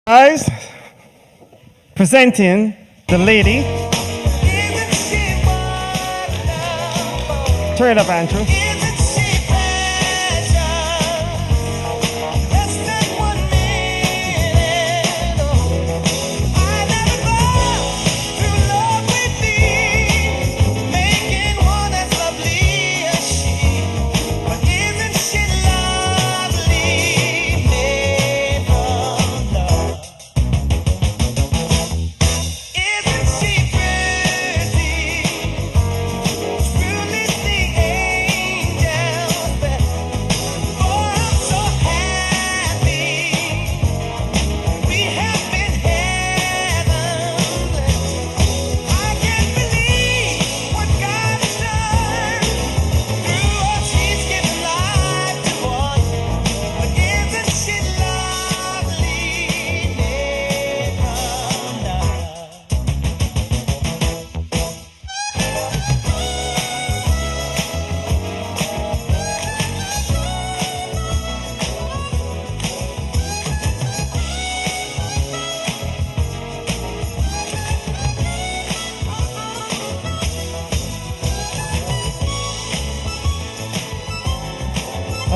Guys, presenting the lady. Turn it up, Andrew.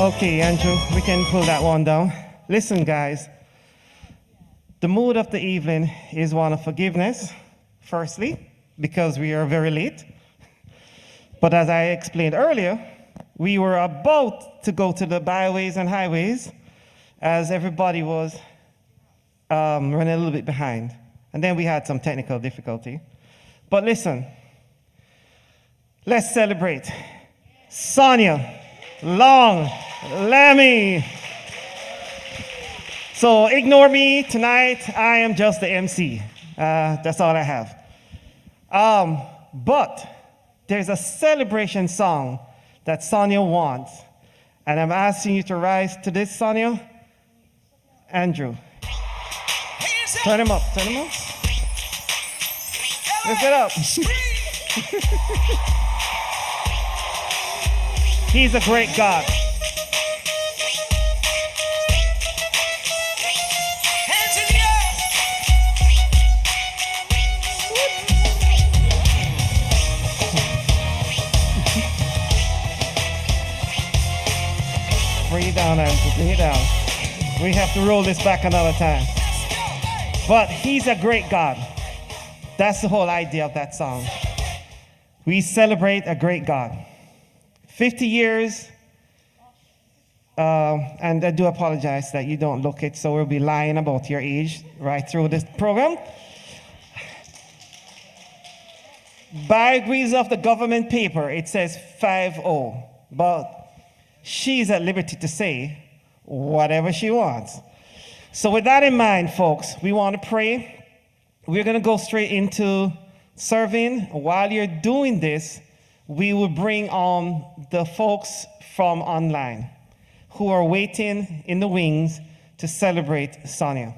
Okay, Andrew, we can pull that one down. Listen, guys, the mood of the evening is one of forgiveness, firstly, because we are very late. But as I explained earlier, we were about to go to the byways and highways as everybody was running a little bit behind. And then we had some technical difficulty. But listen, let's celebrate. Sonia, Long, Lemmy. So ignore me tonight. I am just the MC. That's all I have. But there's a celebration song that Sonia wants. And I'm asking you to rise to this, Sonia. Andrew. Turn him up, turn him up. Lift it up. He's a great God. Hands in the air. Bring it down, Andrew. Bring it down. We have to roll this back another time. But he's a great God. That's the whole idea of that song. We celebrate a great God. 50 years, and I do apologize that you don't look it, so we'll be lying about your age right through this program. By agrees of the government paper, it says 50, but she's at liberty to say whatever she wants. So with that in mind, folks, we want to pray. We're going to go straight into serving. While you're doing this, we will bring on the folks from online who are waiting in the wings to celebrate Sonia.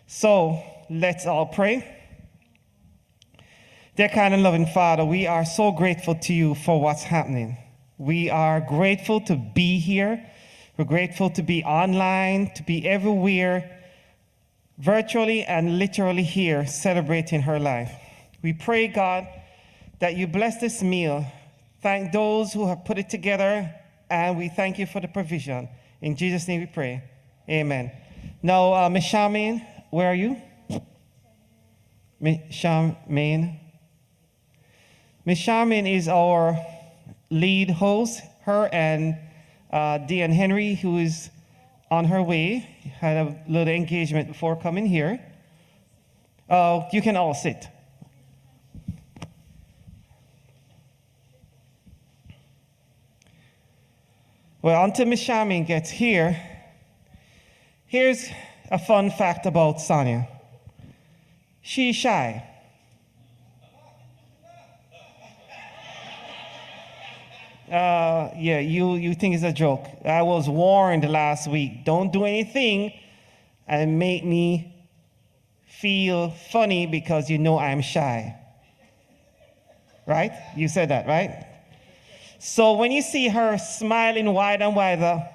So let's all pray. Dear kind and loving Father, we are so grateful to you for what's happening. We are grateful to be here. We're grateful to be online, to be everywhere, virtually and literally here, celebrating her life. We pray, God, that you bless this meal. Thank those who have put it together, and we thank you for the provision. In Jesus' name we pray. Amen. Now, Ms. Charmaine, where are you? Ms. Charmaine. Ms. Charmaine is our lead host. Her and Dean Henry, who is on her way, had a little engagement before coming here. You can all sit. Well, until Miss Charmaine gets here, here's a fun fact about Sonia. She's shy. Yeah, you think it's a joke. I was warned last week, don't do anything and make me feel funny because you know I'm shy. Right? You said that, right? So when you see her smiling wide and wider,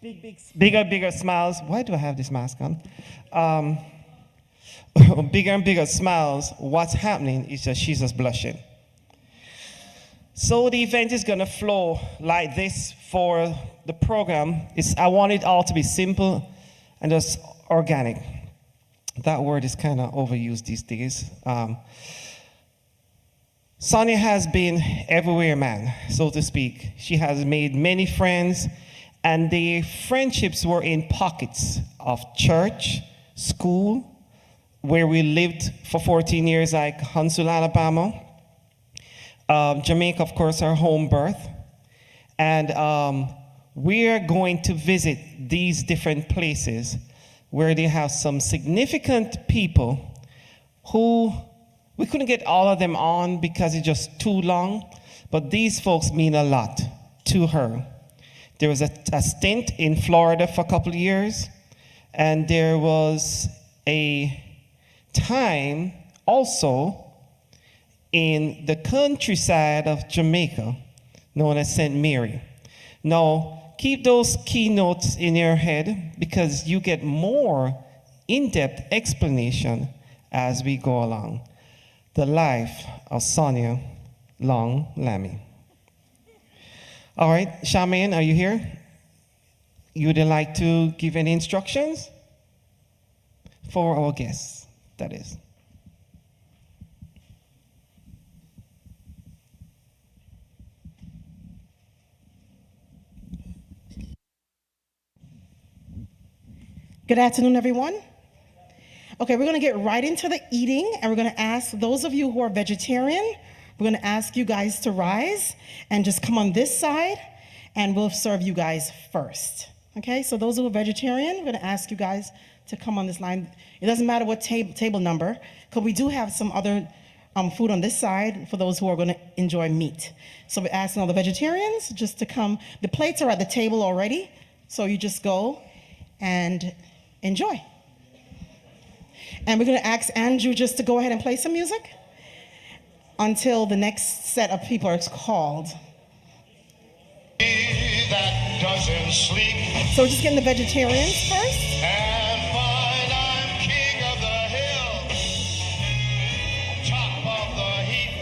bigger smiles. Why do I have this mask on? bigger and bigger smiles. What's happening is that she's just blushing. So the event is going to flow like this for the program. I want it all to be simple and just organic. That word is kind of overused these days. Sonia has been everywhere, man, so to speak. She has made many friends, and the friendships were in pockets of church, school, where we lived for 14 years, like Huntsville, Alabama. Jamaica, of course, our home birth. And we're going to visit these different places where they have some significant people who we couldn't get all of them on because it's just too long, but these folks mean a lot to her. There was a stint in Florida for a couple of years, and there was a time also in the countryside of Jamaica known as St. Mary. Now, keep those keynotes in your head because you get more in-depth explanation as we go along. The life of Sonia Long Lammy. All right, Charmaine, are you here? You would like to give any instructions for our guests, that is. Good afternoon, everyone. Okay, we're gonna get right into the eating, and we're gonna ask those of you who are vegetarian, we're gonna ask you guys to rise and just come on this side, and we'll serve you guys first. Okay, so those who are vegetarian, we're gonna ask you guys to come on this line. It doesn't matter what table number, because we do have some other food on this side for those who are gonna enjoy meat. So we're asking all the vegetarians just to come. The plates are at the table already, so you just go and enjoy. And we're going to ask Andrew just to go ahead and play some music until the next set of people are called. That doesn't sleep. So we're just getting the vegetarians first. And find I'm king of the hill, top of the heap,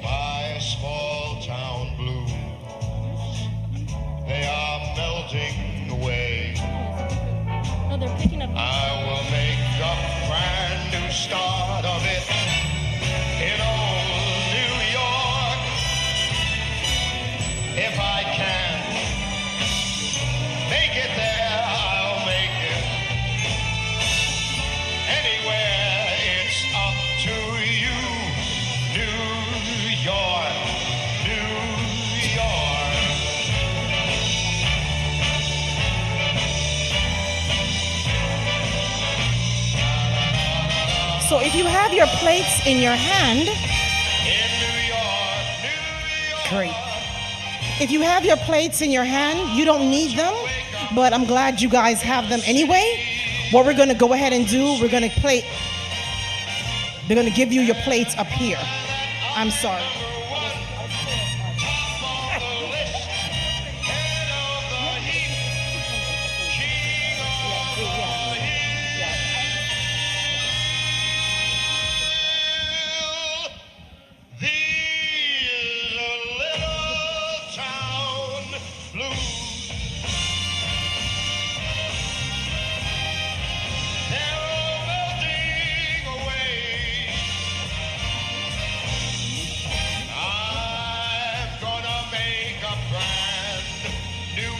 by a small town blues. They are melting away. Oh, they're picking up. I will make a brand new start of it in old New York. If I can make it there, I'll make it. Anywhere, it's up to you. New York, New York. So if you have your plates in your hand, In New York, New York. great. If you have your plates in your hand, you don't need them, but I'm glad you guys have them anyway. What we're gonna go ahead and do, they're gonna give you your plates up here. I'm sorry.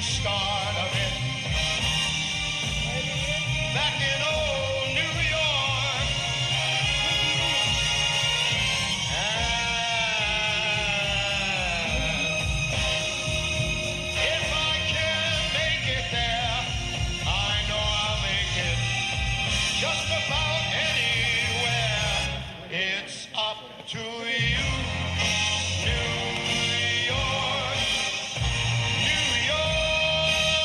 Start of it back in old New York. And if I can make it there, I know I'll make it just about anywhere. It's up to you, New York, New York.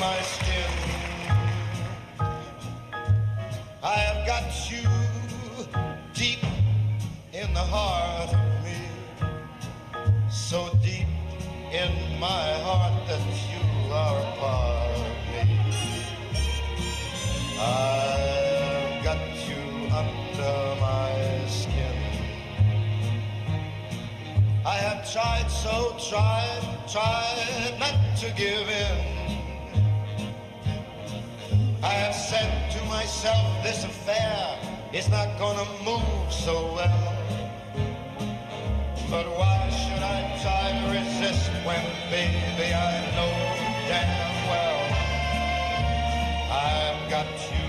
my skin. I have got you deep in the heart of me, so deep in my heart that you are a part of me. I've got you under my skin. I have tried not to give in. I have said to myself, this affair is not gonna move so well. But why should I try to resist when, baby, I know damn well I've got you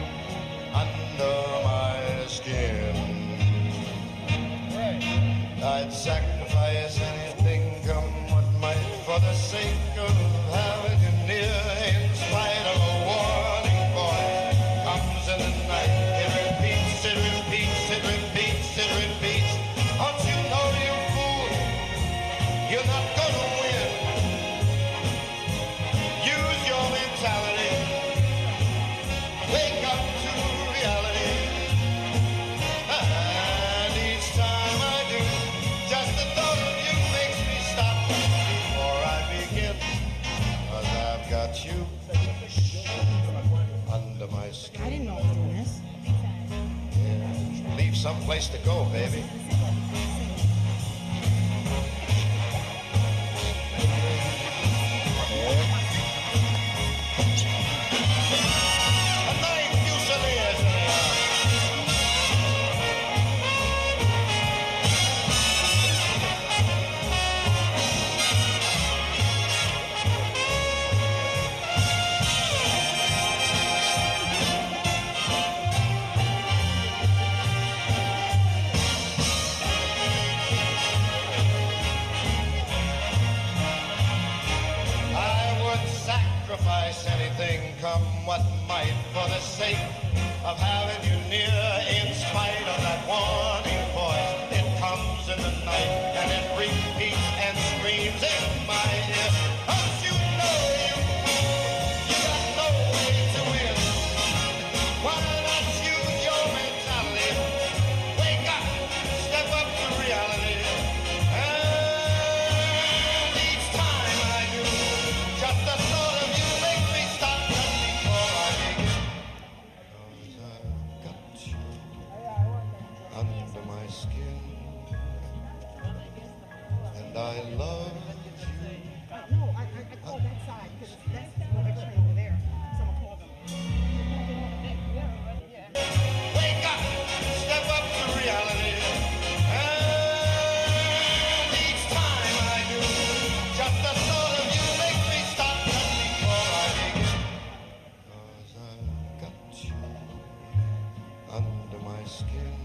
under my skin. I'd sacrifice anything, come what might, for the sake of having you near. In spite of a warning voice comes in the night, it repeats, it repeats, it repeats, it repeats. Don't you know, you fool, you're not gonna win. Use your mentality, wake up to reality. And each time I do, just the thought of you makes me stop before I begin. 'Cause I've got you under my skin. I didn't know I was doing this. Yeah. Leave someplace to go, baby. A nice fusiliers in here. I would sacrifice anything, come what might, for the sake of having you near. In spite of that warning voice, it comes in the night and it repeats and screams in my ear. Don't you know, you fool, you got no way to win. Why not use your mentality? Wake up, step up to reality. And each time I do, just the thought of you makes me stop just before I begin. 'Cause I've got you under my skin, and I love you. No, I called that side because that's more extra over there. So I'm gonna call them. Wake up, step up to reality. And each time I do, just the thought of you makes me stop just before I begin. 'Cause I've got you under my skin,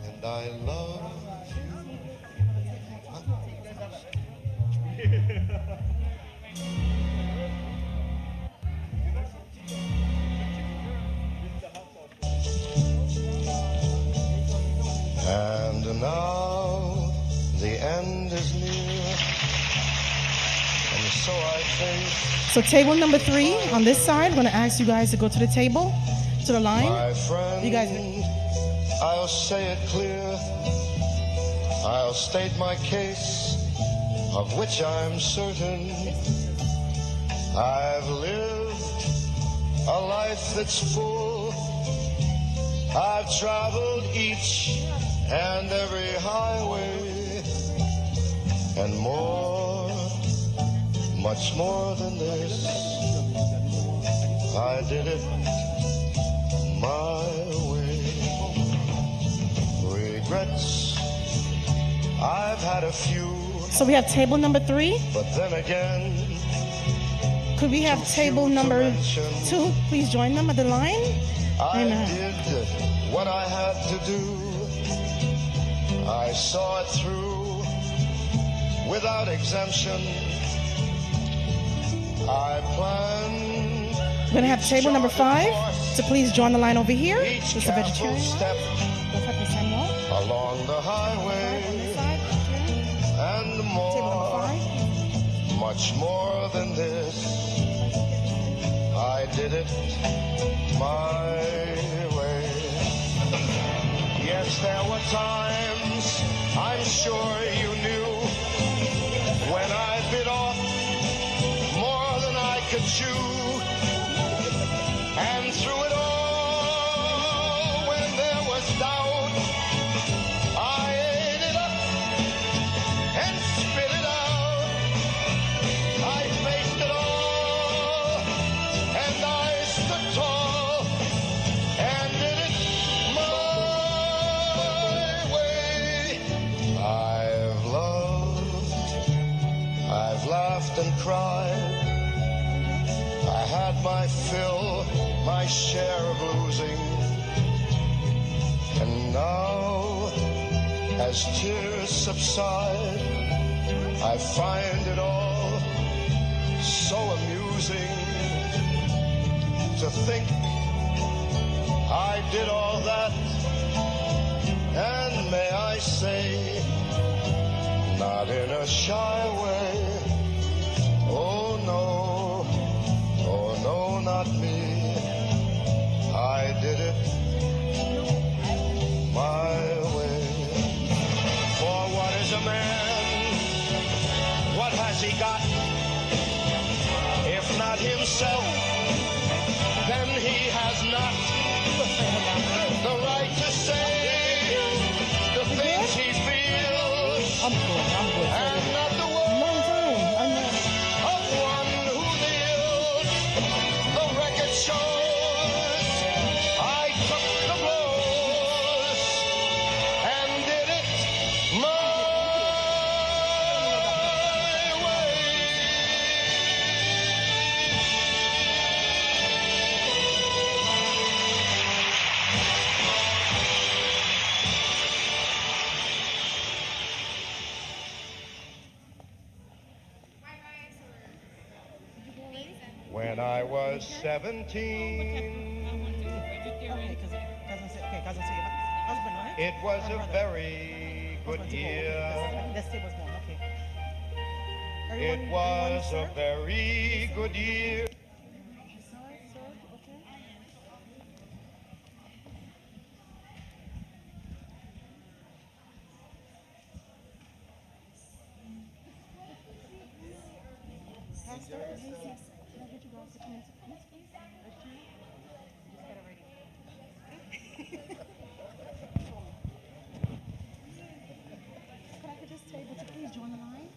and I love you. And now the end is near, and so I face So table number 3 on this side. I'm gonna ask you guys to go to the table, to the line. my friend. You guys, I'll say it clear. I'll state my case, of which I'm certain. I've lived a life that's full. I've traveled each and every highway, and more, much more than this. I did it my way. Regrets, I've had a few, so we have table number 3. but then again, Could we have table number 2? Please join them at the line. I Amen. did what I had to do. I saw it through without exemption. I planned We're gonna have table number 5. So please join the line over here. each This is a careful vegetarian line. step Don't touch me, Samuel. along the On highway, this side, vegetarian. and Table number more, 5. much more than this. I did it my way. Yes, there were times, I'm sure you knew, when I bit off more than I could chew. And through it all, when there was doubt, I ate it up and spit it out. I faced it all, and I stood tall, and did it my way. I've loved, I've laughed and cried. I had my fill, my share of losing. And now, as tears subside, I find it all so amusing to think I did all that, and may I say, not in a shy way. Oh no, oh no, not me. I did it my way. For what is a man? What has he got? If not himself, then he has not the right to say the things he feels. I'm good. And not the Long time. I know. of one who kneels. The record shows I took the blows and did it my way. When I was 17, Okay, cousin, say husband, right? it was a Brother. very good Husband to go. year. Okay, that's was born. Okay. It was a very good year. Could I just say, would you please join the line?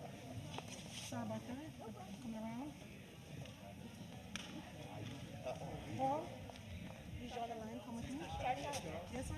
Sorry about that. Coming around. Paul, please join the line. Come with me. Yes, sir.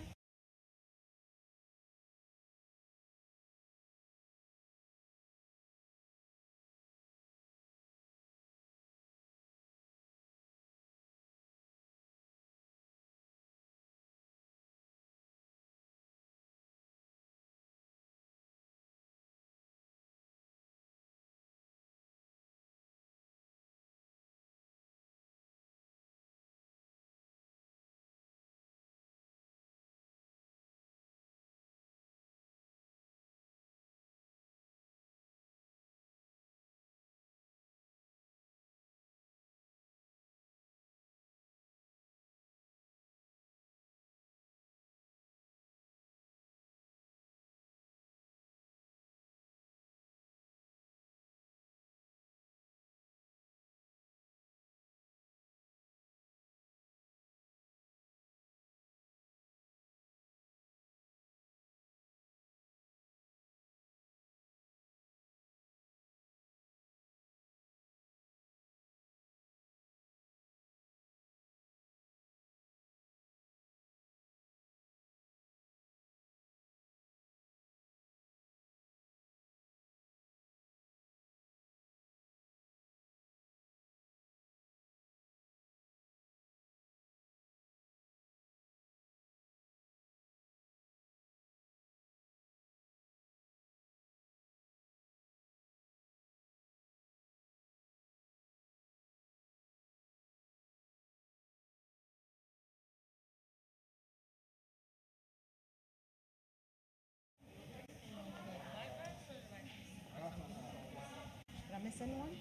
miss anyone?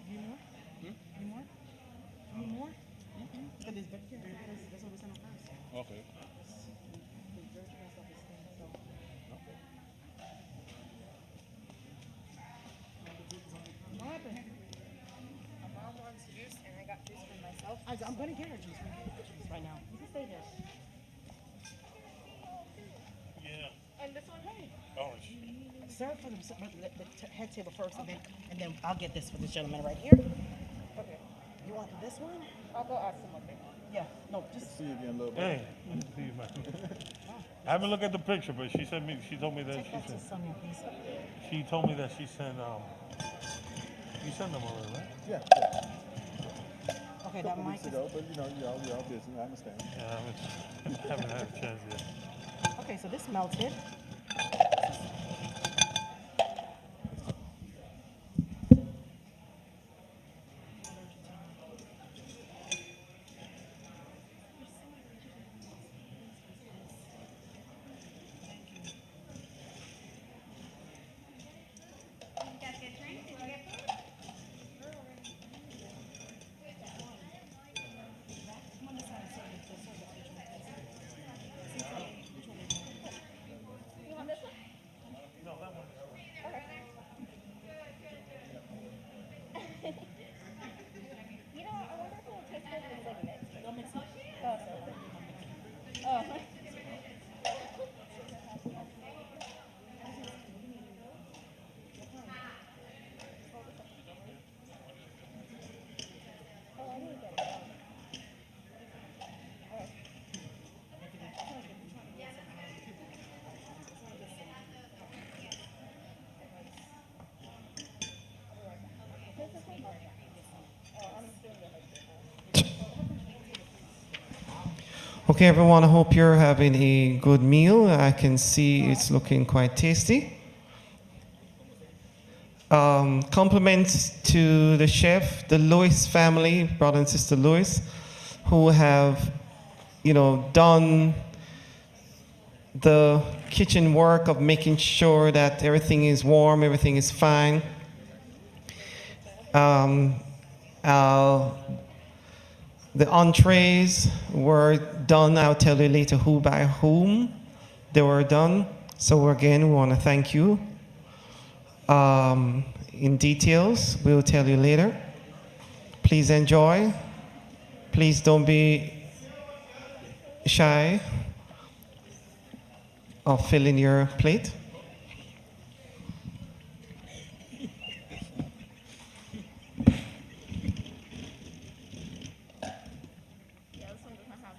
Any more? Any more? Any more? Because there's vegetarian platters, that's what we sent them first. Okay. The vegetarian stuff is thin, so. What happened? My mom wants juice, and I got juice for myself. I'm gonna get her juice. We can get the juice right now. You can stay there. Yeah. And this one, hey. Orange. Serve for the head table first, and then I'll get this for this gentleman right here. Okay. You want this one? I'll go ask them what they want. Yeah. No, just. See you again a little bit. Hey, good to see you, man. I haven't looked at the picture, but she told me that Take that to Sonia, please. she told me that she sent you sent them already, right? Yeah. Okay, that mic Weeks is. ago, but you know, y'all busy. I understand. Yeah, I haven't had a chance yet. Okay, so this melted. You know, I wonder if it'll taste good with living it. Oh, so. Oh, I didn't get it. Okay, everyone, I hope you're having a good meal. I can see it's looking quite tasty. Compliments to the chef, the Lewis family, brother and sister Lewis, who have, done the kitchen work of making sure that everything is warm, everything is fine. The entrees were done. I'll tell you later who by whom they were done. So again, we want to thank you. In details, we'll tell you later. Please enjoy. Please don't be shy of filling your plate. Yeah, this one does not have.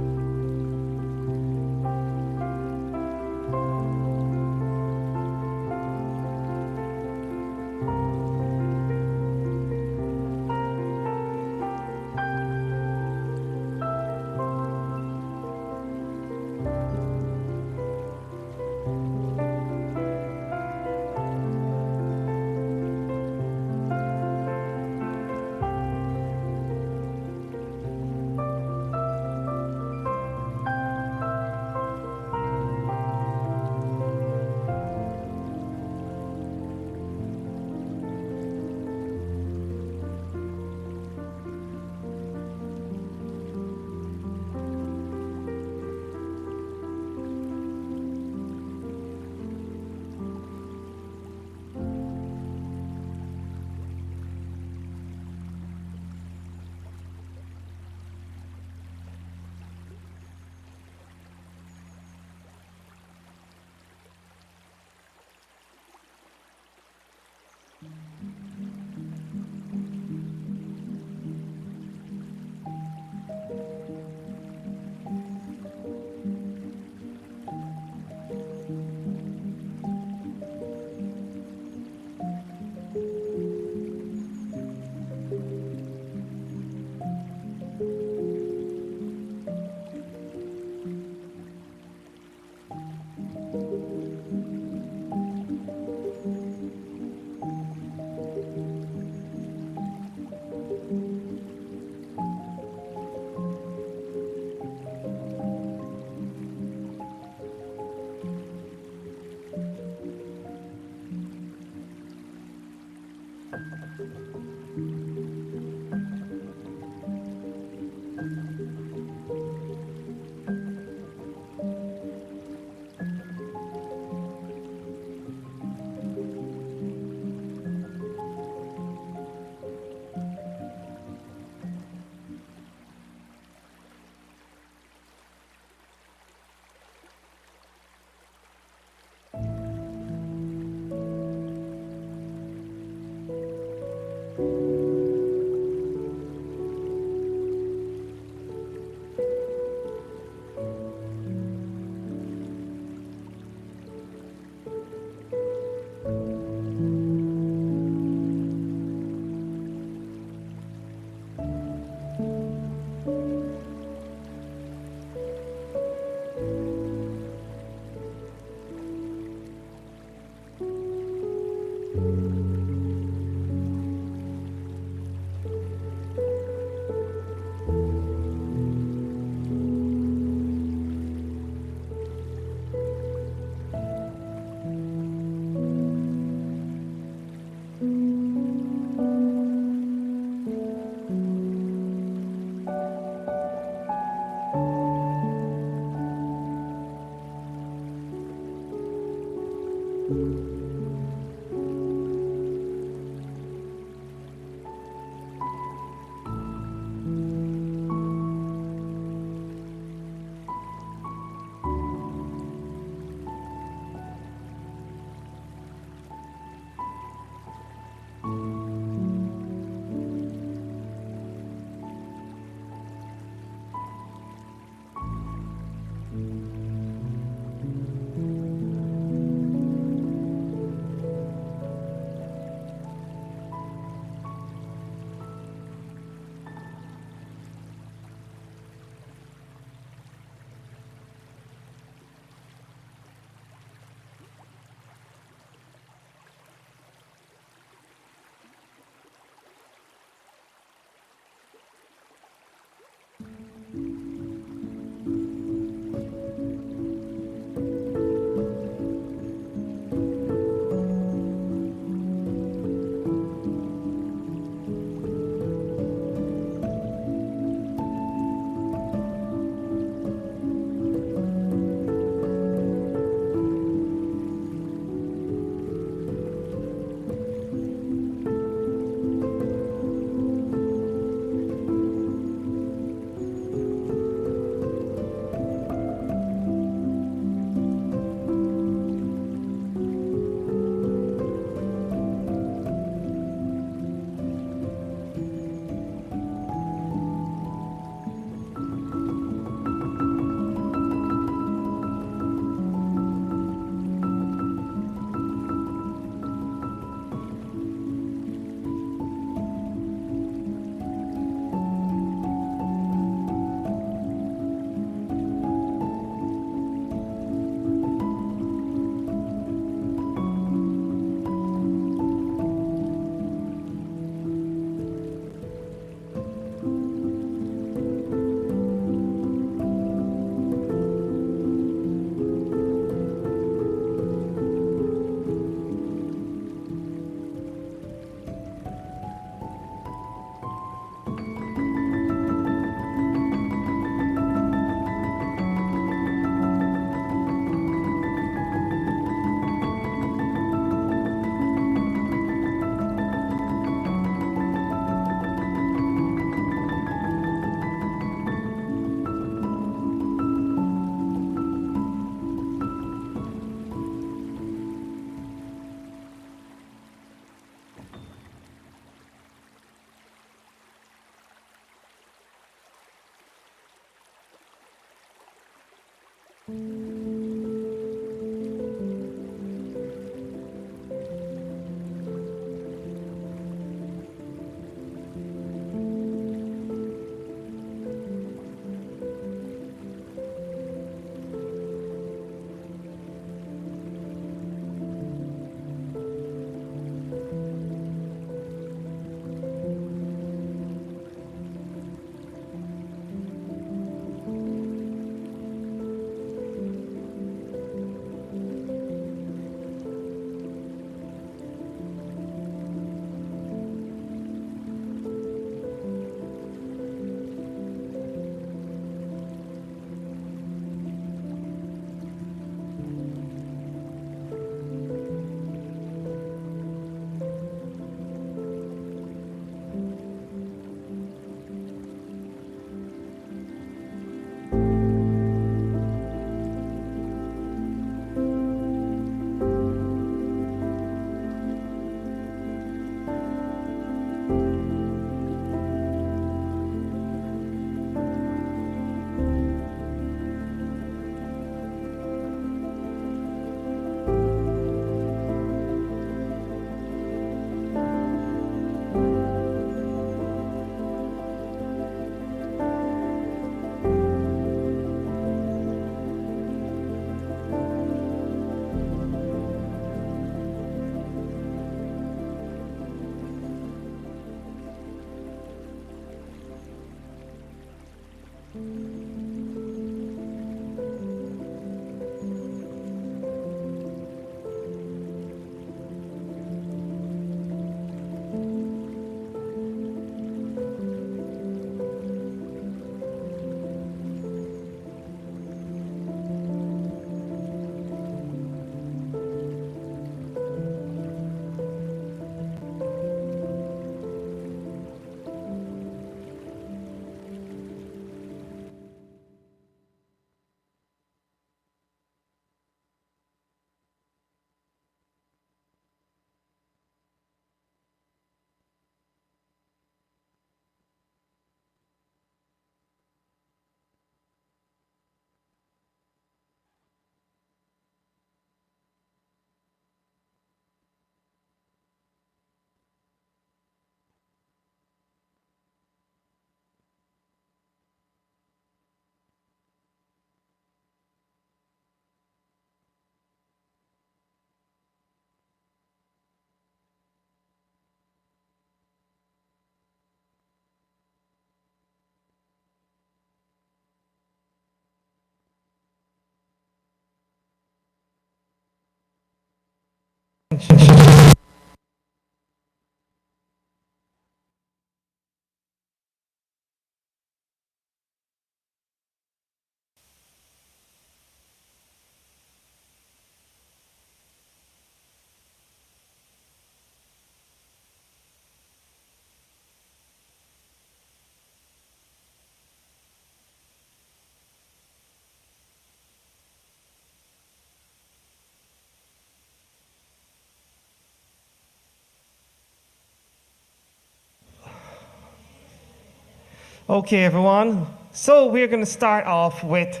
Okay, everyone. So we're going to start off with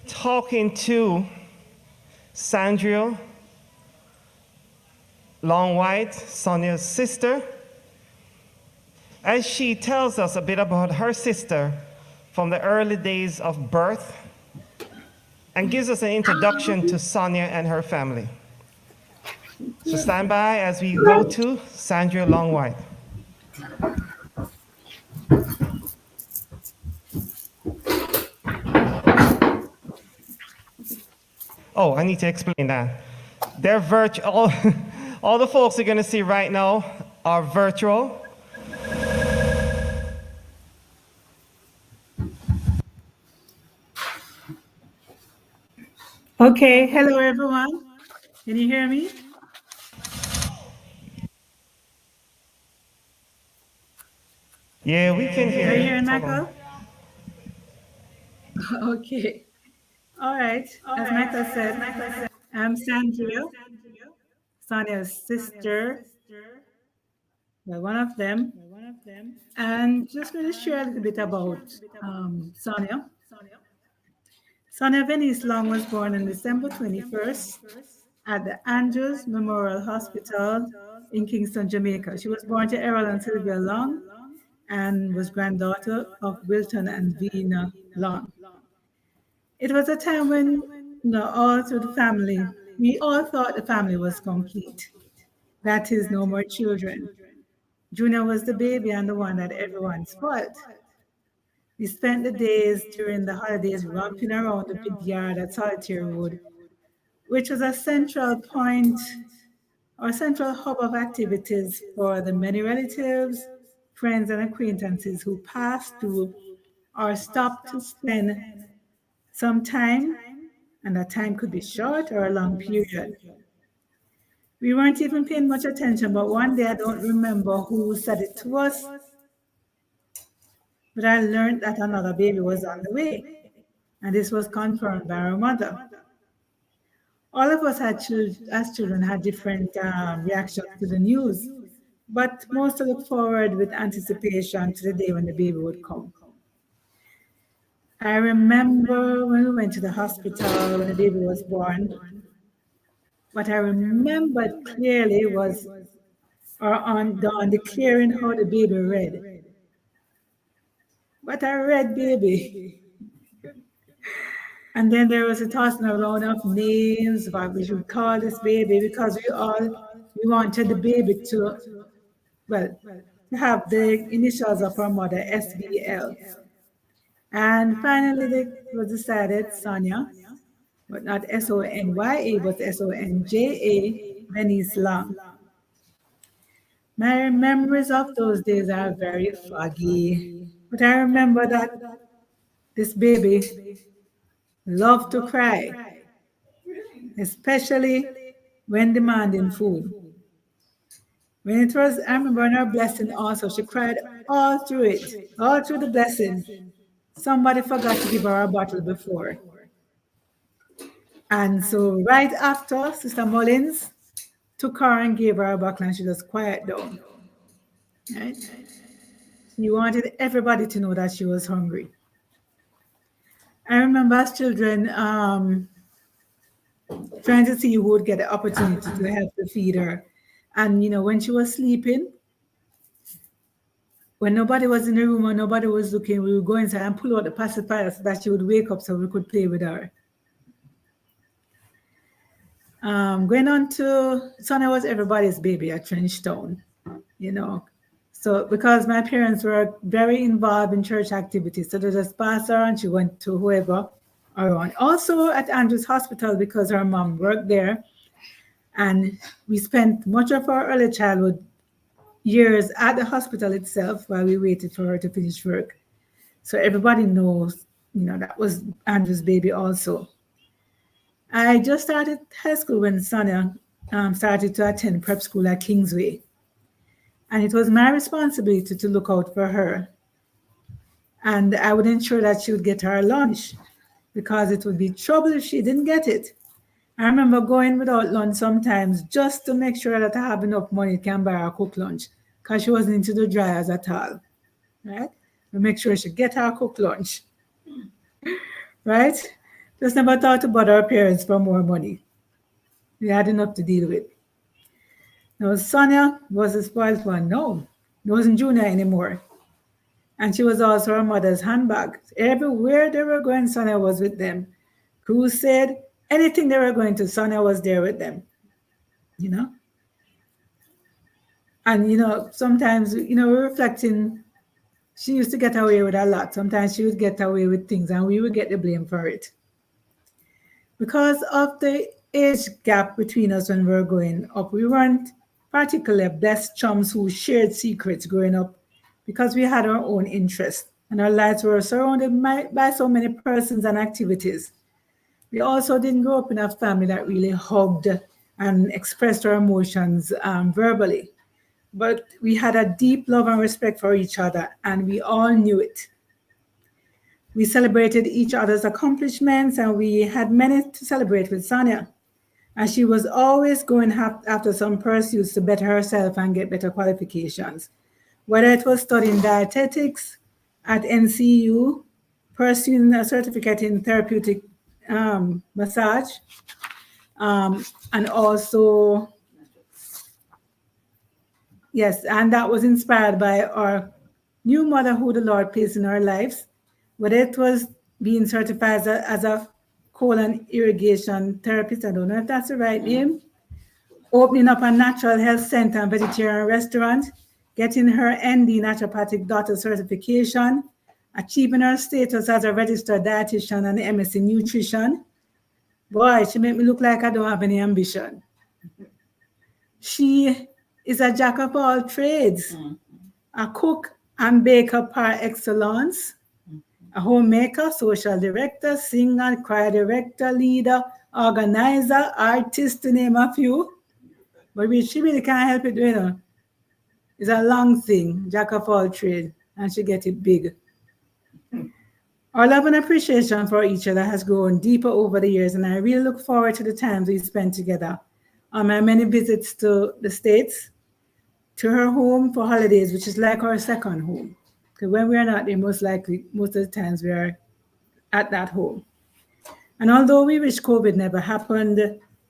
talking to Sandria Long White, Sonia's sister, as she tells us a bit about her sister from the early days of birth and gives us an introduction to Sonia and her family. So stand by as we go to Sandria Long White. Oh, I need to explain that. They're virtual. All the folks you're going to see right now are virtual. Okay, hello everyone. Can you hear me? Yeah, we can hear Are you you. hearing Hold on. Michael? Okay. All right. As Michael said, I'm Sandra, Sonia's sister. Well, one of them. And just going to share a little bit about Sonia. Sonia Venice Long was born on December 21st at the Andrews Memorial Hospital in Kingston, Jamaica. She was born to Errol and Sylvia Long and was granddaughter of Wilton and Vina Long. It was a time when, all through the family, we all thought the family was complete. That is, no more children. Junior was the baby and the one that everyone spoiled. We spent the days during the holidays romping around the big yard at Solitary Wood, which was a central point or central hub of activities for the many relatives, friends, and acquaintances who passed through or stopped to spend some time, and that time could be short or a long period. We weren't even paying much attention, but one day I don't remember who said it to us, but I learned that another baby was on the way, and this was confirmed by our mother. All of us as children had different reactions to the news, but most looked forward with anticipation to the day when the baby would come. I remember when we went to the hospital when the baby was born. What I remembered clearly was our Aunt Dawn declaring how the baby read. What a red baby. And then there was a tossing around of names, what we should call this baby, because we wanted the baby to have the initials of our mother, SBL. And finally, it was decided Sonia, but not Sonya, but Sonja, Venice Long. My memories of those days are very foggy, but I remember that this baby loved to cry, especially when demanding food. When it was, I remember in her blessing also, she cried all through it, all through the blessing. Somebody forgot to give her a bottle before. And so right after, Sister Mullins took her and gave her a bottle and she just quiet down. Right? She wanted everybody to know that she was hungry. I remember as children trying to see who would get the opportunity to help to feed her. And, when she was sleeping, when nobody was in the room or nobody was looking, we would go inside and pull out the pacifier so that she would wake up so we could play with her. Going on to, Sonia was everybody's baby at Trenchtown, So because my parents were very involved in church activities, so they just passed her and she went to whoever around. Also at Andrews Hospital because her mom worked there. And we spent much of our early childhood years at the hospital itself while we waited for her to finish work. So everybody knows, that was Andrew's baby also. I just started high school when Sonia started to attend prep school at Kingsway. And it was my responsibility to look out for her. And I would ensure that she would get her lunch because it would be trouble if she didn't get it. I remember going without lunch sometimes just to make sure that I have enough money to buy her cooked lunch because she wasn't into the dryers at all, right? To make sure she get her cooked lunch, right? Just never thought to bother her parents for more money. We had enough to deal with. Now, Sonia was the spoiled one. No, it wasn't Junior anymore. And she was also her mother's handbag. Everywhere they were going, Sonia was with them. Crusade, anything they were going to, Sonia was there with them, And, sometimes, we're reflecting, she used to get away with a lot. Sometimes she would get away with things and we would get the blame for it. Because of the age gap between us when we were growing up, we weren't particularly best chums who shared secrets growing up because we had our own interests and our lives were surrounded by so many persons and activities. We also didn't grow up in a family that really hugged and expressed our emotions verbally. But we had a deep love and respect for each other, and we all knew it. We celebrated each other's accomplishments, and we had many to celebrate with Sonia. And she was always going after some pursuits to better herself and get better qualifications. Whether it was studying dietetics at NCU, pursuing a certificate in therapeutic massage, and also, yes, and that was inspired by our new mother who the Lord placed in our lives, whether it was being certified as a colon irrigation therapist, I don't know if that's the right name, opening up a natural health center and vegetarian restaurant, getting her ND naturopathic doctor certification, achieving her status as a registered dietitian and MSc nutrition. Boy, she made me look like I don't have any ambition. She is a jack of all trades, a cook and baker par excellence, a homemaker, social director, singer, choir director, leader, organizer, artist, to name a few. But she really can't help it, you know. It's a long thing, jack of all trades, and she get it big. Our love and appreciation for each other has grown deeper over the years, and I really look forward to the times we spend together on my many visits to the States, to her home for holidays, which is like our second home. Because when we are not there, most likely, most of the times we are at that home. And although we wish COVID never happened,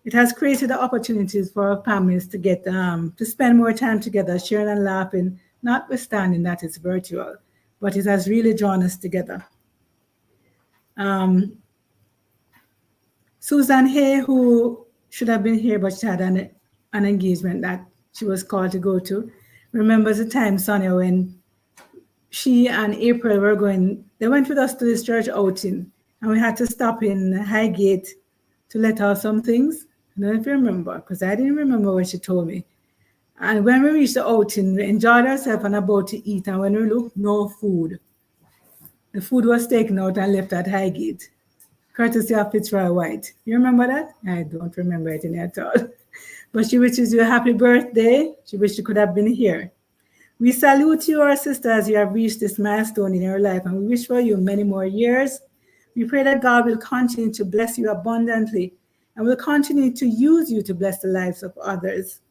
it has created the opportunities for our families to get to spend more time together, sharing and laughing, notwithstanding that it's virtual, but it has really drawn us together. Susan Hay, who should have been here, but she had an engagement that she was called to go to, remembers the time, Sonia, when she and April were going, they went with us to this church outing, and we had to stop in Highgate to let out some things. I don't know if you remember, because I didn't remember what she told me. And when we reached the outing, we enjoyed ourselves and about to eat, and when we looked, no food. The food was taken out and left at Highgate, courtesy of Fitzroy White. You remember that? I don't remember it at all. But she wishes you a happy birthday. She wishes you could have been here. We salute you, our sister, as you have reached this milestone in your life, and we wish for you many more years. We pray that God will continue to bless you abundantly and will continue to use you to bless the lives of others.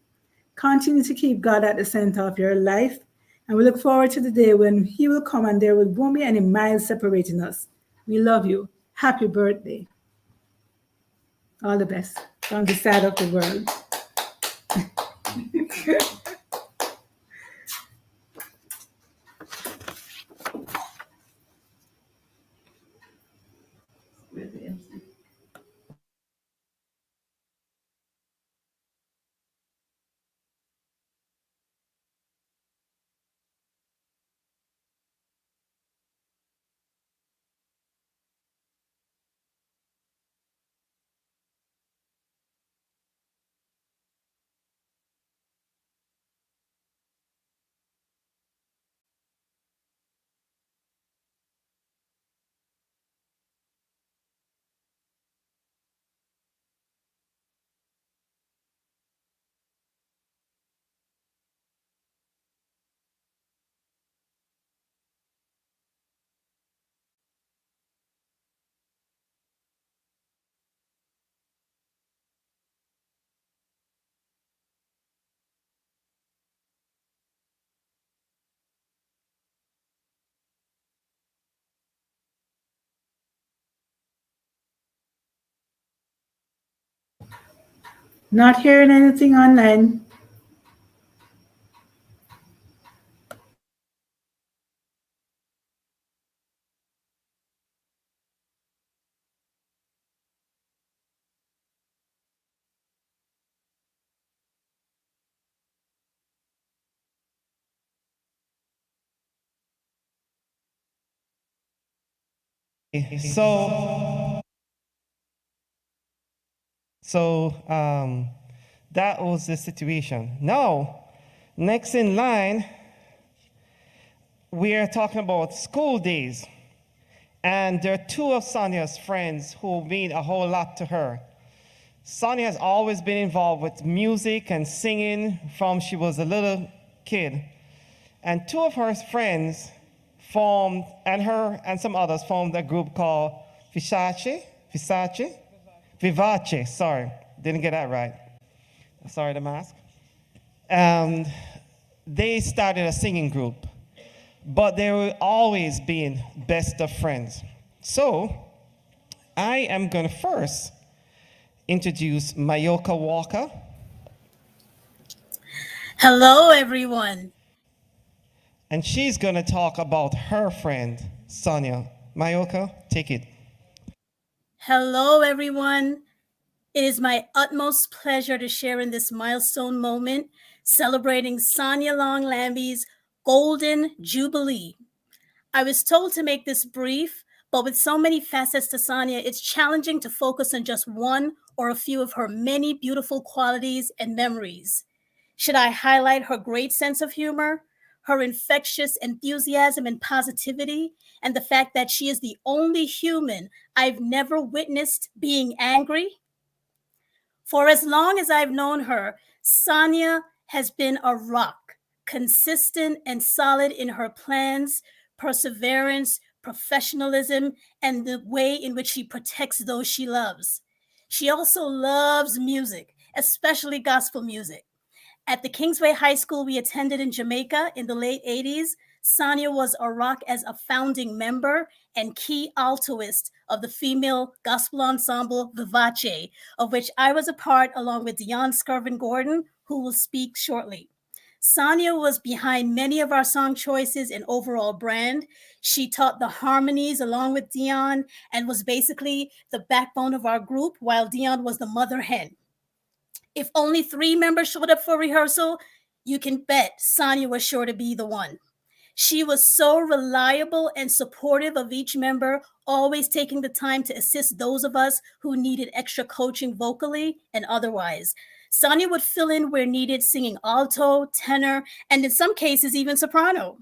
Continue to keep God at the center of your life, and we look forward to the day when He will come and there won't be any miles separating us. We love you. Happy birthday. All the best from this side of the world. Not hearing anything online. So that was the situation. Now, next in line, we are talking about school days. And there are two of Sonia's friends who mean a whole lot to her. Sonia has always been involved with music and singing from she was a little kid. And two of her friends formed, and her and some others formed a group called Vivace, sorry, didn't get that right. Sorry, the mask. And they started a singing group, but they were always being best of friends. So I am going to first introduce Mayoka Walker. Hello, everyone. And she's going to talk about her friend, Sonia. Mayoka, take it. Hello, everyone. It is my utmost pleasure to share in this milestone moment celebrating Sonia Long-Lambie's Golden Jubilee. I was told to make this brief, but with so many facets to Sonia, it's challenging to focus on just one or a few of her many beautiful qualities and memories. Should I highlight her great sense of humor, her infectious enthusiasm and positivity, and the fact that she is the only human I've never witnessed being angry? For as long as I've known her, Sonia has been a rock, consistent and solid in her plans, perseverance, professionalism, and the way in which she protects those she loves. She also loves music, especially gospel music. At the Kingsway High School we attended in Jamaica in the late 80s, Sonia was a rock as a founding member and key altoist of the female gospel ensemble Vivace, of which I was a part along with Dion Skirvin-Gordon, who will speak shortly. Sonia was behind many of our song choices and overall brand. She taught the harmonies along with Dion and was basically the backbone of our group, while Dion was the mother hen. If only 3 members showed up for rehearsal, you can bet Sonia was sure to be the one. She was so reliable and supportive of each member, always taking the time to assist those of us who needed extra coaching vocally and otherwise. Sonia would fill in where needed, singing alto, tenor, and in some cases even soprano.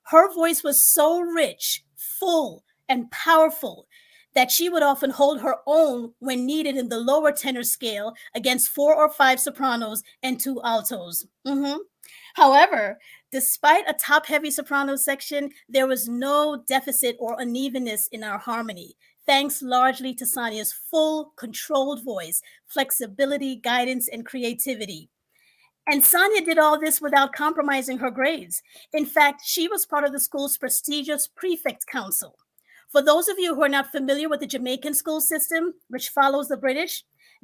Her voice was so rich, full, and powerful that she would often hold her own when needed in the lower tenor scale against 4 or 5 sopranos and 2 altos. However, despite a top-heavy soprano section, there was no deficit or unevenness in our harmony, thanks largely to Sonia's full, controlled voice, flexibility, guidance, and creativity. And Sonia did all this without compromising her grades. In fact, she was part of the school's prestigious prefect council. For those of you who are not familiar with the Jamaican school system, which follows the British,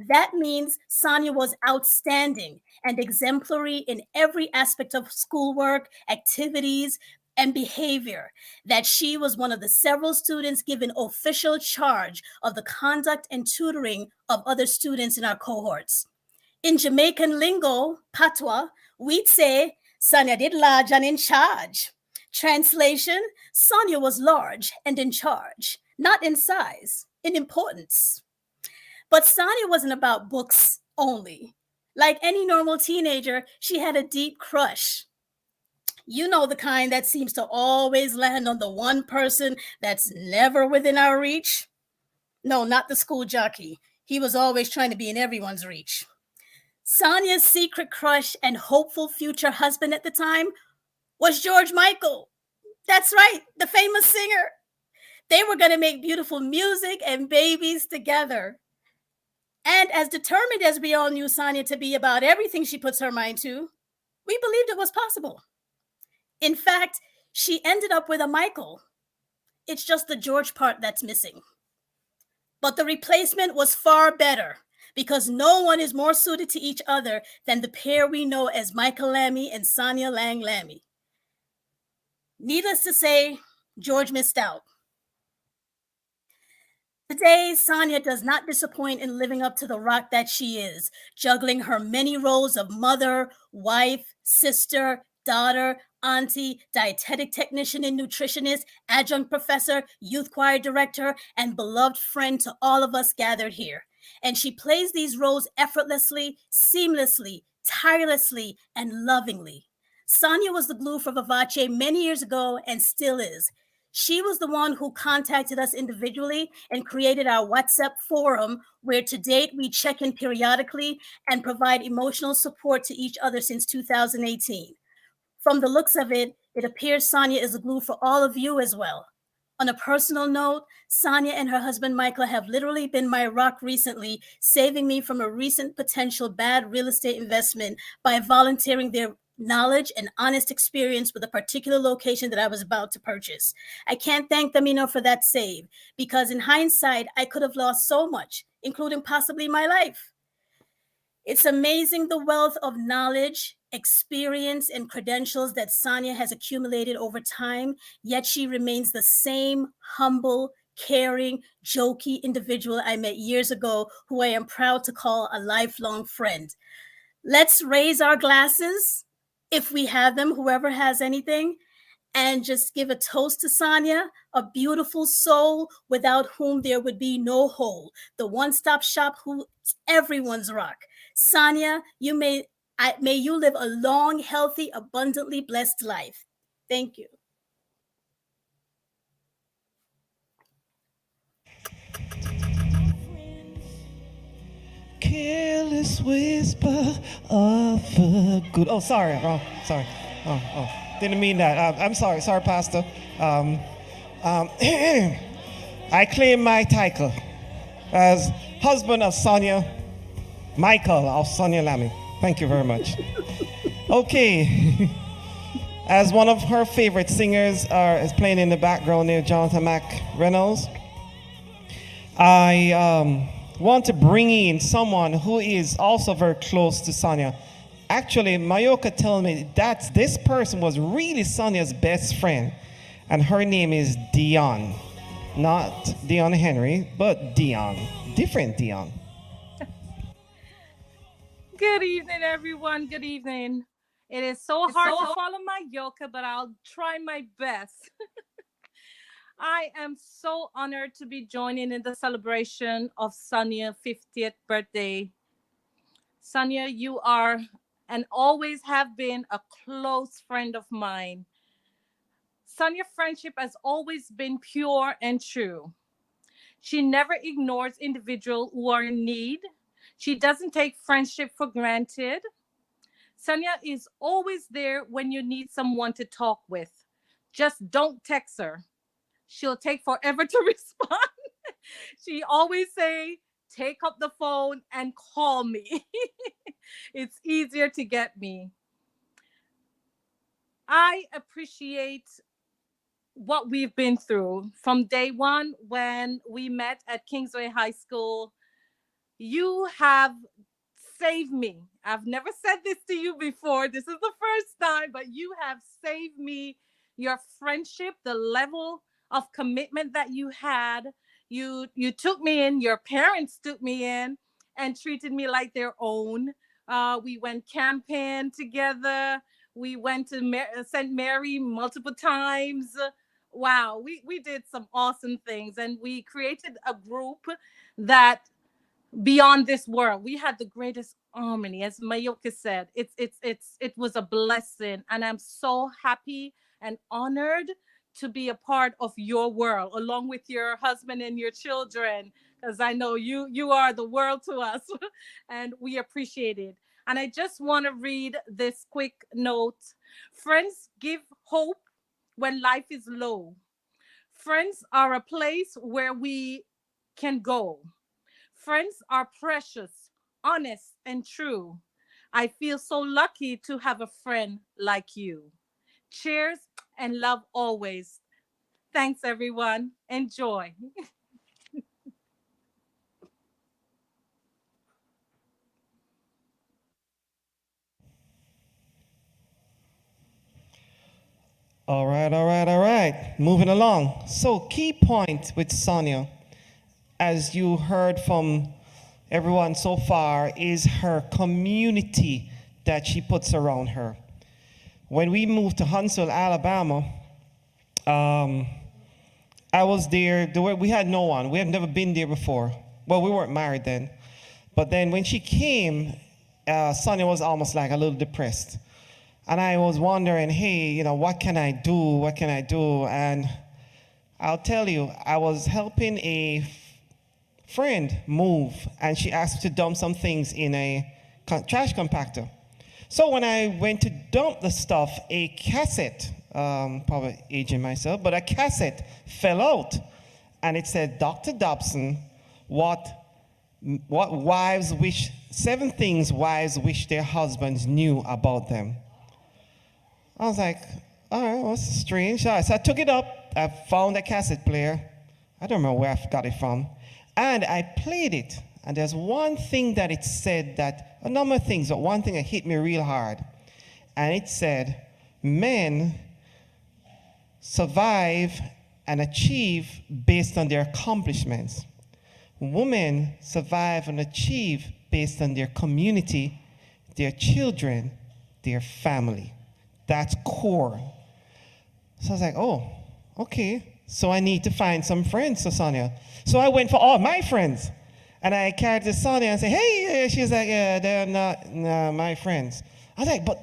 that means Sonia was outstanding and exemplary in every aspect of schoolwork, activities, and behavior, that she was one of the several students given official charge of the conduct and tutoring of other students in our cohorts. In Jamaican lingo, patois, we'd say, Sonia did large and in charge. Translation, Sonia was large and in charge, not in size, in importance. But Sonia wasn't about books only. Like any normal teenager, she had a deep crush. You know, the kind that seems to always land on the one person that's never within our reach. No, not the school jockey. He was always trying to be in everyone's reach. Sonia's secret crush and hopeful future husband at the time was George Michael. That's right, the famous singer. They were going to make beautiful music and babies together. And as determined as we all knew Sonia to be about everything she puts her mind to, we believed it was possible. In fact, she ended up with a Michael. It's just the George part that's missing. But the replacement was far better, because no one is more suited to each other than the pair we know as Michael Lambie and Sonia Lang-Lambie. Needless to say, George missed out. Today, Sonia does not disappoint in living up to the rock that she is, juggling her many roles of mother, wife, sister, daughter, auntie, dietetic technician and nutritionist, adjunct professor, youth choir director, and beloved friend to all of us gathered here. And she plays these roles effortlessly, seamlessly, tirelessly, and lovingly. Sonia was the glue for Vivace many years ago and still is. She was the one who contacted us individually and created our WhatsApp forum, where to date we check in periodically and provide emotional support to each other since 2018. From the looks of it, it appears Sonia is a glue for all of you as well. On a personal note, Sonia and her husband Michael have literally been my rock recently, saving me from a recent potential bad real estate investment by volunteering knowledge, and honest experience with a particular location that I was about to purchase. I can't thank them enough for that save, because in hindsight, I could have lost so much, including possibly my life. It's amazing the wealth of knowledge, experience, and credentials that Sonia has accumulated over time, yet she remains the same humble, caring, jokey individual I met years ago, who I am proud to call a lifelong friend. Let's raise our glasses, if we have them, whoever has anything, and just give a toast to Sonia, a beautiful soul without whom there would be no whole, the one-stop shop who's everyone's rock. Sonia, may you live a long, healthy, abundantly blessed life. Thank you. Careless whisper of a good. Oh, sorry. Oh, sorry. Oh. Didn't mean that. I'm sorry. Sorry, Pastor. I claim my title as husband of Sonia, Michael of Sonia Lammy. Thank you very much. Okay. As one of her favorite singers is playing in the background there, Jonathan McReynolds, I want to bring in someone who is also very close to Sonia. Actually, Mayoka told me that this person was really Sonia's best friend, and her name is Dion. Not Dion Henry, but Dion. Different Dion. Good evening, everyone. Good evening. It is so hard to follow Mayoka, but I'll try my best. I am so honored to be joining in the celebration of Sonia's 50th birthday. Sonia, you are and always have been a close friend of mine. Sonia's friendship has always been pure and true. She never ignores individuals who are in need. She doesn't take friendship for granted. Sonia is always there when you need someone to talk with. Just don't text her. She'll take forever to respond. She always say, take up the phone and call me. It's easier to get me. I appreciate what we've been through from day one when we met at Kingsway High School. You have saved me. I've never said this to you before. This is the first time, but you have saved me. Your friendship, the level of commitment that you had, you took me in, your parents took me in and treated me like their own. We went camping together. We went to St. Mary multiple times. Wow, we did some awesome things, and we created a group that beyond this world. We had the greatest harmony, as Mayoka said. It was a blessing, and I'm so happy and honored to be a part of your world, along with your husband and your children, because I know you are the world to us, and we appreciate it. And I just want to read this quick note. Friends give hope when life is low. Friends are a place where we can go. Friends are precious, honest, and true. I feel so lucky to have a friend like you. Cheers and love always. Thanks, everyone. Enjoy. All right. Moving along. So, key point with Sonia, as you heard from everyone so far, is her community that she puts around her. When we moved to Huntsville, Alabama, I was there. We had no one. We had never been there before. Well, we weren't married then. But then when she came, Sonia was almost like a little depressed. And I was wondering, hey, what can I do? What can I do? And I'll tell you, I was helping a friend move, and she asked me to dump some things in a trash compactor. So when I went to dump the stuff, a cassette, probably aging myself, but a cassette fell out, and it said, Dr. Dobson, what wives wish, 7 things wives wish their husbands knew about them. I was like, all right, well, it's strange. So I took it up. I found a cassette player. I don't remember where I got it from. And I played it. And there's one thing that it said that, a number of things, but one thing that hit me real hard. And it said, men survive and achieve based on their accomplishments. Women survive and achieve based on their community, their children, their family. That's core. So I was like, oh, okay. So I need to find some friends for Sonia. So I went for all my friends. And I carried to Sonia and said, hey, she's like, yeah, they're not my friends. I was like, but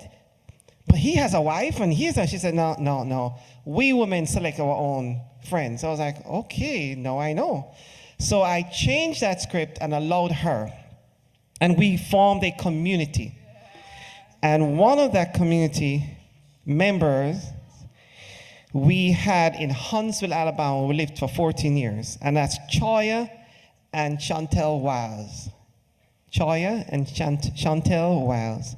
he has a wife and she said, no. We women select our own friends. I was like, okay, now I know. So I changed that script and allowed her. And we formed a community. And one of that community members we had in Huntsville, Alabama, we lived for 14 years. And that's Choya and Chantel Wiles. Choya and Chantel Wiles.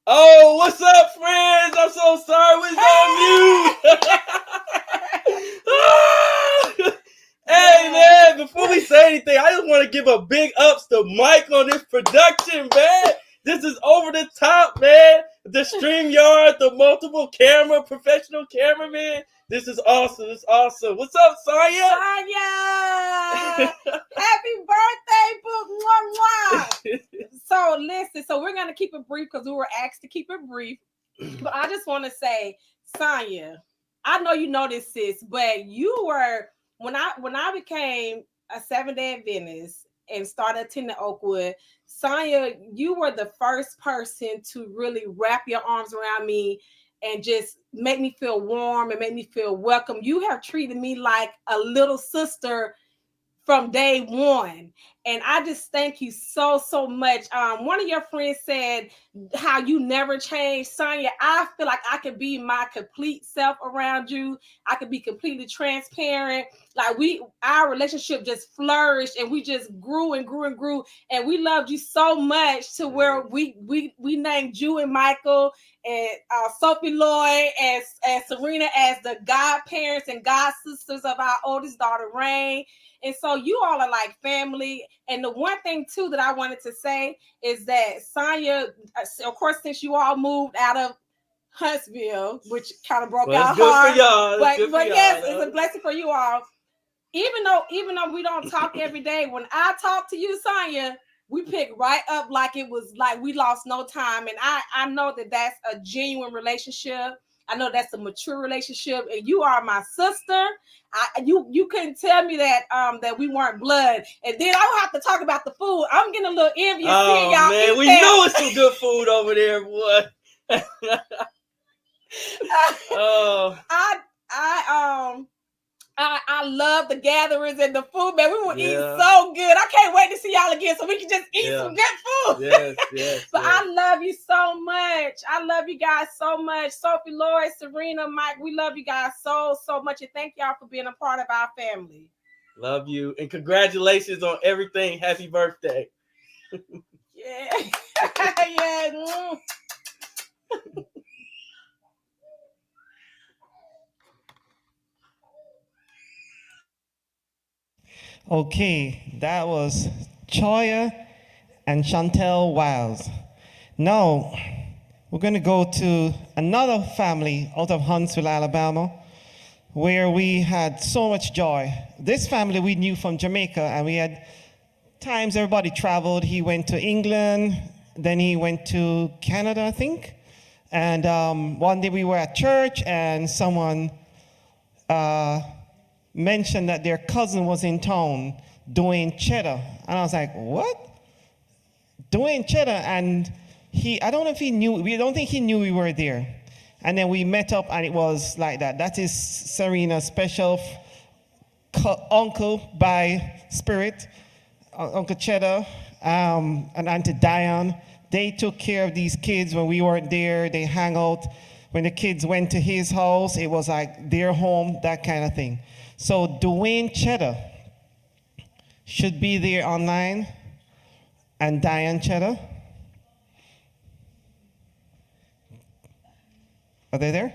Oh, what's up, friends? I'm so sorry we was on mute. Hey, man, before we say anything, I just want to give a big ups to Mike on this production, man. This is over the top, man. The StreamYard, the multiple camera, professional cameraman. This is awesome. It's awesome. What's up, Sonia? Sonia! Happy birthday, book. Mwah, mwah. So listen, we're gonna keep it brief because we were asked to keep it brief. But I just want to say, Sonia, I know you know this, sis, but you were when I became a 7-day Adventist and started attending Oakwood, Sonia, you were the first person to really wrap your arms around me and just make me feel warm and make me feel welcome. You have treated me like a little sister from day one. And I just thank you so, so much. One of your friends said how you never changed. Sonia, I feel like I could be my complete self around you. I could be completely transparent. Like our relationship just flourished and we just grew and grew and grew. And we loved you so much to where we named you and Michael and Sophie Lloyd and Serena as the godparents and god sisters of our oldest daughter, Rain. And so you all are like family. And the one thing, too, that I wanted to say is that Sonia, of course, since you all moved out of Huntsville, which kind of broke our heart. But yes, it's a blessing for you all. Even though we don't talk every day, when I talk to you, Sonia, we pick right up like it was like we lost no time. And I know that that's a genuine relationship. I know that's a mature relationship, and you are my sister. You couldn't tell me that that we weren't blood. And then I don't have to talk about the food. I'm getting a little envious. Oh y'all man, we know it's some good food over there, boy. I love the gatherings and the food, man. We will eat so good. I can't wait to see y'all again so we can just eat some good food. Yes. But I love you so much. I love you guys so much. Sophie, Lloyd, Serena, Mike, we love you guys so, so much. And thank y'all for being a part of our family. Love you. And congratulations on everything. Happy birthday. Yeah. Yeah. Okay, that was Choya and Chantel Wiles. Now, we're going to go to another family out of Huntsville, Alabama, where we had so much joy. This family we knew from Jamaica, and we had times everybody traveled. He went to England, then he went to Canada, I think. And one day we were at church, and someone mentioned that their cousin was in town doing cheddar. And I was like, what? Doing cheddar? And I don't know if he knew, we don't think he knew we were there. And then we met up and it was like that. That is Serena's special uncle by spirit. Uncle Cheddar, and Auntie Diane. They took care of these kids when we weren't there. They hang out. When the kids went to his house, it was like their home, that kind of thing. So Dwayne Cheddar should be there online, and Diane Cheddar. Are they there?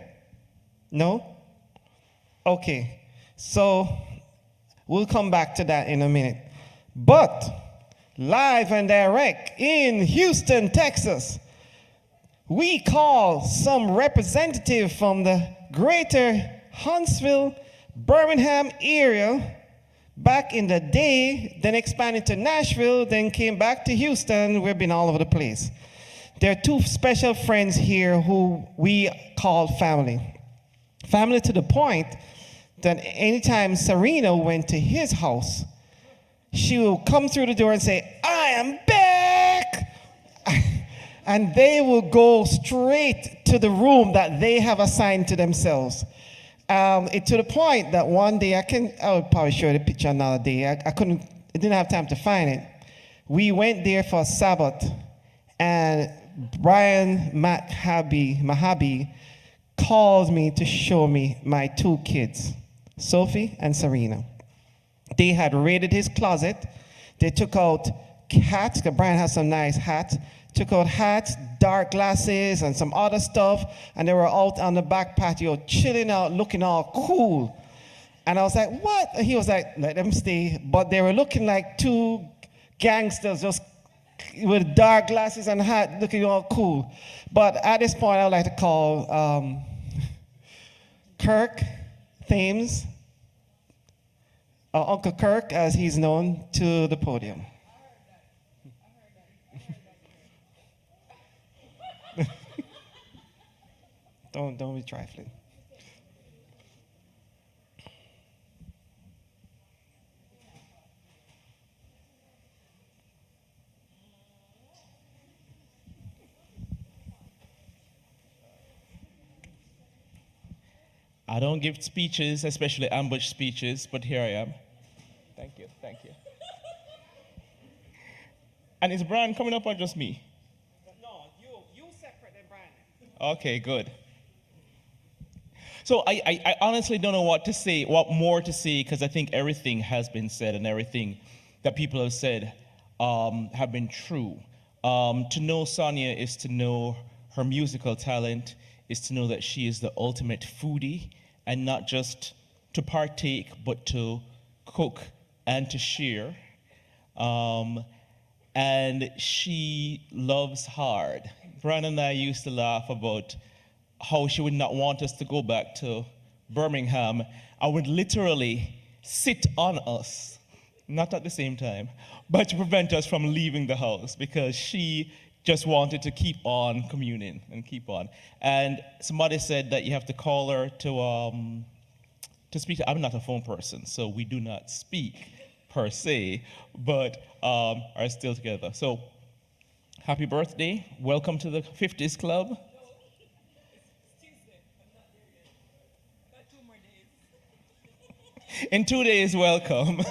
No? Okay. So we'll come back to that in a minute. But live and direct in Houston, Texas, we call some representative from the greater Huntsville, Birmingham area back in the day, then expanded to Nashville, then came back to Houston. We've been all over the place. There are two special friends here who we call family. Family to the point that anytime Serena went to his house, she will come through the door and say, "I am back!" And they will go straight to the room that they have assigned to themselves. To the point that one day, I would probably show the picture another day. I didn't have time to find it. We went there for Sabbath, and Brian Mahabi called me to show me my two kids, Sophie and Serena. They had raided his closet. They took out hats, because Brian has some nice hats. Took out hats, dark glasses, and some other stuff, and they were out on the back patio, chilling out, looking all cool. And I was like, what? And he was like, let them stay. But they were looking like two gangsters, just with dark glasses and hat, looking all cool. But at this point, I would like to call Kirk Thames, Uncle Kirk, as he's known, to the podium. Don't be trifling. I don't give speeches, especially ambush speeches, but here I am. Thank you, thank you. And is Brian coming up or just me? No, you separate than Brian. Okay, good. So I honestly don't know what more to say, because I think everything has been said and everything that people have said have been true. To know Sonia is to know her musical talent, is to know that she is the ultimate foodie, and not just to partake, but to cook and to share. And she loves hard. Brian and I used to laugh about how she would not want us to go back to Birmingham and would literally sit on us, not at the same time, but to prevent us from leaving the house, because she just wanted to keep on communing and keep on. And somebody said that you have to call her to speak. I'm not a phone person, so we do not speak per se, but are still together. So happy birthday. Welcome to the 50s Club. In 2 days, welcome.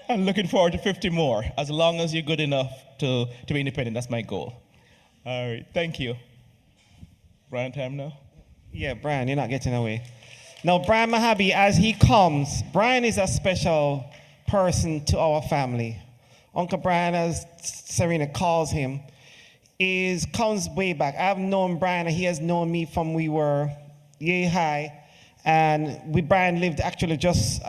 I'm looking forward to 50 more, as long as you're good enough to be independent. That's my goal. All right, thank you. Brian, time now? Yeah, Brian, you're not getting away. Now, Brian Mahabi, as he comes, Brian is a special person to our family. Uncle Brian, as Serena calls him, comes way back. I've known Brian, and he has known me from we were yay high. And Brian lived actually just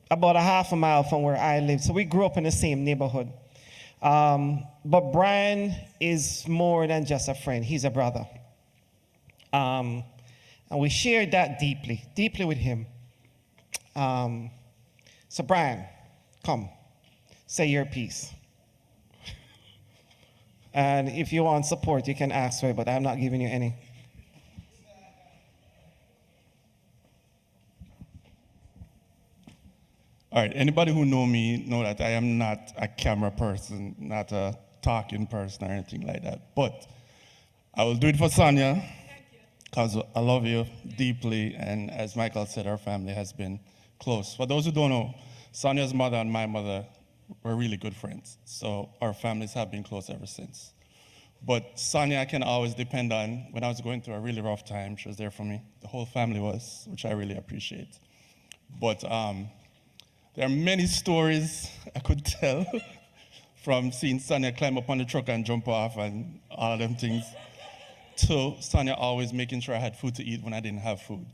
about a half a mile from where I lived. So we grew up in the same neighborhood. But Brian is more than just a friend. He's a brother. And we shared that deeply with him. So Brian, come, say your piece. And if you want support, you can ask for it, but I'm not giving you any. All right, anybody who know me know that I am not a camera person, not a talking person or anything like that. But I will do it for Sonia, because I love you deeply, and as Michael said, our family has been close. For those who don't know, Sonia's mother and my mother we're really good friends. So our families have been close ever since. But Sonia I can always depend on. When I was going through a really rough time, she was there for me. The whole family was, which I really appreciate. But there are many stories I could tell from seeing Sonia climb up on the truck and jump off and all of them things, to Sonia always making sure I had food to eat when I didn't have food.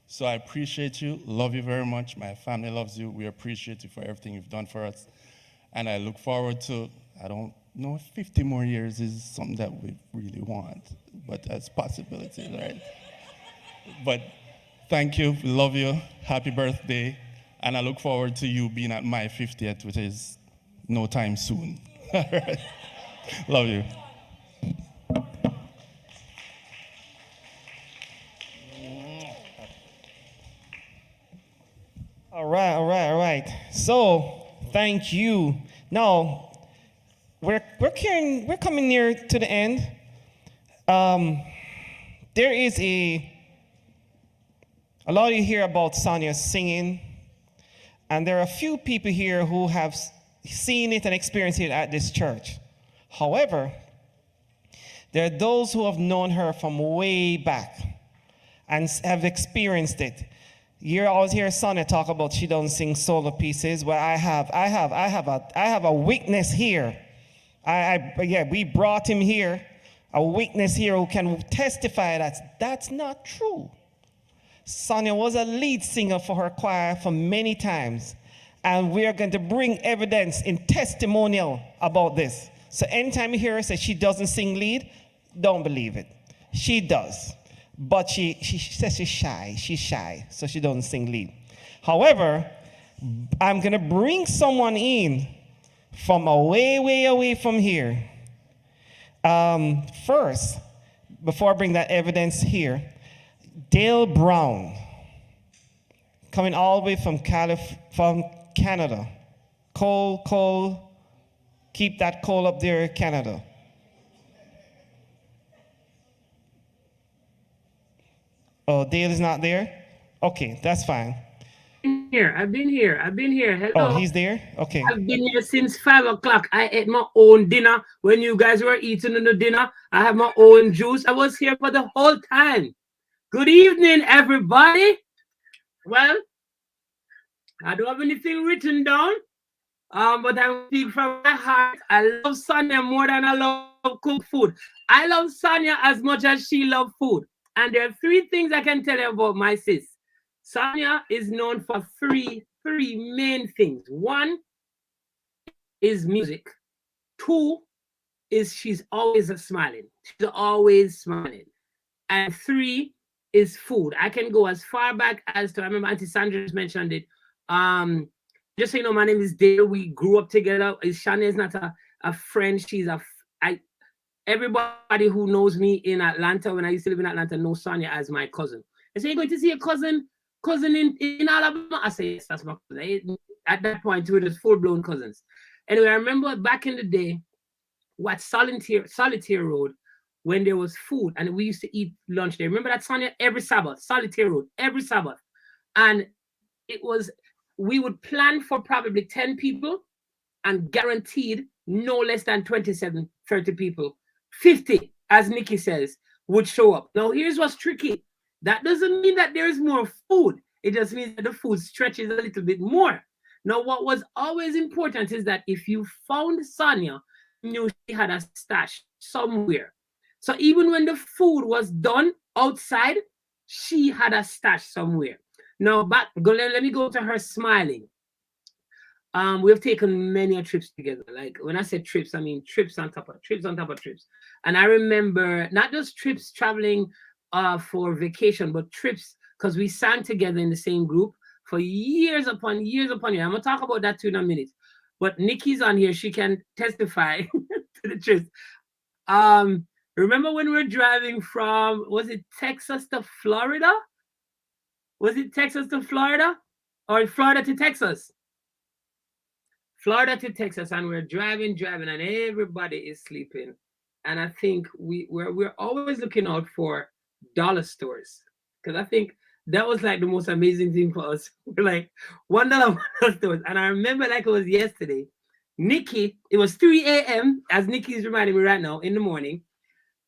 So I appreciate you, love you very much. My family loves you. We appreciate you for everything you've done for us. And I look forward to, I don't know if 50 more years is something that we really want, but that's possibilities, right? But thank you, we love you, happy birthday. And I look forward to you being at my 50th, which is no time soon. All right. Love you. All right, all right, all right. So, thank you. Now, we're coming near to the end. There is a lot of you hear about Sonia singing, and there are a few people here who have seen it and experienced it at this church. However, there are those who have known her from way back and have experienced it. You always hear Sonia talk about she doesn't sing solo pieces. Well, I have a witness here. We brought him here, a witness here who can testify that that's not true. Sonia was a lead singer for her choir for many times, and we are going to bring evidence in testimonial about this. So anytime you hear her say she doesn't sing lead, don't believe it. She does. But she says she's shy, so she doesn't sing lead. However, I'm going to bring someone in from way away from here. First, before I bring that evidence here, Dale Brown, coming all the way from Canada. Cole, keep that Cole up there, Canada. Oh, Dale is not there? Okay, that's fine. I've been here. Hello. Oh, he's there? Okay. I've been here since 5 o'clock. I ate my own dinner. When you guys were eating the dinner, I have my own juice. I was here for the whole time. Good evening, everybody. Well, I don't have anything written down, but I speak from my heart. I love Sonia more than I love cook food. I love Sonia as much as she loves food. And there are 3 things I can tell you about my sis. Sonia is known for three main things. 1 is music. 2 is she's always smiling. She's always smiling. And 3 is food. I can go as far back as to, I remember Auntie Sandra just mentioned it. Just so you know, my name is Dale. We grew up together. Shania is not a friend. She's everybody who knows me in Atlanta, when I used to live in Atlanta, knows Sonia as my cousin. They say, you're going to see a cousin in Alabama? I say, yes, that's my cousin. At that point, we were just full-blown cousins. Anyway, I remember back in the day, what Solitaire Road, when there was food, and we used to eat lunch there. Remember that, Sonia? Every Sabbath, Solitaire Road, every Sabbath. And we would plan for probably 10 people, and guaranteed no less than 27, 30 people. 50, as Nikki says, would show up. Now, here's what's tricky. That doesn't mean that there's more food. It just means that the food stretches a little bit more. Now, what was always important is that if you found Sonia, you knew she had a stash somewhere. So even when the food was done outside, she had a stash somewhere. Now, let me go to her smiling. We have taken many trips together. Like when I say trips, I mean trips on top of trips on top of trips. And I remember not just trips traveling for vacation, but trips because we sang together in the same group for years upon years upon years. I'm gonna talk about that too in a minute. But Nikki's on here; she can testify to the truth. Remember when we were driving from, was it Texas to Florida? Was it Texas to Florida or Florida to Texas? Florida to Texas, and we're driving, and everybody is sleeping. And I think we're always looking out for dollar stores, because I think that was like the most amazing thing for us. We're like $1 stores, and I remember like it was yesterday. Nikki, it was 3 a.m., as Nikki's reminding me right now, in the morning,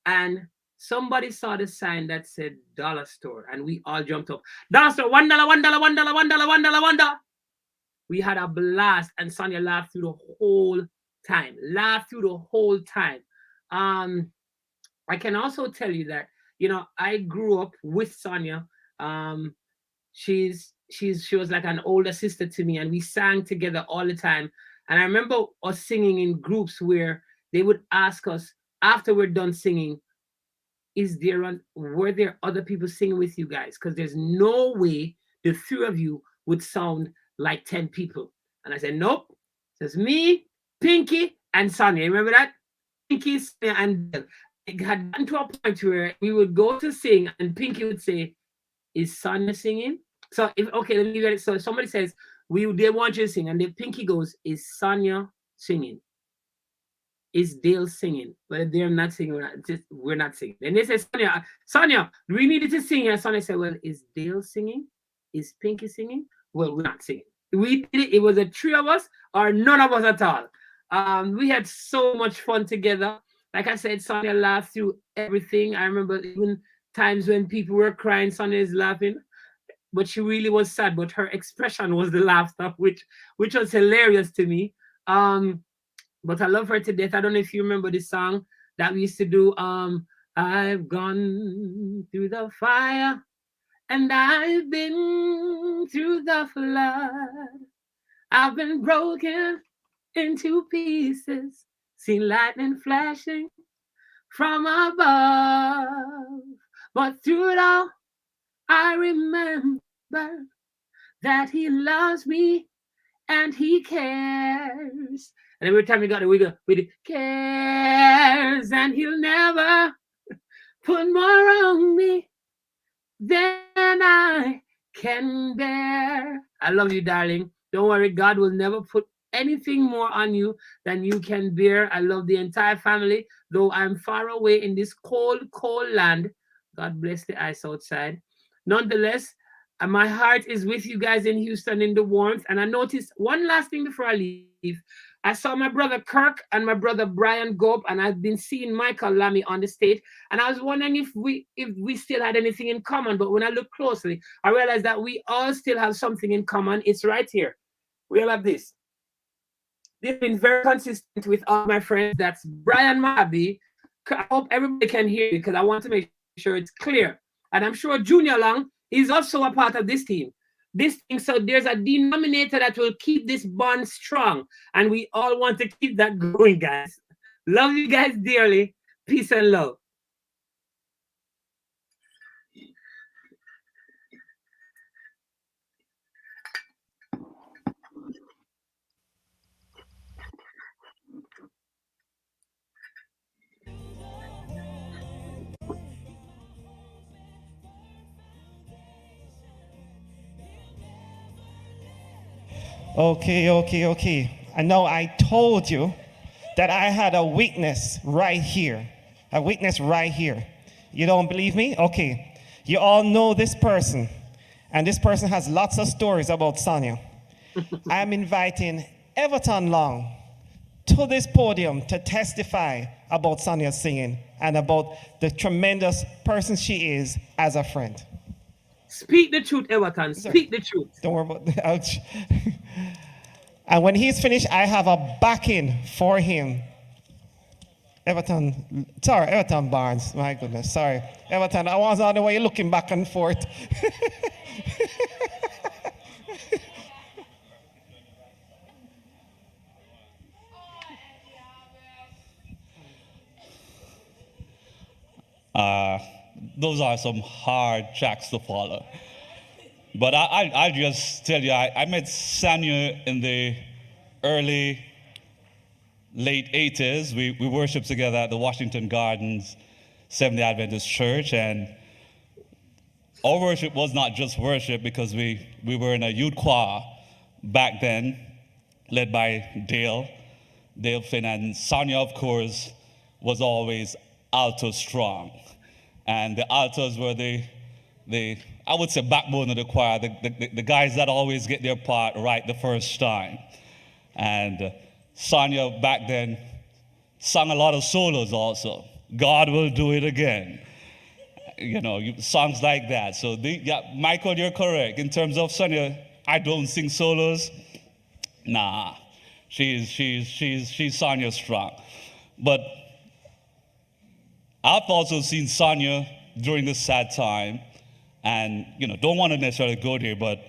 and somebody saw the sign that said dollar store, and we all jumped up. Dollar store, $1, $1, $1, $1, $1, $1. We had a blast, and Sonia laughed through the whole time. Laughed through the whole time. I can also tell you that, you know, I grew up with Sonia. She was like an older sister to me, and we sang together all the time. And I remember us singing in groups where they would ask us after we're done singing, were there other people singing with you guys? Because there's no way the three of you would sound like 10 people. And I said, nope. It's me, Pinky, and Sonia. Remember that? Pinky, Sonia, and Bill. It had gotten to a point where we would go to sing, and Pinky would say, is Sonia singing? So let me get it. So if somebody says, they want you to sing, and then Pinky goes, is Sonia singing? Is Dale singing? But if they're not singing, we're not singing. And they say, Sonia, we needed to sing. And Sonia said, well, is Dale singing? Is Pinky singing? Well, we're not singing. We did it. It was the three of us or none of us at all. We had so much fun together. Like I said, Sonia laughed through everything. I remember even times when people were crying, Sonia is laughing. But she really was sad. But her expression was the laughter, which was hilarious to me. But I love her to death. I don't know if you remember this song that we used to do. I've gone through the fire and I've been through the flood. I've been broken into pieces, seen lightning flashing from above. But through it all, I remember that he loves me and he cares. And every time we got it, we do cares, and he'll never put more on me than I can bear. I love you, darling. Don't worry, God will never put anything more on you than you can bear. I love the entire family, though I'm far away in this cold, cold land. God bless the ice outside. Nonetheless, my heart is with you guys in Houston in the warmth. And I noticed one last thing before I leave. I saw my brother Kirk and my brother Brian go up, and I've been seeing Michael Lamy on the stage. And I was wondering if we still had anything in common. But when I look closely, I realized that we all still have something in common. It's right here. We all have this. They've been very consistent with all my friends. That's Brian Mahabi. I hope everybody can hear me because I want to make sure it's clear. And I'm sure Junior Long is also a part of this team. So there's a denominator that will keep this bond strong. And we all want to keep that going, guys. Love you guys dearly. Peace and love. Okay. I know I told you that I had a weakness right here. A weakness right here. You don't believe me? Okay. You all know this person. And this person has lots of stories about Sonia. I am inviting Everton Long to this podium to testify about Sonia's singing and about the tremendous person she is as a friend. Speak the truth, Everton. Speak the truth. Don't worry about the ouch. And when he's finished, I have a backing for him. Everton Barnes. My goodness, sorry. Everton, I was on the way looking back and forth. Those are some hard tracks to follow. But I'll just tell you, I met Sonia in the late 80s. We worshiped together at the Washington Gardens Seventh-day Adventist Church, and our worship was not just worship because we were in a youth choir back then, led by Dale Finn, and Sonia, of course, was always alto strong. And the altos were I would say, backbone of the choir, the guys that always get their part right the first time. And Sonia back then sang a lot of solos also. God will do it again. You know, songs like that. So, yeah, Michael, you're correct. In terms of Sonia, I don't sing solos. Nah, she's Sonia strong. But I've also seen Sonia during this sad time, and don't want to necessarily go there, but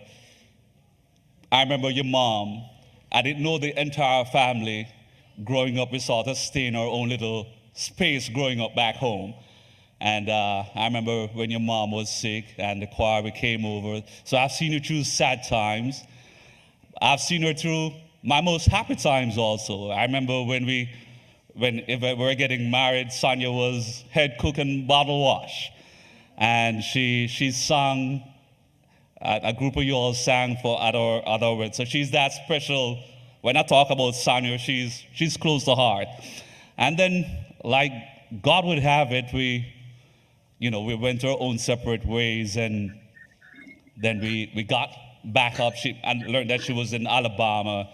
I remember your mom. I didn't know the entire family growing up. We sort of stay in our own little space growing up back home. And I remember when your mom was sick and the choir we came over. So I've seen her through sad times. I've seen her through my most happy times also. I remember when we were getting married, Sonia was head cook and bottle wash. And she sang, a group of you all sang for at our wedding. So she's that special. When I talk about Sonia, she's close to heart. And then, like God would have it, we went our own separate ways, and then we got back up and learned that she was in Alabama.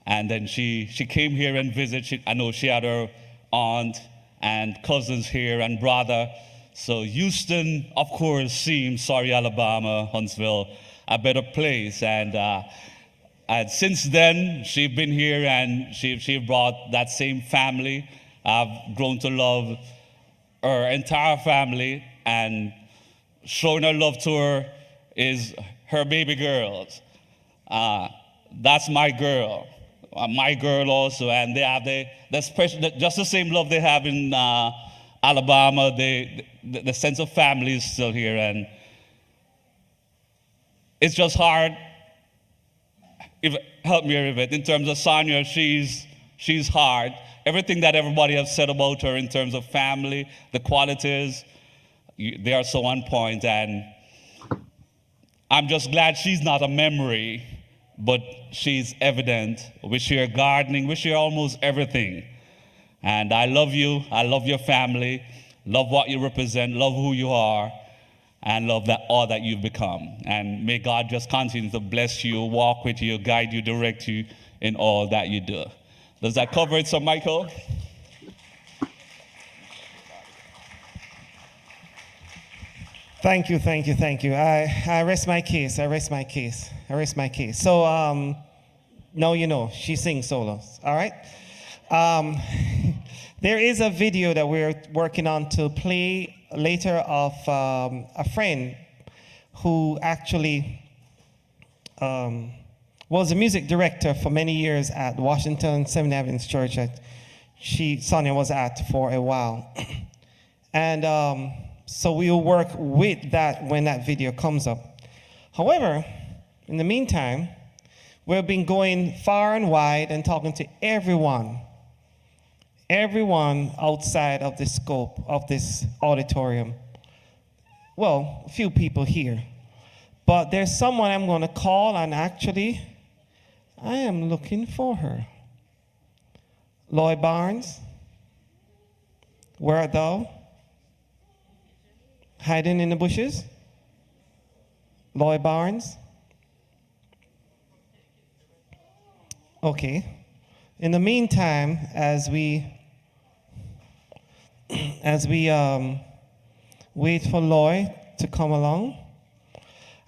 And then she came here and visited. I know she had her aunt and cousins here and brother. So Houston, of course, seemed, sorry, Alabama, Huntsville, a better place. And since then, she's been here and she brought that same family. I've grown to love her entire family, and showing her love to her is her baby girls. That's my girl also, and they have the special, just the same love they have in Alabama. The sense of family is still here, and it's just hard. Help me here with it. In terms of Sonia, she's hard. Everything that everybody has said about her in terms of family, the qualities, they are so on point, and I'm just glad she's not a memory, but she's evident. We share gardening, we share almost everything. And I love you, I love your family, love what you represent, love who you are, and love all that you've become. And may God just continue to bless you, walk with you, guide you, direct you in all that you do. Does that cover it, Sir Michael? Thank you. I rest my case. So, now she sings solos, all right? There is a video that we're working on to play later of a friend who actually was a music director for many years at Washington 7th Avenue Church that Sonia was at for a while. And so we will work with that when that video comes up. However, in the meantime, we've been going far and wide and talking to everyone outside of the scope of this auditorium. Well, a few people here. But there's someone I'm going to call, and actually, I am looking for her. Lloyd Barnes, where art thou? Hiding in the bushes? Lloyd Barnes? Okay. In the meantime, as we wait for Lloyd to come along,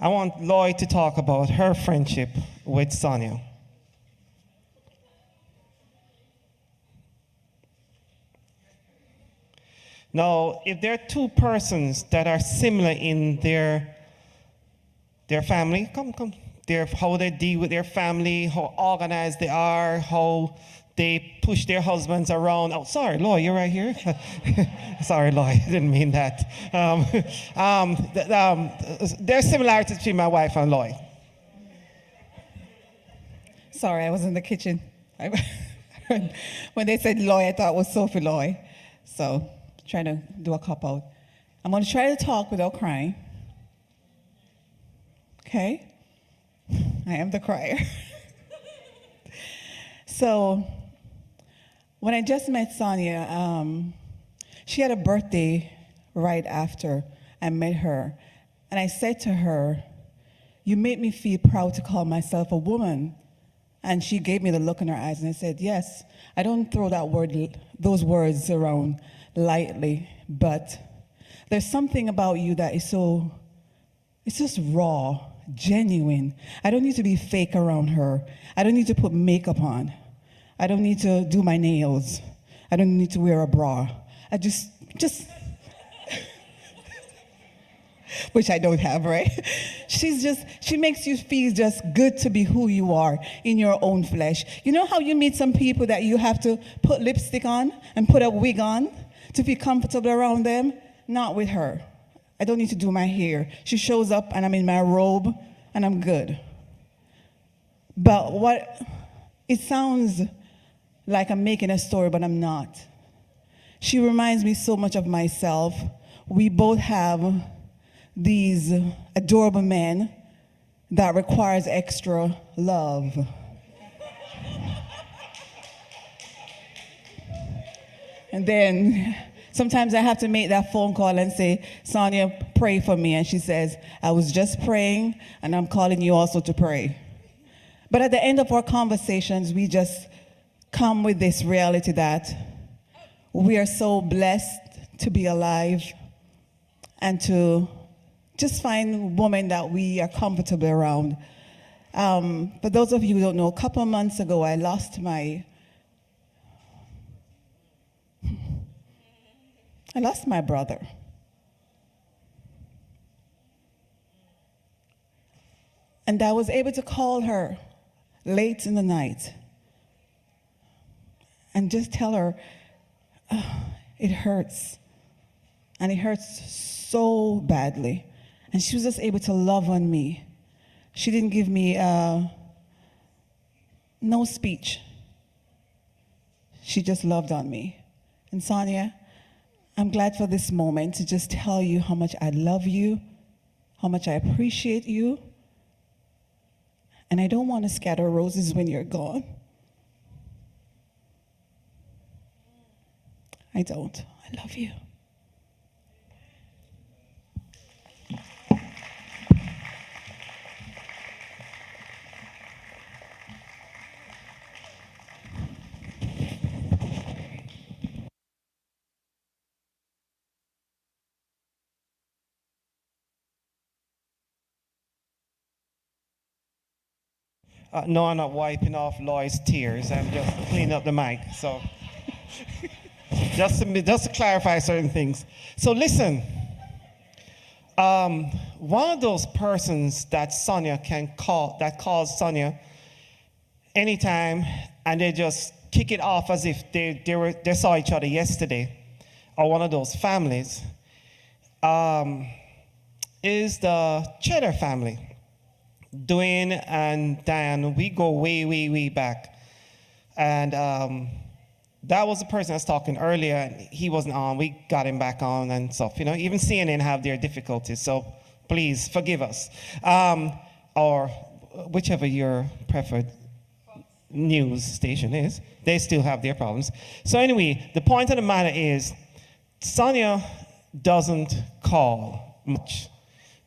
I want Lloyd to talk about her friendship with Sonia. Now, if there are two persons that are similar in their family, how they deal with their family, how organized they are, how they push their husbands around. Oh, sorry, Lloyd, you're right here. Sorry, Lloyd, I didn't mean that. There's similarities between my wife and Lloyd. Sorry, I was in the kitchen. When they said Lloyd, I thought it was Sophie Lloyd. So, trying to do a cop-out. I'm going to try to talk without crying. Okay? I am the crier. So, when I just met Sonia, she had a birthday right after I met her. And I said to her, "You make me feel proud to call myself a woman And she gave me the look in her eyes, and I said, yes, I don't throw those words around lightly, but there's something about you that is so, it's just raw, genuine. I don't need to be fake around her. I don't need to put makeup on. I don't need to do my nails. I don't need to wear a bra. I just, which I don't have, right? She makes you feel just good to be who you are in your own flesh. You know how you meet some people that you have to put lipstick on and put a wig on to feel comfortable around them? Not with her. I don't need to do my hair. She shows up and I'm in my robe and I'm good. But it sounds like I'm making a story, but I'm not. She reminds me so much of myself. We both have these adorable men that requires extra love. And then sometimes I have to make that phone call and say, Sonia, pray for me. And she says, I was just praying and I'm calling you also to pray. But at the end of our conversations, we just come with this reality that we are so blessed to be alive and to just find women that we are comfortable around. For those of you who don't know, a couple of months ago, I lost my brother. And I was able to call her late in the night and just tell her, it hurts. And it hurts so badly. And she was just able to love on me. She didn't give me no speech. She just loved on me. And Sonia, I'm glad for this moment to just tell you how much I love you, how much I appreciate you. And I don't want to scatter roses when you're gone. I don't. I love you. No, I'm not wiping off Lloyd's tears. I'm just cleaning up the mic. So just to clarify certain things. So listen, one of those persons that Sonia can call, that calls Sonia anytime, and they just kick it off as if they saw each other yesterday, or one of those families, is the Cheddar family. Dwayne and Diane, we go way, way, way back. And that was the person I was talking earlier, and he wasn't on. We got him back on and stuff. You know, even CNN have their difficulties, so please forgive us. Or whichever your preferred news station is, they still have their problems. So anyway, the point of the matter is, Sonia doesn't call much.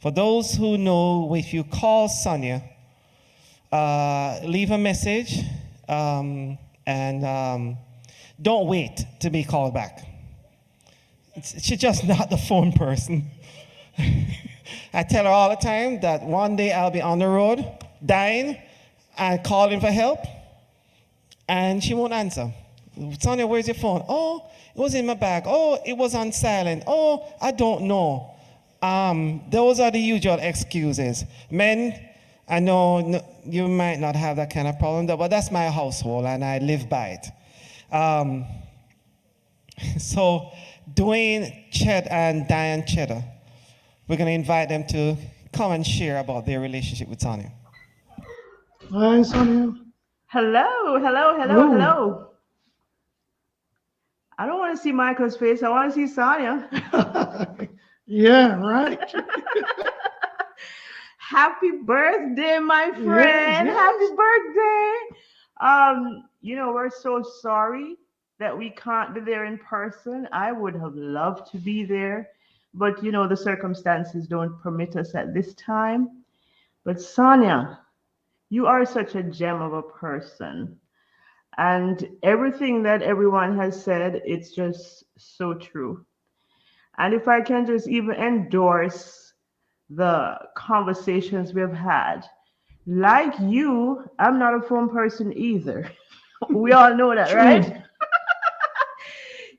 For those who know, if you call Sonia, leave a message and don't wait to be called back. She's just not the phone person. I tell her all the time that one day I'll be on the road, dying, and calling for help, and she won't answer. Sonia, where's your phone? Oh, it was in my bag. Oh, it was on silent. Oh, I don't know. Those are the usual excuses. Men, I know you might not have that kind of problem, but that's my household and I live by it. So Dwayne Ched and Diane Cheddar, we're going to invite them to come and share about their relationship with Sonia. Hi, Sonia. Hello, hello, hello, Hello. hello. I don't want to see Michael's face. I want to see Sonia. Yeah, right. Happy birthday, my friend. Yes. Happy birthday. You know, we're so sorry that we can't be there in person. I would have loved to be there, but you know, the circumstances don't permit us at this time. But Sonia, You are such a gem of a person. And everything that everyone has said, it's just so true. And if I can just even endorse the conversations we've had, like you, I'm not a phone person either. We all know that, True. right?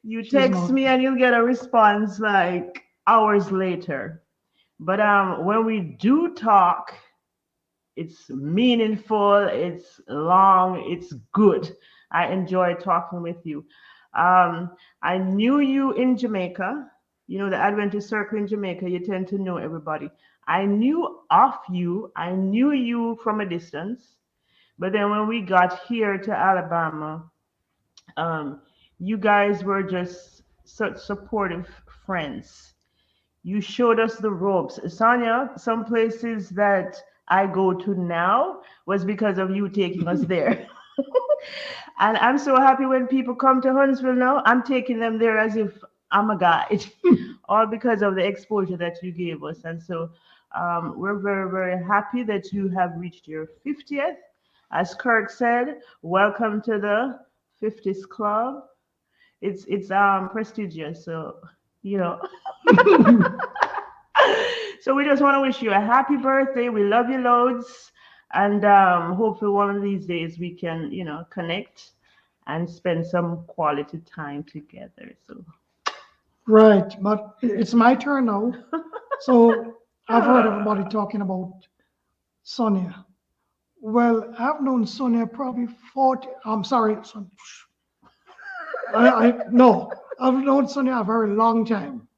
You She's text not. me and you'll get a response like hours later. But when we do talk, it's meaningful, it's long, it's good. I enjoy talking with you. I knew you in Jamaica. You know, the Adventist Circle in Jamaica, you tend to know everybody. I knew of you, I knew you from a distance. But then when we got here to Alabama, um, you guys were just such supportive friends. You showed us the ropes. Sonia, some places that I go to now was because of you taking us there. And I'm so happy when people come to Huntsville now, I'm taking them there as if I'm a guide, all because of the exposure that you gave us. And so we're very, very happy that you have reached your 50th. As Kirk said, welcome to the 50s Club. It's prestigious, so you know. So we just want to wish you a happy birthday. We love you loads, and hopefully one of these days we can, you know, connect and spend some quality time together. So Right, but it's my turn now. So I've heard everybody talking about Sonia. Well, I've known Sonia probably 40. I'm sorry, Sonia. No, I've known Sonia a very long time.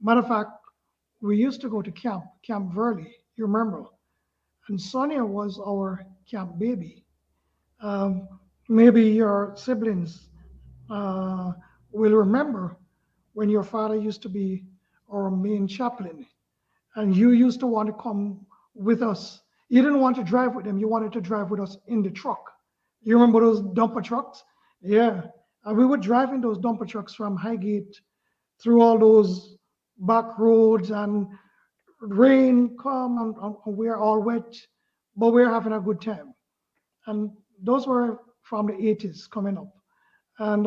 Matter of fact, we used to go to Camp Verley. You remember? And Sonia was our camp baby. Um, Maybe your siblings will remember when your father used to be our main chaplain, and you used to want to come with us. You didn't want to drive with them, you wanted to drive with us in the truck. You remember those dumper trucks? Yeah. And we would drive in those dumper trucks from Highgate through all those back roads, and rain come, and we're all wet, but we're having a good time. And those were from the 80s coming up. And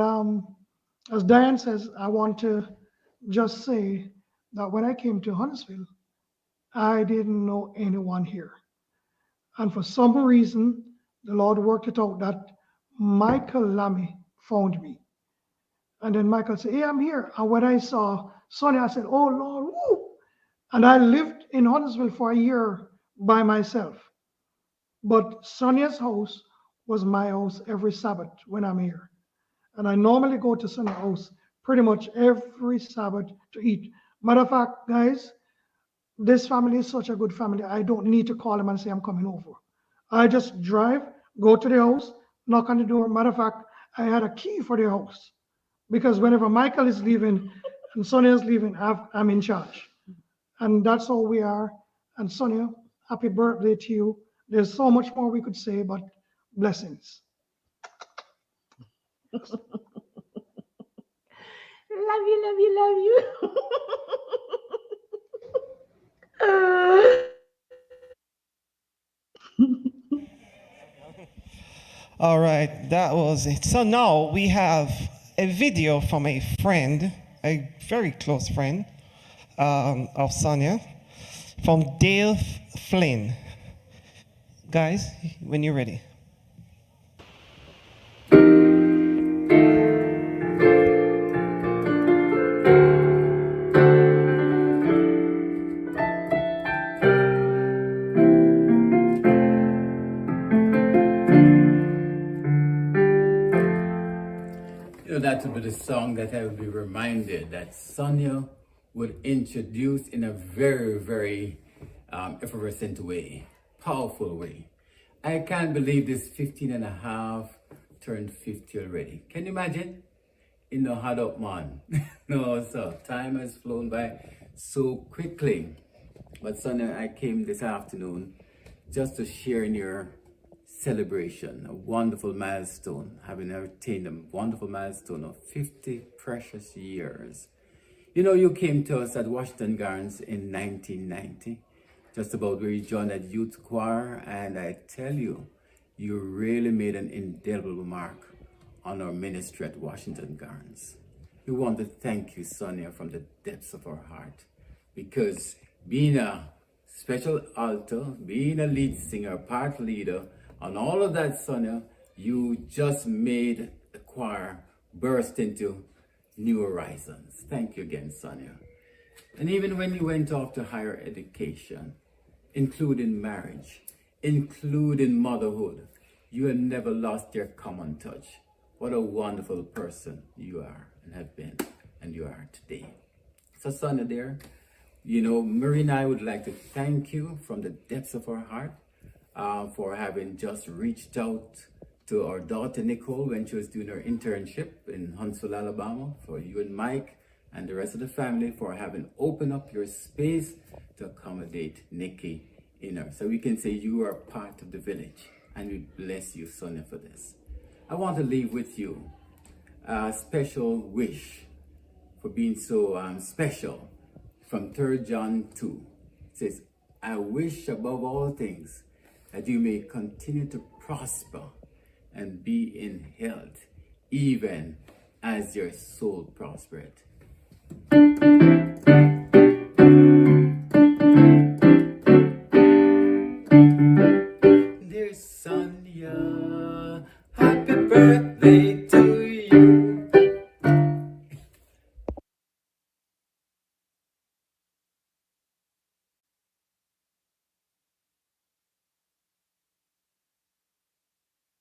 as Diane says, I want to just say that when I came to Huntsville, I didn't know anyone here. And for some reason, the Lord worked it out that Michael Lammy found me. And then Michael said, hey, I'm here. And when I saw Sonia, I said, oh, Lord, woo. And I lived in Huntsville for a year by myself. But Sonia's house was my house every Sabbath when I'm here. And I normally go to Sonia's house pretty much every Sabbath to eat. Matter of fact, guys, this family is such a good family. I don't need to call them and say I'm coming over. I just drive, go to the house, knock on the door. Matter of fact, I had a key for the house because whenever Michael is leaving and Sonia is leaving, I'm in charge. And that's how we are. And Sonia, happy birthday to you. There's so much more we could say, but blessings. love you, love you, love you. All right, that was it. So now we have a video from a friend, a very close friend of Sonia, from Dale Flynn. Guys, when you're ready. That would be the song that I would be reminded that Sonia would introduce in a very, very effervescent way, powerful way. I can't believe this 15 and a half turned 50 already. Can you imagine? You know, hard up, man. No, so time has flown by so quickly. But Sonia, I came this afternoon just to share in your celebration, a wonderful milestone, having attained a wonderful milestone of 50 precious years. You know, you came to us at Washington Gardens in 1990 just about where you joined that youth choir, and I tell you, you really made an indelible mark on our ministry at Washington Gardens. We want to thank you, Sonia, from the depths of our heart, because being a special alto, being a lead singer, part leader, and all of that, Sonia, you just made the choir burst into new horizons. Thank you again, Sonia. And even when you went off to higher education, including marriage, including motherhood, you have never lost your common touch. What a wonderful person you are and have been, and you are today. So, Sonia, dear, you know, Marie and I would like to thank you from the depths of our heart for having just reached out to our daughter Nicole when she was doing her internship in Huntsville, Alabama, for you and Mike and the rest of the family for having opened up your space to accommodate Nikki in her. So we can say you are part of the village, and we bless you, Sonia, for this. I want to leave with you a special wish for being so special from 3 John 2. It says, I wish above all things that you may continue to prosper and be in health, even as your soul prospereth. Dear Sonia, happy birthday to you.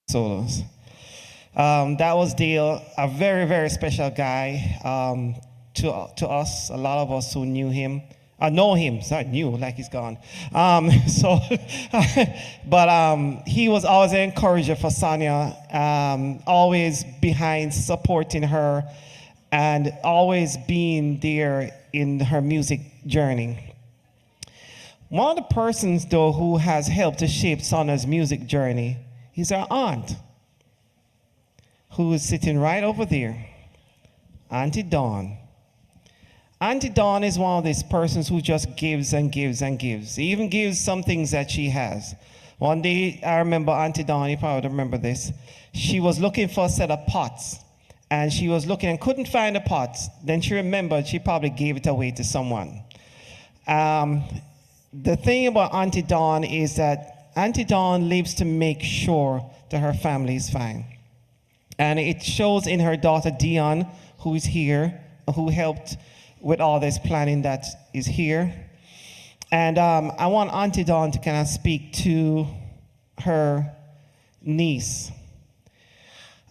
Solos. That was Dale, a very, very special guy to us, a lot of us who knew him. Know him, it's not new, like he's gone. But he was always an encourager for Sonia, always behind supporting her and always being there in her music journey. One of the persons, though, who has helped to shape Sonia's music journey is our aunt, who is sitting right over there, Auntie Dawn. Auntie Dawn is one of these persons who just gives and gives and gives. He even gives some things that she has. One day, I remember Auntie Dawn, you probably remember this. She was looking for a set of pots, and she was looking and couldn't find the pots. Then she remembered she probably gave it away to someone. The thing about Auntie Dawn is that Auntie Dawn lives to make sure that her family is fine. And it shows in her daughter Dion, who is here, who helped with all this planning that is here. And I want Auntie Dawn to kind of speak to her niece.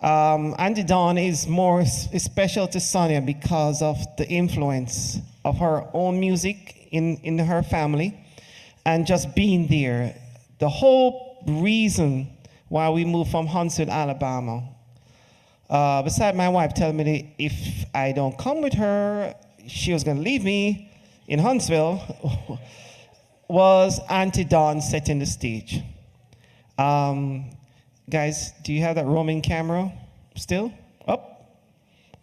Auntie Dawn is more special to Sonia because of the influence of her own music in her family and just being there. The whole reason why we moved from Huntsville, Alabama, besides my wife telling me that if I don't come with her, she was going to leave me in Huntsville, was Auntie Dawn setting the stage. Guys, do you have that roaming camera still up?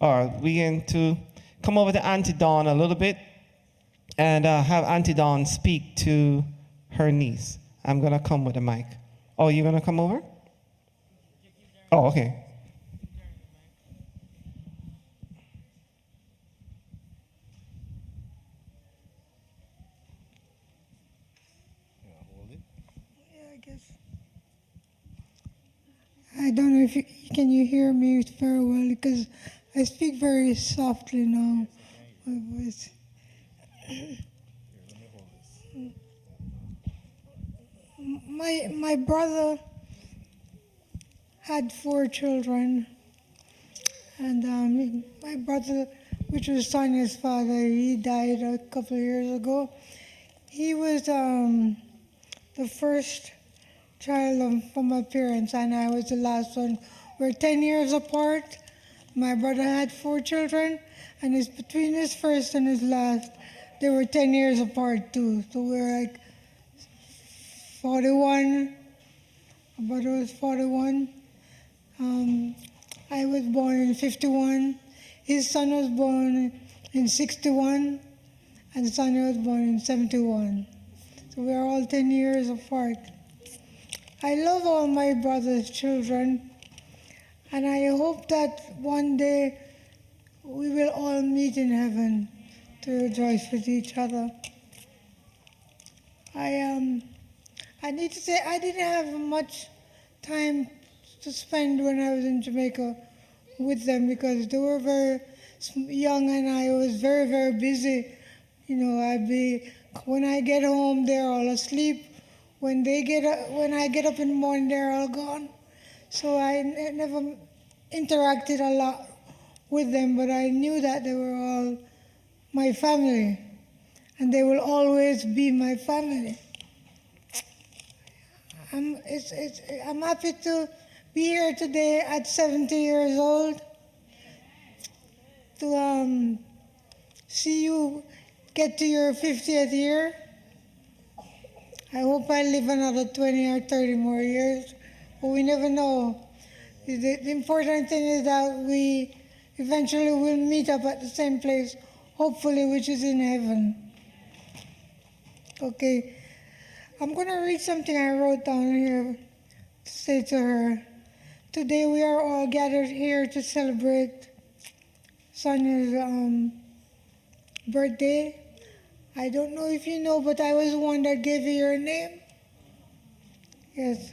All right, we're going to come over to Auntie Dawn a little bit and have Auntie Dawn speak to her niece. I'm going to come with the mic. Oh, you're going to come over? Oh, okay. I don't know if you can hear me very well because I speak very softly now. My voice. My brother had 4 children, and my brother, which was Sonia's father, he died a couple of years ago. He was the first child from my parents, and I was the last one. We're 10 years apart. My brother had 4 children, and it's between his first and his last, they were 10 years apart too. So we're like 41. My brother was 41. I was born in 51. His son was born in 61, and Sonia was born in 71. So we are all 10 years apart. I love all my brother's children, and I hope that one day we will all meet in heaven to rejoice with each other. I need to say I didn't have much time to spend when I was in Jamaica with them because they were very young and I was very, very busy. You know, when I get home, they're all asleep. When I get up in the morning, they're all gone. So I never interacted a lot with them, but I knew that they were all my family, and they will always be my family. I'm happy to be here today at 70 years old to see you get to your 50th year. I hope I live another 20 or 30 more years, but we never know. The important thing is that we eventually will meet up at the same place, hopefully, which is in heaven. Okay. I'm going to read something I wrote down here to say to her. Today we are all gathered here to celebrate Sonia's birthday. I don't know if you know, but I was the one that gave you your name. Yes.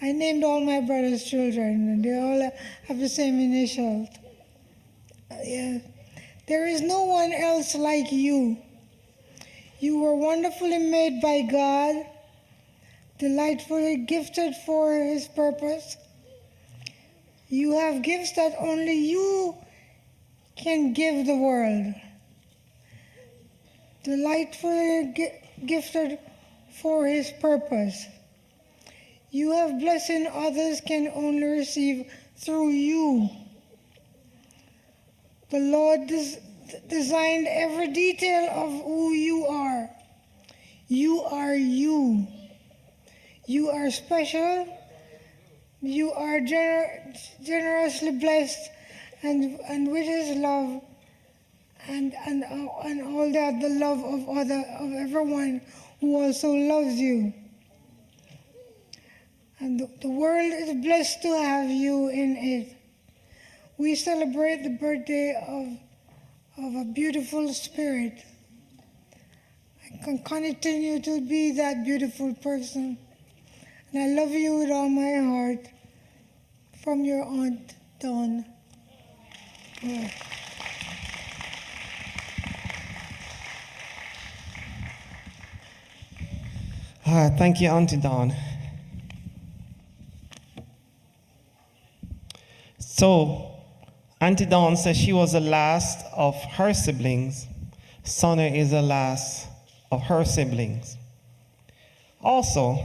I named all my brother's children, and they all have the same initials. Yeah. There is no one else like you. You were wonderfully made by God, delightfully gifted for His purpose. You have gifts that only you can give the world. Delightfully gifted for His purpose. You have blessing others can only receive through you. The Lord designed every detail of who you are. You are you. You are special. You are generously blessed, and with His love, and all that the love of everyone who also loves you. And the world is blessed to have you in it. We celebrate the birthday of a beautiful spirit. I can continue to be that beautiful person. And I love you with all my heart. From your Aunt Dawn. Yeah. Thank you, Auntie Dawn. So, Auntie Dawn says she was the last of her siblings. Sonia is the last of her siblings. Also,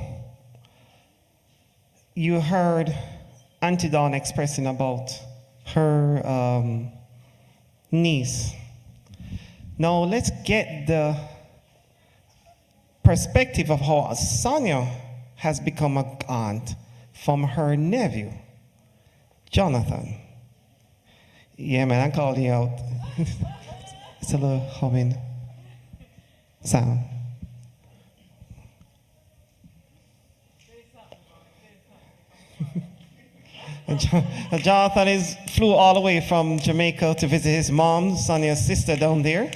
you heard Auntie Dawn expressing about her niece. Now, let's get the perspective of how Sonia has become an aunt from her nephew, Jonathan. Yeah, man, I called you out. It's a little humming sound. And Jonathan flew all the way from Jamaica to visit his mom, Sonia's sister down there.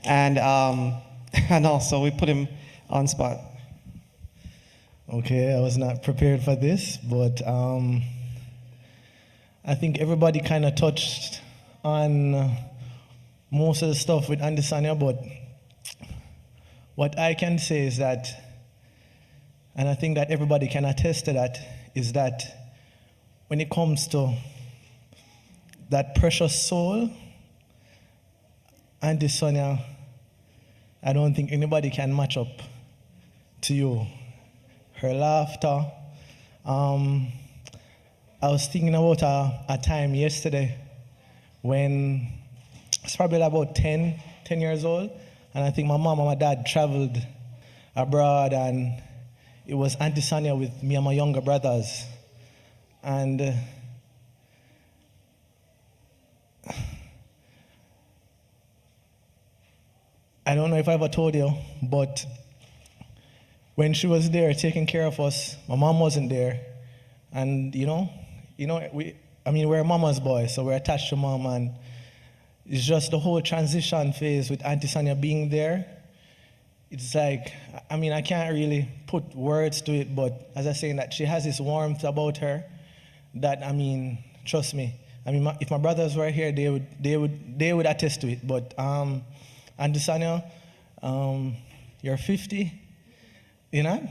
And also we put him on spot. Okay, I was not prepared for this, but I think everybody kind of touched on most of the stuff with Auntie Sonia, but what I can say is that, and I think that everybody can attest to that, is that when it comes to that precious soul, Auntie Sonia, I don't think anybody can match up to you. Her laughter. I was thinking about a time yesterday when I was probably about 10 years old, and I think my mom and my dad traveled abroad, and it was Auntie Sonia with me and my younger brothers. And I don't know if I ever told you, but when she was there taking care of us, my mom wasn't there. And we're a mama's boy, so we're attached to mom, and it's just the whole transition phase with Auntie Sonia being there. It's like, I can't really put words to it, but as I say, that she has this warmth about her that, trust me. If my brothers were here, they would attest to it. But Auntie Sonia, you're 50, you know?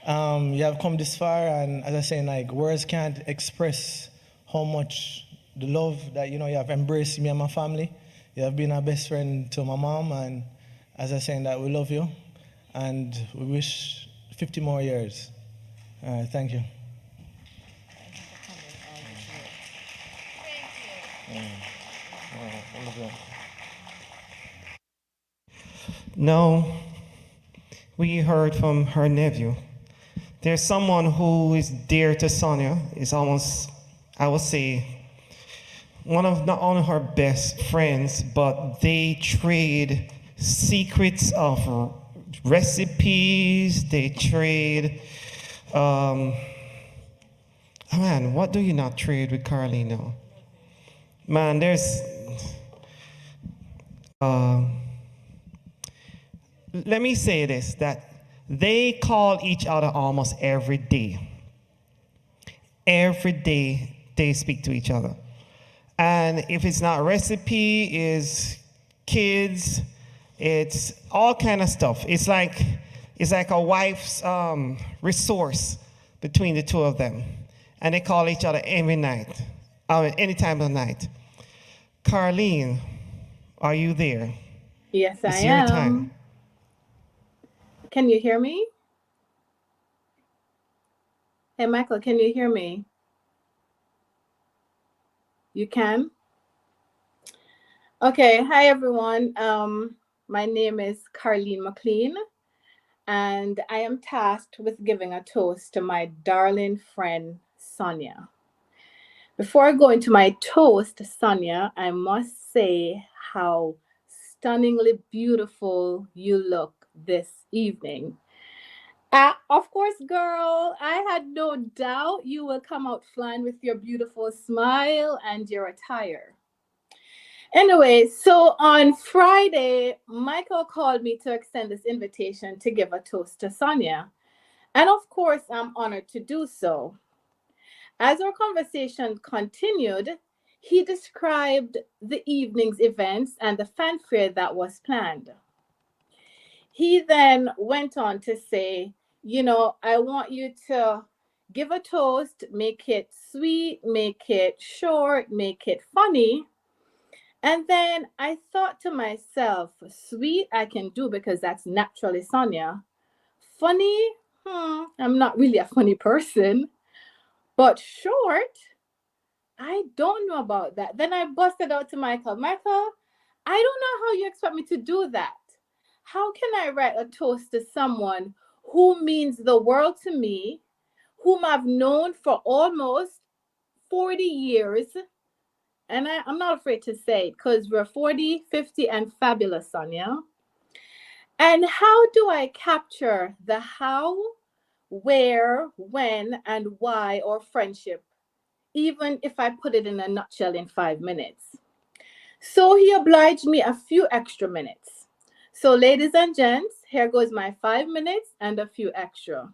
You have come this far, and as I say, like, words can't express how much the love that, you have embraced me and my family. You have been our best friend to my mom, and as I say, that we love you, and we wish 50 more years. Thank you. No, we heard from her nephew. There's someone who is dear to Sonia, is almost, I would say, one of not only her best friends, but they trade secrets of recipes, they trade, man, what do you not trade with Carly now? Man, there's, let me say this, that they call each other almost every day. Every day they speak to each other. And if it's not recipe, it's kids, it's all kind of stuff. It's like a wife's resource between the two of them. And they call each other every night, any time of the night. Carlene, are you there? Yes, I It's your am. time. Can you hear me? Hey, Michael, can you hear me? You can? Okay, hi everyone. My name is Carlene McLean, and I am tasked with giving a toast to my darling friend, Sonia. Before I go into my toast to Sonia, I must say how stunningly beautiful you look this evening. Of course, girl, I had no doubt you will come out flying with your beautiful smile and your attire. Anyway, so on Friday, Michael called me to extend this invitation to give a toast to Sonia. And of course, I'm honored to do so. As our conversation continued, he described the evening's events and the fanfare that was planned. He then went on to say, I want you to give a toast, make it sweet, make it short, make it funny. And then I thought to myself, sweet I can do because that's naturally Sonia. Funny, I'm not really a funny person. But short, I don't know about that. Then I busted out to Michael. Michael, I don't know how you expect me to do that. How can I write a toast to someone who means the world to me, whom I've known for almost 40 years? And I'm not afraid to say it because we're 40, 50, and fabulous, Sonia. And how do I capture the how, where, when, and why or friendship, even if I put it in a nutshell in 5 minutes? So he obliged me a few extra minutes. So ladies and gents, here goes my 5 minutes and a few extra.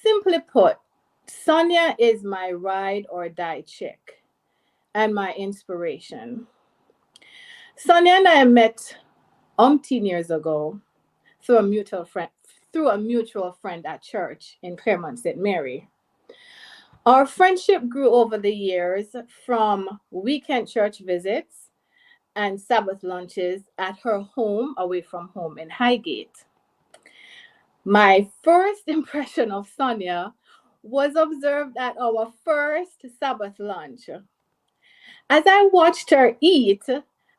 Simply put, Sonia is my ride or die chick and my inspiration. Sonia and I met umpteen years ago through a mutual friend at church in Claremont, St. Mary. Our friendship grew over the years from weekend church visits and Sabbath lunches at her home away from home in Highgate. My first impression of Sonia was observed at our first Sabbath lunch. As I watched her eat,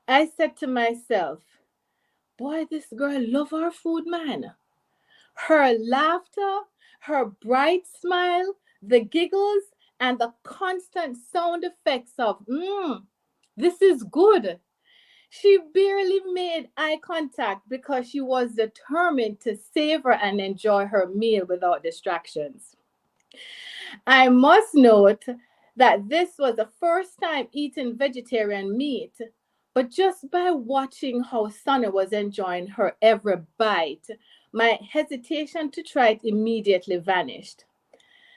I said to myself, boy, this girl love her food, man. Her laughter, her bright smile, the giggles, and the constant sound effects of, this is good. She barely made eye contact because she was determined to savor and enjoy her meal without distractions. I must note that this was the first time eating vegetarian meat, but just by watching how Sonia was enjoying her every bite, my hesitation to try it immediately vanished.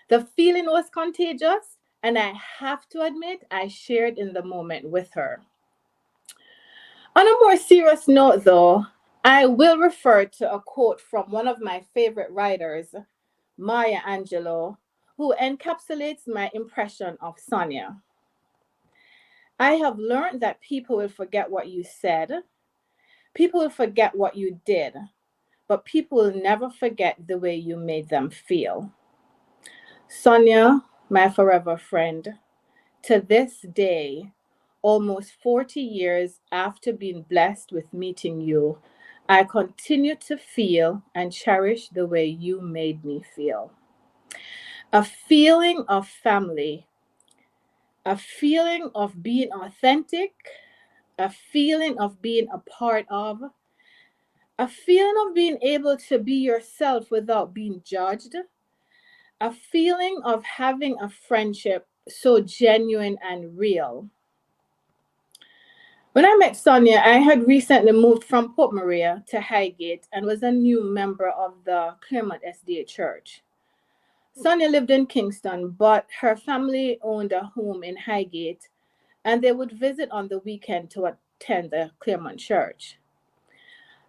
The feeling was contagious, and I have to admit, I shared in the moment with her. On a more serious note, though, I will refer to a quote from one of my favorite writers, Maya Angelou, who encapsulates my impression of Sonia. I have learned that people will forget what you said, people will forget what you did, but people will never forget the way you made them feel. Sonia, my forever friend, to this day, almost 40 years after being blessed with meeting you, I continue to feel and cherish the way you made me feel. A feeling of family, a feeling of being authentic, a feeling of being a part of, a feeling of being able to be yourself without being judged, a feeling of having a friendship so genuine and real. When I met Sonia, I had recently moved from Port Maria to Highgate and was a new member of the Claremont SDA Church. Sonia lived in Kingston, but her family owned a home in Highgate, and they would visit on the weekend to attend the Claremont Church.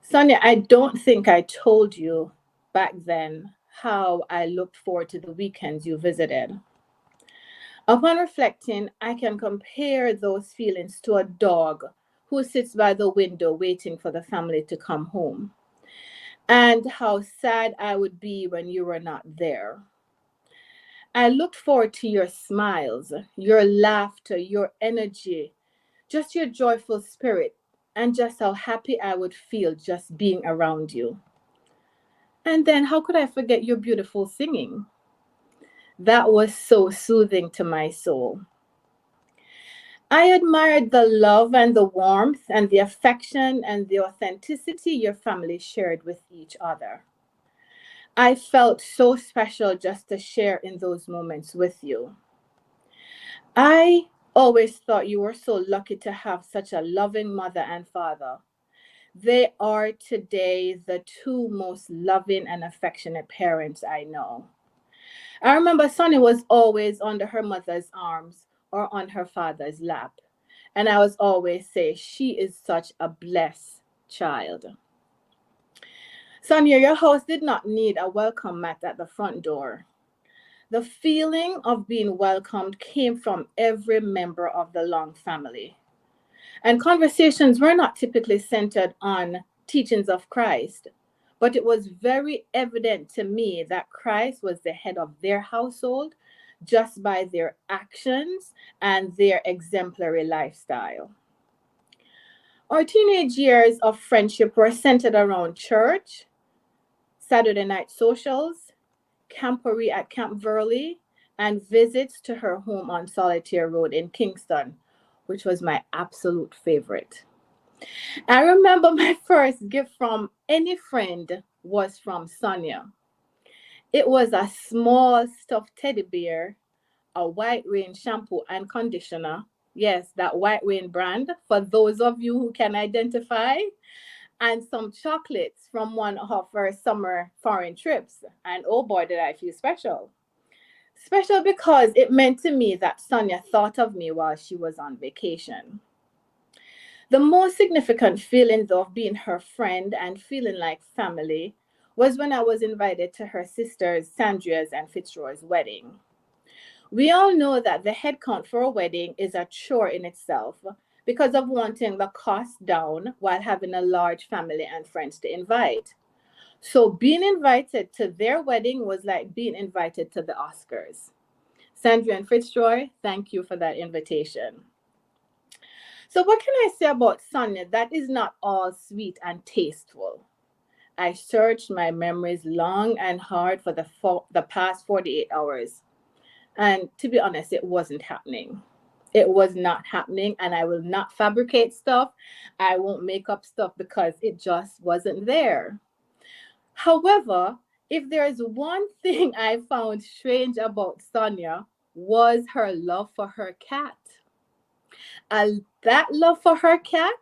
Sonia, I don't think I told you back then how I looked forward to the weekends you visited. Upon reflecting, I can compare those feelings to a dog who sits by the window waiting for the family to come home, and how sad I would be when you were not there. I looked forward to your smiles, your laughter, your energy, just your joyful spirit, and just how happy I would feel just being around you. And then how could I forget your beautiful singing? That was so soothing to my soul. I admired the love and the warmth and the affection and the authenticity your family shared with each other. I felt so special just to share in those moments with you. I always thought you were so lucky to have such a loving mother and father. They are today the two most loving and affectionate parents I know. I remember Sonia was always under her mother's arms or on her father's lap. And I was always say, she is such a blessed child. Sonia, your house did not need a welcome mat at the front door. The feeling of being welcomed came from every member of the Long family. And conversations were not typically centered on teachings of Christ, but it was very evident to me that Christ was the head of their household just by their actions and their exemplary lifestyle. Our teenage years of friendship were centered around church, Saturday night socials, camporee at Camp Verley, and visits to her home on Solitaire Road in Kingston, which was my absolute favorite. I remember my first gift from any friend was from Sonia. It was a small stuffed teddy bear, a White Rain shampoo and conditioner. Yes, that White Rain brand, for those of you who can identify, and some chocolates from one of her summer foreign trips. And oh boy, did I feel special. Special because it meant to me that Sonia thought of me while she was on vacation. The most significant feeling, though, of being her friend and feeling like family was when I was invited to her sisters, Sandria's and Fitzroy's wedding. We all know that the headcount for a wedding is a chore in itself because of wanting the cost down while having a large family and friends to invite. So being invited to their wedding was like being invited to the Oscars. Sandria and Fitzroy, thank you for that invitation. So what can I say about Sonia that is not all sweet and tasteful? I searched my memories long and hard for the past 48 hours. And to be honest, it wasn't happening. It was not happening, and I will not fabricate stuff. I won't make up stuff because it just wasn't there. However, if there is one thing I found strange about Sonia was her love for her cat. And that love for her cat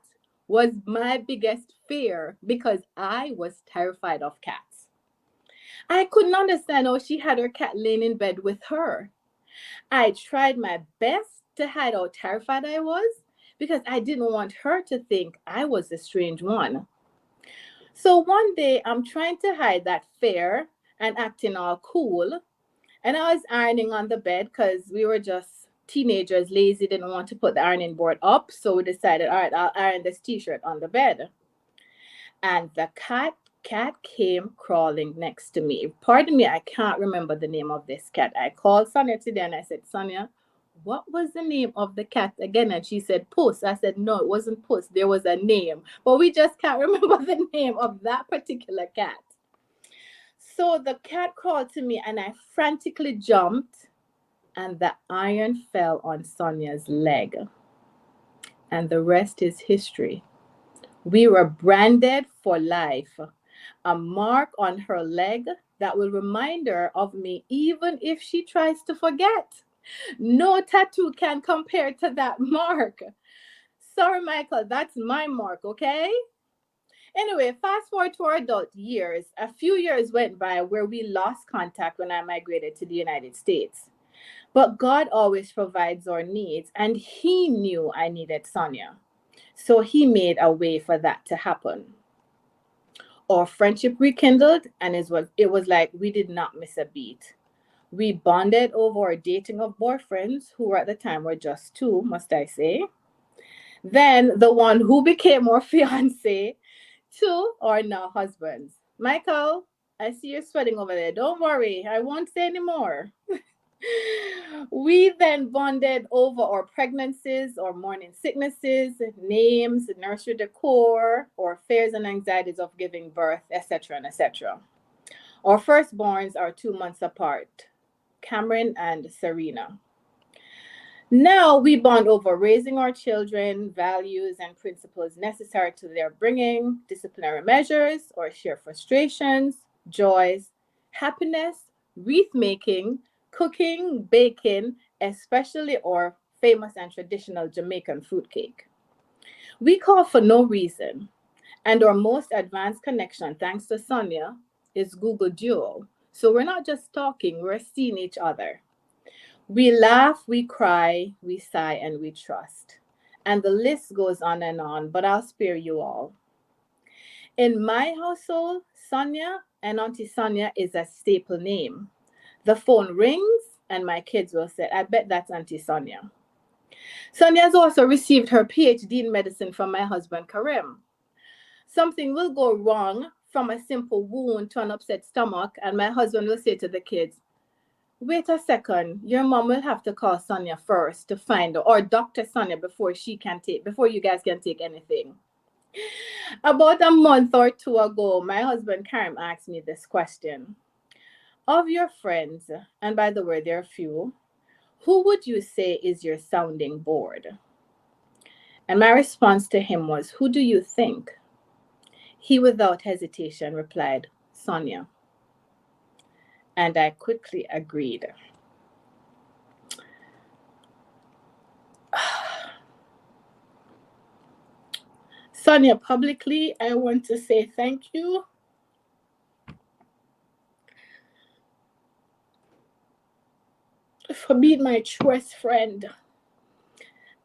was my biggest fear because I was terrified of cats. I couldn't understand how she had her cat laying in bed with her. I tried my best to hide how terrified I was because I didn't want her to think I was the strange one. So one day I'm trying to hide that fear and acting all cool. And I was ironing on the bed because we were just teenagers, lazy, didn't want to put the ironing board up. So we decided, all right, I'll iron this t-shirt on the bed. And the cat came crawling next to me. Pardon me, I can't remember the name of this cat. I called Sonia today and I said, Sonia, what was the name of the cat again? And she said, Puss. I said, no, it wasn't Puss. There was a name. But we just can't remember the name of that particular cat. So the cat crawled to me and I frantically jumped and the iron fell on Sonia's leg. And the rest is history. We were branded for life. A mark on her leg that will remind her of me even if she tries to forget. No tattoo can compare to that mark. Sorry, Michael, that's my mark, okay? Anyway, fast forward to our adult years. A few years went by where we lost contact when I migrated to the United States. But God always provides our needs, and He knew I needed Sonia. So He made a way for that to happen. Our friendship rekindled, and it was like we did not miss a beat. We bonded over our dating of boyfriends, who at the time were just two, must I say. Then the one who became our fiance, two are now husbands. Michael, I see you sweating over there. Don't worry, I won't say anymore. We then bonded over our pregnancies, our morning sicknesses, names, nursery decor, or fears and anxieties of giving birth, etc. and etc. Our firstborns are 2 months apart, Cameron and Serena. Now we bond over raising our children, values and principles necessary to their bringing, disciplinary measures, or share frustrations, joys, happiness, wreath making, cooking, baking, especially our famous and traditional Jamaican fruitcake. We call for no reason, and our most advanced connection, thanks to Sonia, is Google Duo. So we're not just talking, we're seeing each other. We laugh, we cry, we sigh, and we trust. And the list goes on, but I'll spare you all. In my household, Sonia and Auntie Sonia is a staple name. The phone rings and my kids will say, I bet that's Auntie Sonia. Sonia has also received her PhD in medicine from my husband, Karim. Something will go wrong from a simple wound to an upset stomach, and my husband will say to the kids, wait a second, your mom will have to call Sonia first to find her, or Dr. Sonia before you guys can take anything. About a month or two ago, my husband Karim asked me this question. Of your friends, and by the way, there are few, who would you say is your sounding board? And my response to him was, who do you think? He, without hesitation, replied, Sonia. And I quickly agreed. Sonia, publicly, I want to say thank you. For being my truest friend.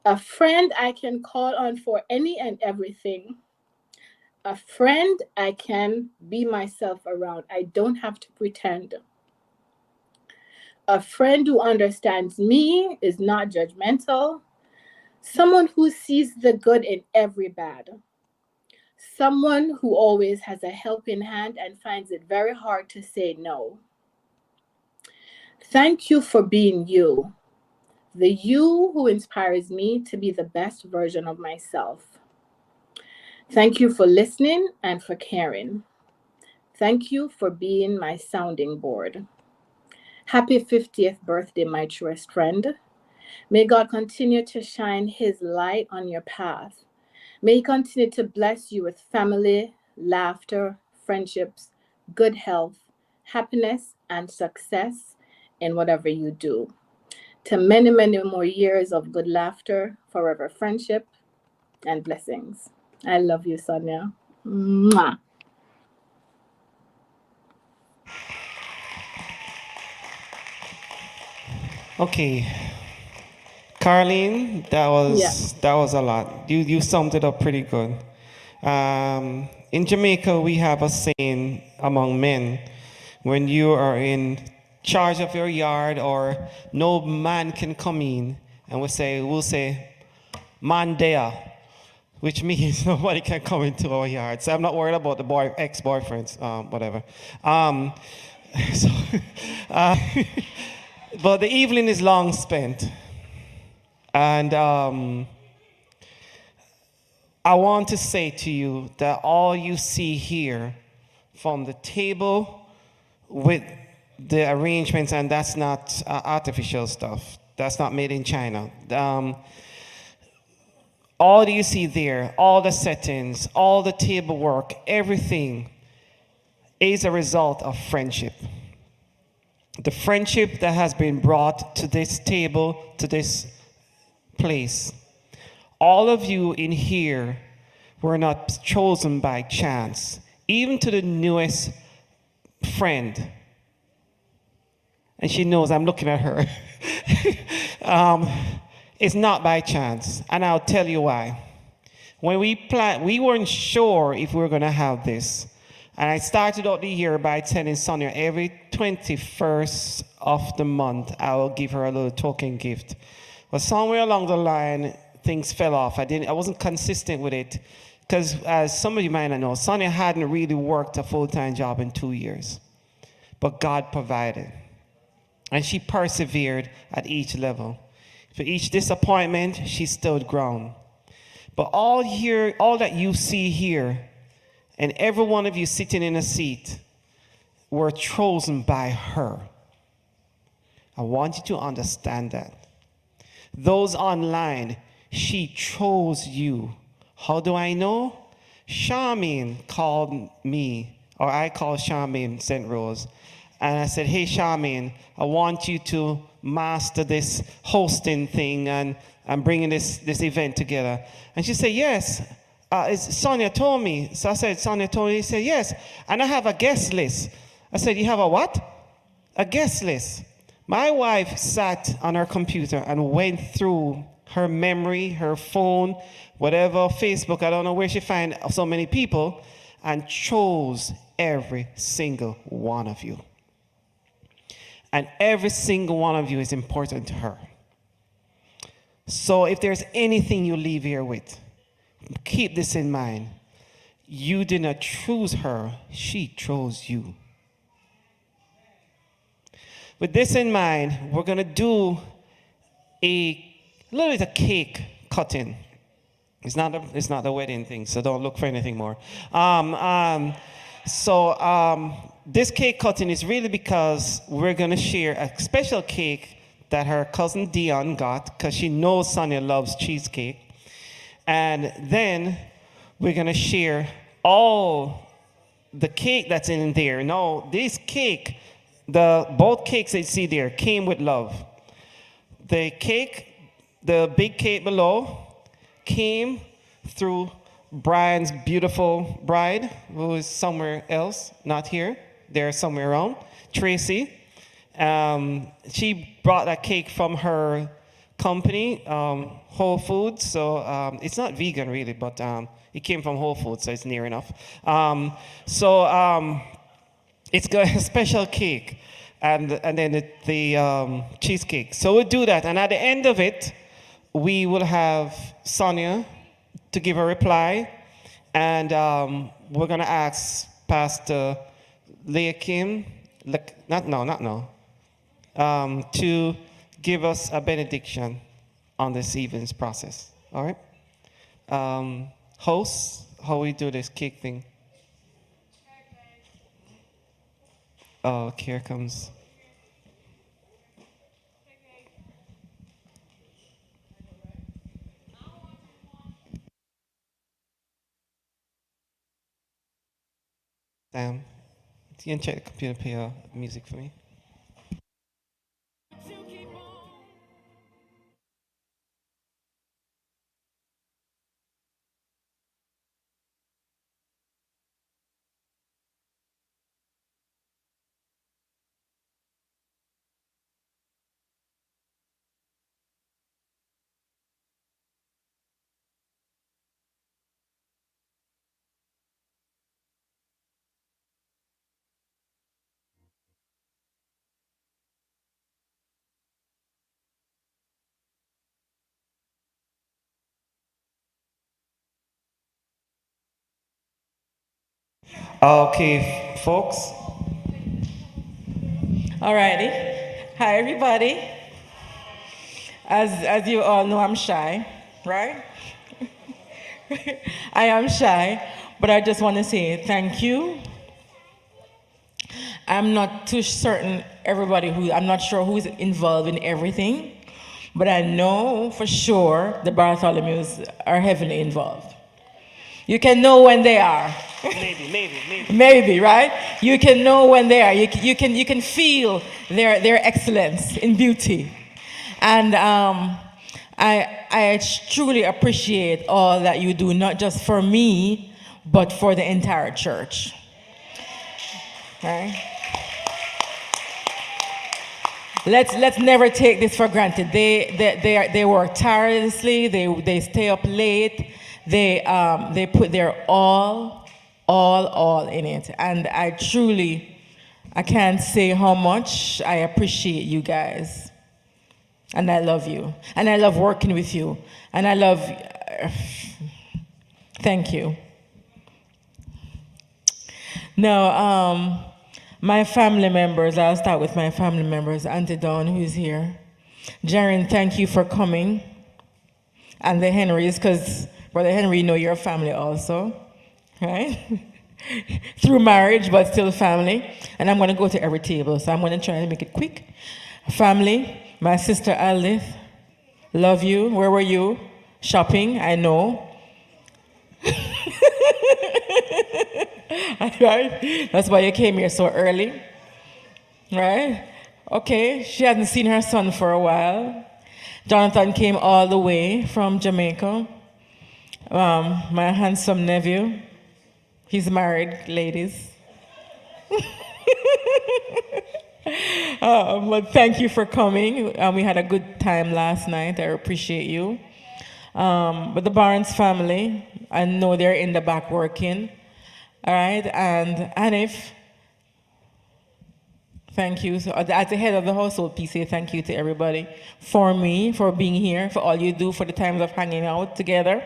A friend I can call on for any and everything. A friend I can be myself around. I don't have to pretend. A friend who understands me, is not judgmental. Someone who sees the good in every bad. Someone who always has a helping hand and finds it very hard to say no. Thank you for being you. The you who inspires me to be the best version of myself. Thank you for listening and for caring. Thank you for being my sounding board. Happy 50th birthday, my truest friend. May God continue to shine his light on your path. May he continue to bless you with family, laughter, friendships, good health, happiness, and success in whatever you do. To many, many more years of good laughter, forever friendship, and blessings. I love you, Sonia. Mwah. Okay, Carlene, Yeah. that was a lot. You summed it up pretty good. In Jamaica, we have a saying among men: when you are in charge of your yard, or no man can come in, and we'll say, "Man there," which means nobody can come into our yard. So I'm not worried about the ex-boyfriends, whatever. So, uh, but the evening is long spent. And I want to say to you that all you see here, from the table with the arrangements, and that's not artificial stuff. That's not made in China. All you see there, all the settings, all the table work, everything is a result of friendship. The friendship that has been brought to this table, to this place. All of you in here were not chosen by chance, even to the newest friend. And she knows I'm looking at her. It's not by chance, and I'll tell you why. When we planned, we weren't sure if we were going to have this. And I started out the year by telling Sonia every 21st of the month, I will give her a little token gift. But somewhere along the line, things fell off. I wasn't consistent with it, because as some of you might not know, Sonia hadn't really worked a full-time job in 2 years. But God provided. And she persevered at each level. For each disappointment, she stood ground. But all that you see here, and every one of you sitting in a seat, were chosen by her. I want you to understand that. Those online, she chose you. How do I know? Charmaine called me, or I called Charmaine St. Rose, and I said, "Hey, Charmaine, I want you to master this hosting thing and bringing this event together." And she said, "Yes, Sonia told me." So I said, "Sonia told me?" He said, "Yes, and I have a guest list." I said, "You have a what?" "A guest list." My wife sat on her computer and went through her memory, her phone, whatever, Facebook, I don't know where she found so many people, and chose every single one of you. And every single one of you is important to her. So if there's anything you leave here with, keep this in mind. You did not choose her, she chose you. With this in mind, we're going to do a little bit of cake cutting. It's not a wedding thing, so don't look for anything more. This cake cutting is really because we're going to share a special cake that her cousin Dion got, because she knows Sonia loves cheesecake. And then we're going to share all the cake that's in there. Now, this cake, both cakes that you see there came with love. The big cake below came through Brian's beautiful bride, who is somewhere else, not here. They're somewhere around. Tracy. She brought that cake from her company, Whole Foods. So it's not vegan really, but it came from Whole Foods, so it's near enough. It's got a special cake, and then the cheesecake. So we'll do that, and at the end of it, we will have Sonia to give a reply, and we're gonna ask Pastor Leakim, to give us a benediction on this evening's process. All right, hosts, how we do this cake thing? Oh, here comes. You can check the computer, play music for me. Okay, folks. Alrighty. Hi, everybody. As you all know, I'm shy, right? I am shy, but I just want to say thank you. I'm not too certain I'm not sure who's involved in everything, but I know for sure the Bartholomews are heavily involved. You can know when they are. Maybe, right? You can know when they are. You can feel their excellence in beauty. And I truly appreciate all that you do, not just for me, but for the entire church. Right? Let's never take this for granted. They work tirelessly. They stay up late. They put their all in it. And I can't say how much I appreciate you guys. And I love you. And I love working with you. And I love, thank you. Now, my family members, I'll start with my family members. Auntie Dawn, who's here. Jaren, thank you for coming. And the Henrys, because Brother Henry, you know your family also, right? Through marriage, but still family. And I'm going to go to every table, so I'm going to try to make it quick. Family, my sister Aldith, love you. Where were you? Shopping, I know. Right? That's why you came here so early. Right? Okay, she hasn't seen her son for a while. Jonathan came all the way from Jamaica. My handsome nephew. He's married, ladies. But thank you for coming. We had a good time last night. I appreciate you. But the Barnes family, I know they're in the back working. All right, and Anif, thank you. So, as the head of the household, please say thank you to everybody for me, for being here, for all you do, for the times of hanging out together.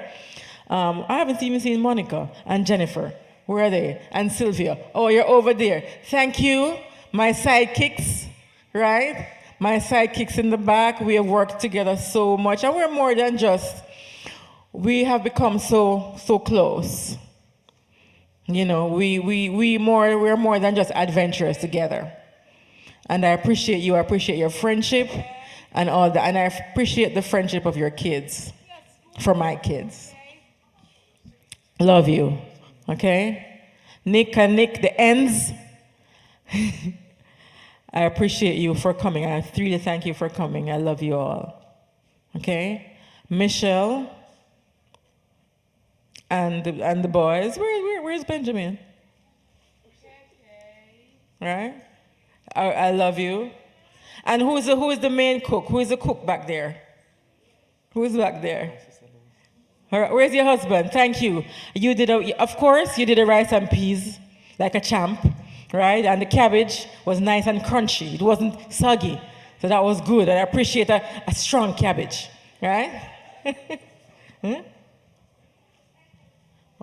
I haven't even seen Monica and Jennifer. Where are they? And Sylvia. Oh, you're over there. Thank you, my sidekicks, right? My sidekicks in the back. We have worked together so much, and we're more than just. We have become so close. You know, we're more than just adventurous together. And I appreciate you. I appreciate your friendship and all that. And I appreciate the friendship of your kids, for my kids. Love you. Okay? Nick and Nick, the ends. I appreciate you for coming. I really thank you for coming. I love you all. Okay? Michelle and the boys. Where's Benjamin? Right? I love you. And who is the main cook? Who is the cook back there? Who is back there? Where's your husband? Thank you. Of course, you did a rice and peas like a champ, right? And the cabbage was nice and crunchy. It wasn't soggy. So that was good. And I appreciate a strong cabbage, right? Hmm?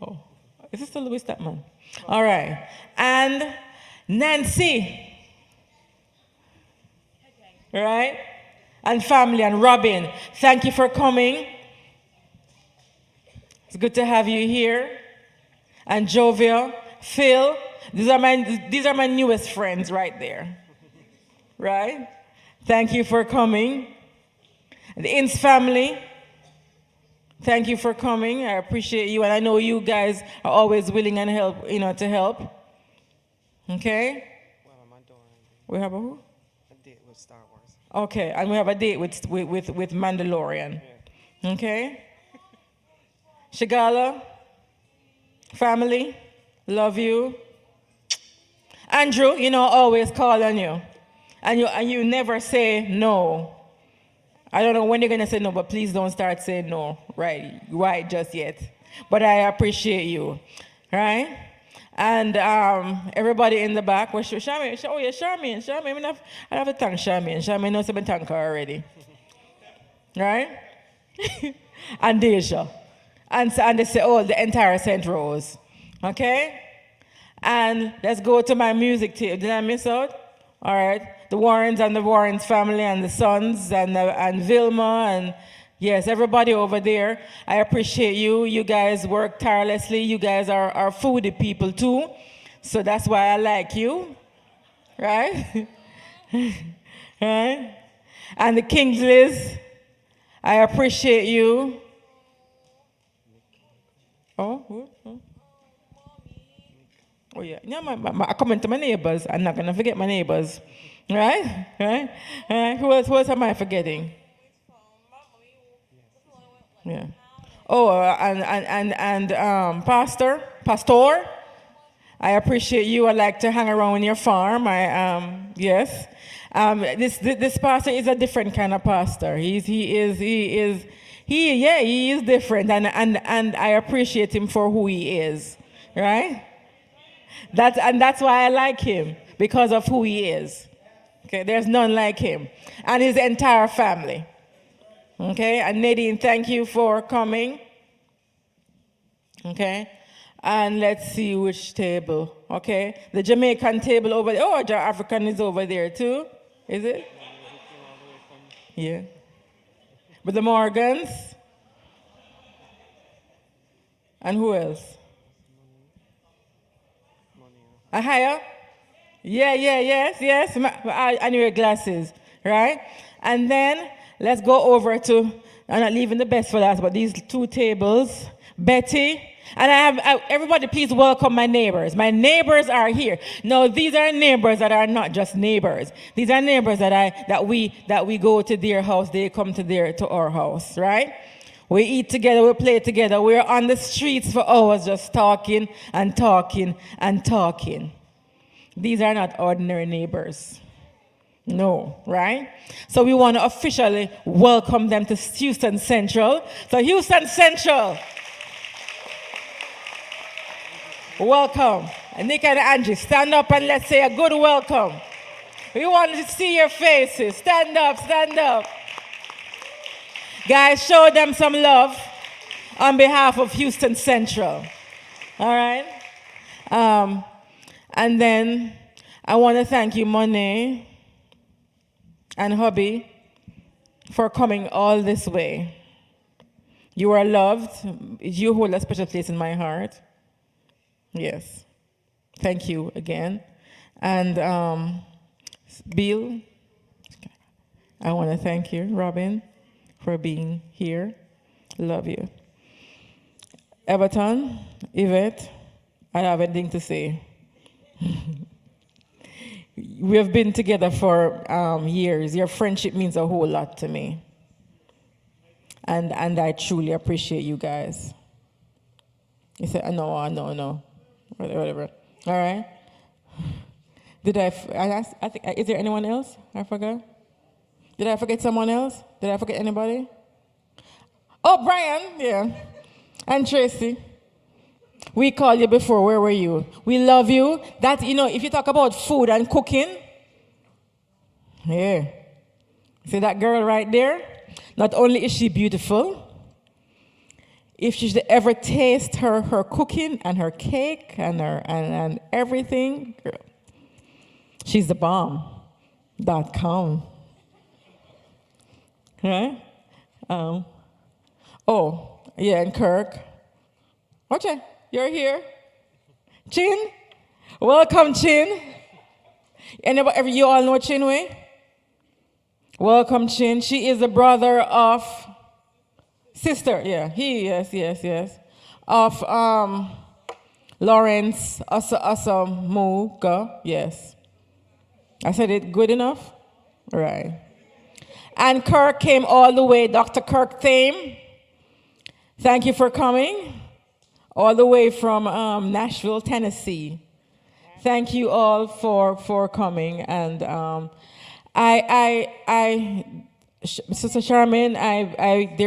Oh, is this still Louis Stepman? All right. And Nancy. Right? And family and Robin. Thank you for coming. It's good to have you here. And Jovial, Phil. These are my newest friends right there. Right? Thank you for coming. The Ince family. Thank you for coming. I appreciate you, and I know you guys are always willing and to help. Okay? We have a who? A date with Star Wars. Okay, and we have a date with Mandalorian. Okay? Shigala, family, love you. Andrew, you know, I always call on you. And you never say no. I don't know when you're gonna say no, but please don't start saying no right just yet. But I appreciate you. Right? And everybody in the back, Charmaine, I have to thank Charmaine. Charmaine knows I've thank her already. Right? And Deja. And they say, oh, the entire St. Rose. Okay? And let's go to my music team. Did I miss out? All right. The Warrens and the Warrens family and the sons and Vilma and yes, everybody over there. I appreciate you. You guys work tirelessly. You guys are foodie people too. So that's why I like you. Right? Right? And the Kingsleys, I appreciate you. Oh, yeah. I come into my neighbors. I'm not going to forget my neighbors. Right? Right? Who else am I forgetting? Yeah. Oh, and Pastor, I appreciate you. I like to hang around in your farm. Yes. This pastor is a different kind of pastor. He is different, and I appreciate him for who he is. Right? That's why I like him, because of who he is. Okay, there's none like him, and his entire family. Okay, and Nadine, thank you for coming. Okay, and let's see which table. Okay, the Jamaican table over there. Oh, the African is over there too. Is it? Yeah. But the Morgans. And who else? Ahaya? Yes. I need your glasses, right? And then let's go over to, I'm not leaving the best for last, but these two tables. Betty, and everybody please welcome my neighbors. My neighbors are here. No, these are neighbors that are not just neighbors. These are neighbors that we go to their house, they come to our house, right? We eat together, we play together. We're on the streets for hours just talking and talking and talking. These are not ordinary neighbors. No, right? So we want to officially welcome them to Houston Central. So Houston Central, welcome. And Nick and Angie, stand up and let's say a good welcome. We want to see your faces. Stand up, stand up. Guys, show them some love on behalf of Houston Central. All right? And then I want to thank you, Monet and hubby, for coming all this way. You are loved. You hold a special place in my heart. Yes. Thank you again. And Bill, I want to thank you, Robin, for being here. Love you. Everton, Yvette, I have anything to say. We have been together for years. Your friendship means a whole lot to me. And I truly appreciate you guys. You said, no. Whatever. All right. I think, is there anyone else I forgot? Did I forget someone else? Did I forget anybody? Oh, Brian, yeah. And Tracy. We called you before. Where were you? We love you. That, if you talk about food and cooking, yeah. See that girl right there? Not only is she beautiful, if you should ever taste her cooking and her cake and everything, girl, she's the bomb.com. Right? And Kirk. Okay, you're here. Chin, welcome, Chin. Anybody, you all know Chinwe? Welcome, Chin. She is the brother of sister. Yeah, yes. Of Lawrence Asamuga. Yes. I said it good enough? Right. And Kirk came all the way, Dr. Kirk Thame. Thank you for coming. All the way from Nashville, Tennessee. Thank you all for coming. And Sister Charmaine,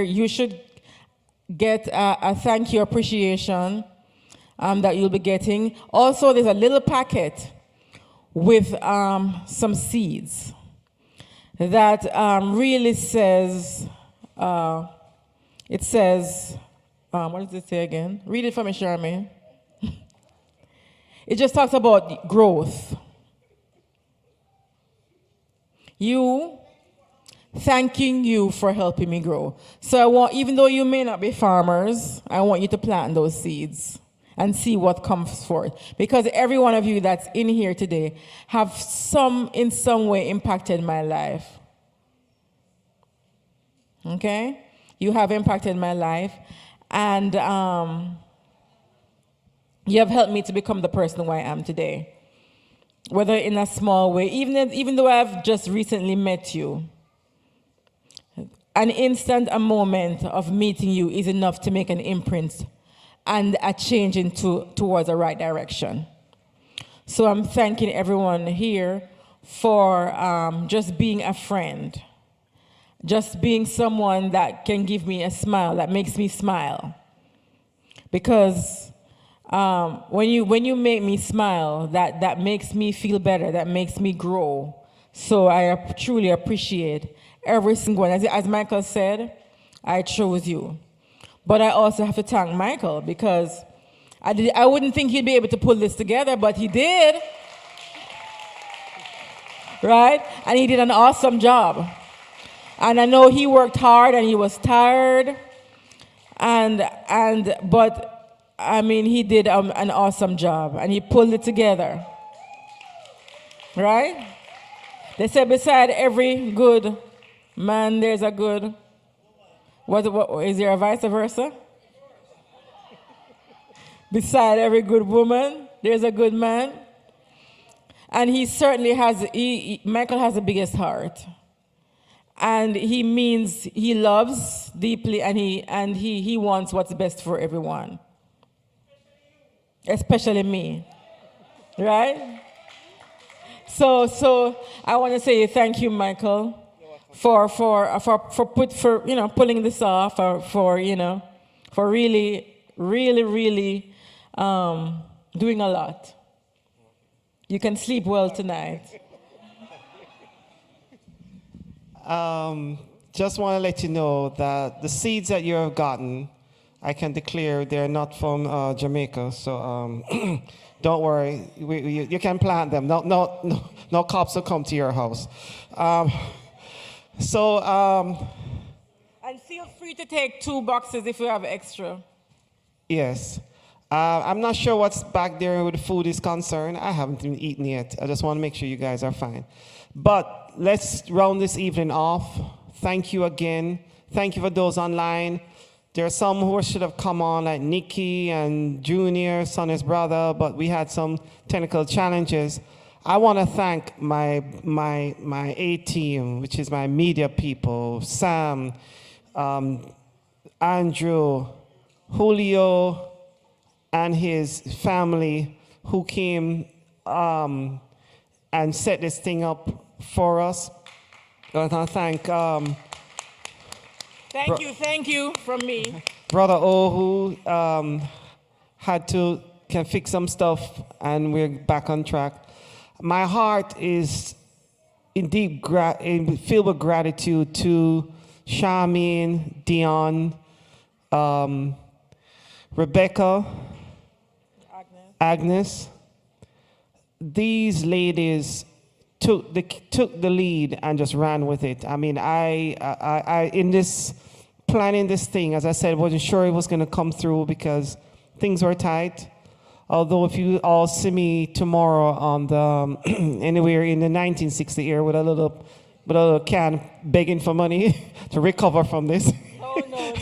you should get a thank you appreciation that you'll be getting. Also, there's a little packet with some seeds that really says, it says, what does it say again? Read it for me, Charmaine. It just talks about growth. Thanking you for helping me grow. So I want, even though you may not be farmers, I want you to plant those seeds and see what comes forth. Because every one of you that's in here today have in some way impacted my life. Okay? You have impacted my life. And you have helped me to become the person who I am today. Whether in a small way, even though I've just recently met you, an instant, a moment of meeting you is enough to make an imprint and a change towards the right direction. So I'm thanking everyone here for just being a friend, just being someone that can give me a smile, that makes me smile. Because when you make me smile, that makes me feel better, that makes me grow. So I truly appreciate every single one. As Michael said, I chose you. But I also have to thank Michael because I wouldn't think he'd be able to pull this together, but he did. Right? And he did an awesome job. And I know he worked hard and he was tired. But I mean, he did an awesome job and he pulled it together. Right? They said beside every good man, there's a good, is there a vice versa? Beside every good woman, there's a good man. And he certainly has, Michael has the biggest heart. And he loves deeply and he wants what's best for everyone. Especially me. Right? So I want to say thank you, Michael, for pulling this off, for really doing a lot. You can sleep well tonight. Just want to let you know that the seeds that you have gotten, I can declare they're not from Jamaica. So don't worry, you can plant them. No cops will come to your house. And feel free to take 2 boxes if you have extra. Yes. I'm not sure what's back there with the food is concerned. I haven't even eaten yet. I just want to make sure you guys are fine. But let's round this evening off. Thank you again. Thank you for those online. There are some who should have come on, like Nikki and Junior, Sonia's brother, but we had some technical challenges. I want to thank my A team, which is my media people, Sam, Andrew, Julio, and his family who came and set this thing up for us. I want to thank Thank you from me. Brother O, who can fix some stuff, and we're back on track. My heart is indeed filled with gratitude to Charmaine, Dion, Rebecca, Agnes. These ladies took the lead and just ran with it. I mean, I in this planning this thing, as I said, wasn't sure it was going to come through because things were tight. Although if you all see me tomorrow on the anywhere in the 1960 era with a little can begging for money to recover from this. no.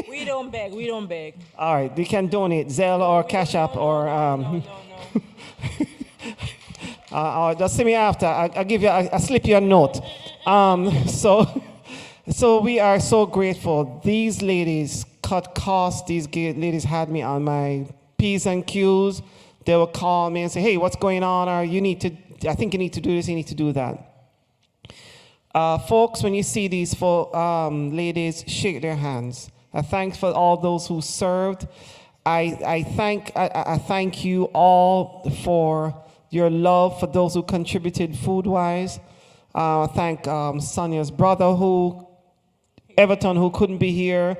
We don't beg. We don't beg. All right, you can donate Zelle or Cash App or just see me after. I'll give you. I'll slip you a note. So we are so grateful. These ladies cut costs. These ladies had me on my P's and Q's. They will call me and say, "Hey, what's going on?" Or I think you need to do this. You need to do that. Folks, when you see these ladies, shake their hands. I thank for all those who served. I thank you all for your love, for those who contributed food-wise. I thank Sonia's brother, Everton, who couldn't be here.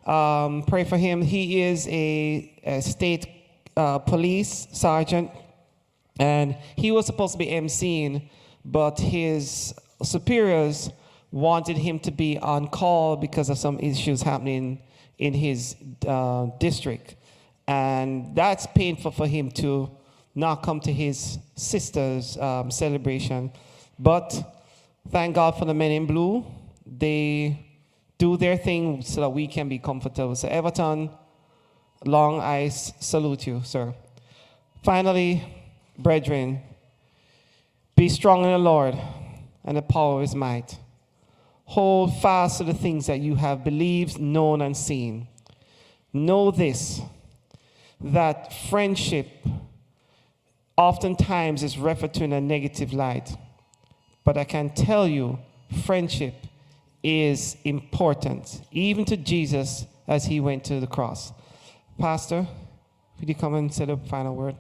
Pray for him. He is a state police sergeant, and he was supposed to be emceeing, but his superiors wanted him to be on call because of some issues happening in his district. And that's painful for him to not come to his sister's celebration. But thank God for the men in blue. They do their thing so that we can be comfortable. So Everton, Long, I salute you, sir. Finally, brethren, be strong in the Lord and the power of his might. Hold fast to the things that you have believed, known, and seen. Know this, that friendship oftentimes is referred to in a negative light. But I can tell you, friendship is important, even to Jesus as he went to the cross. Pastor, could you come and say the final word?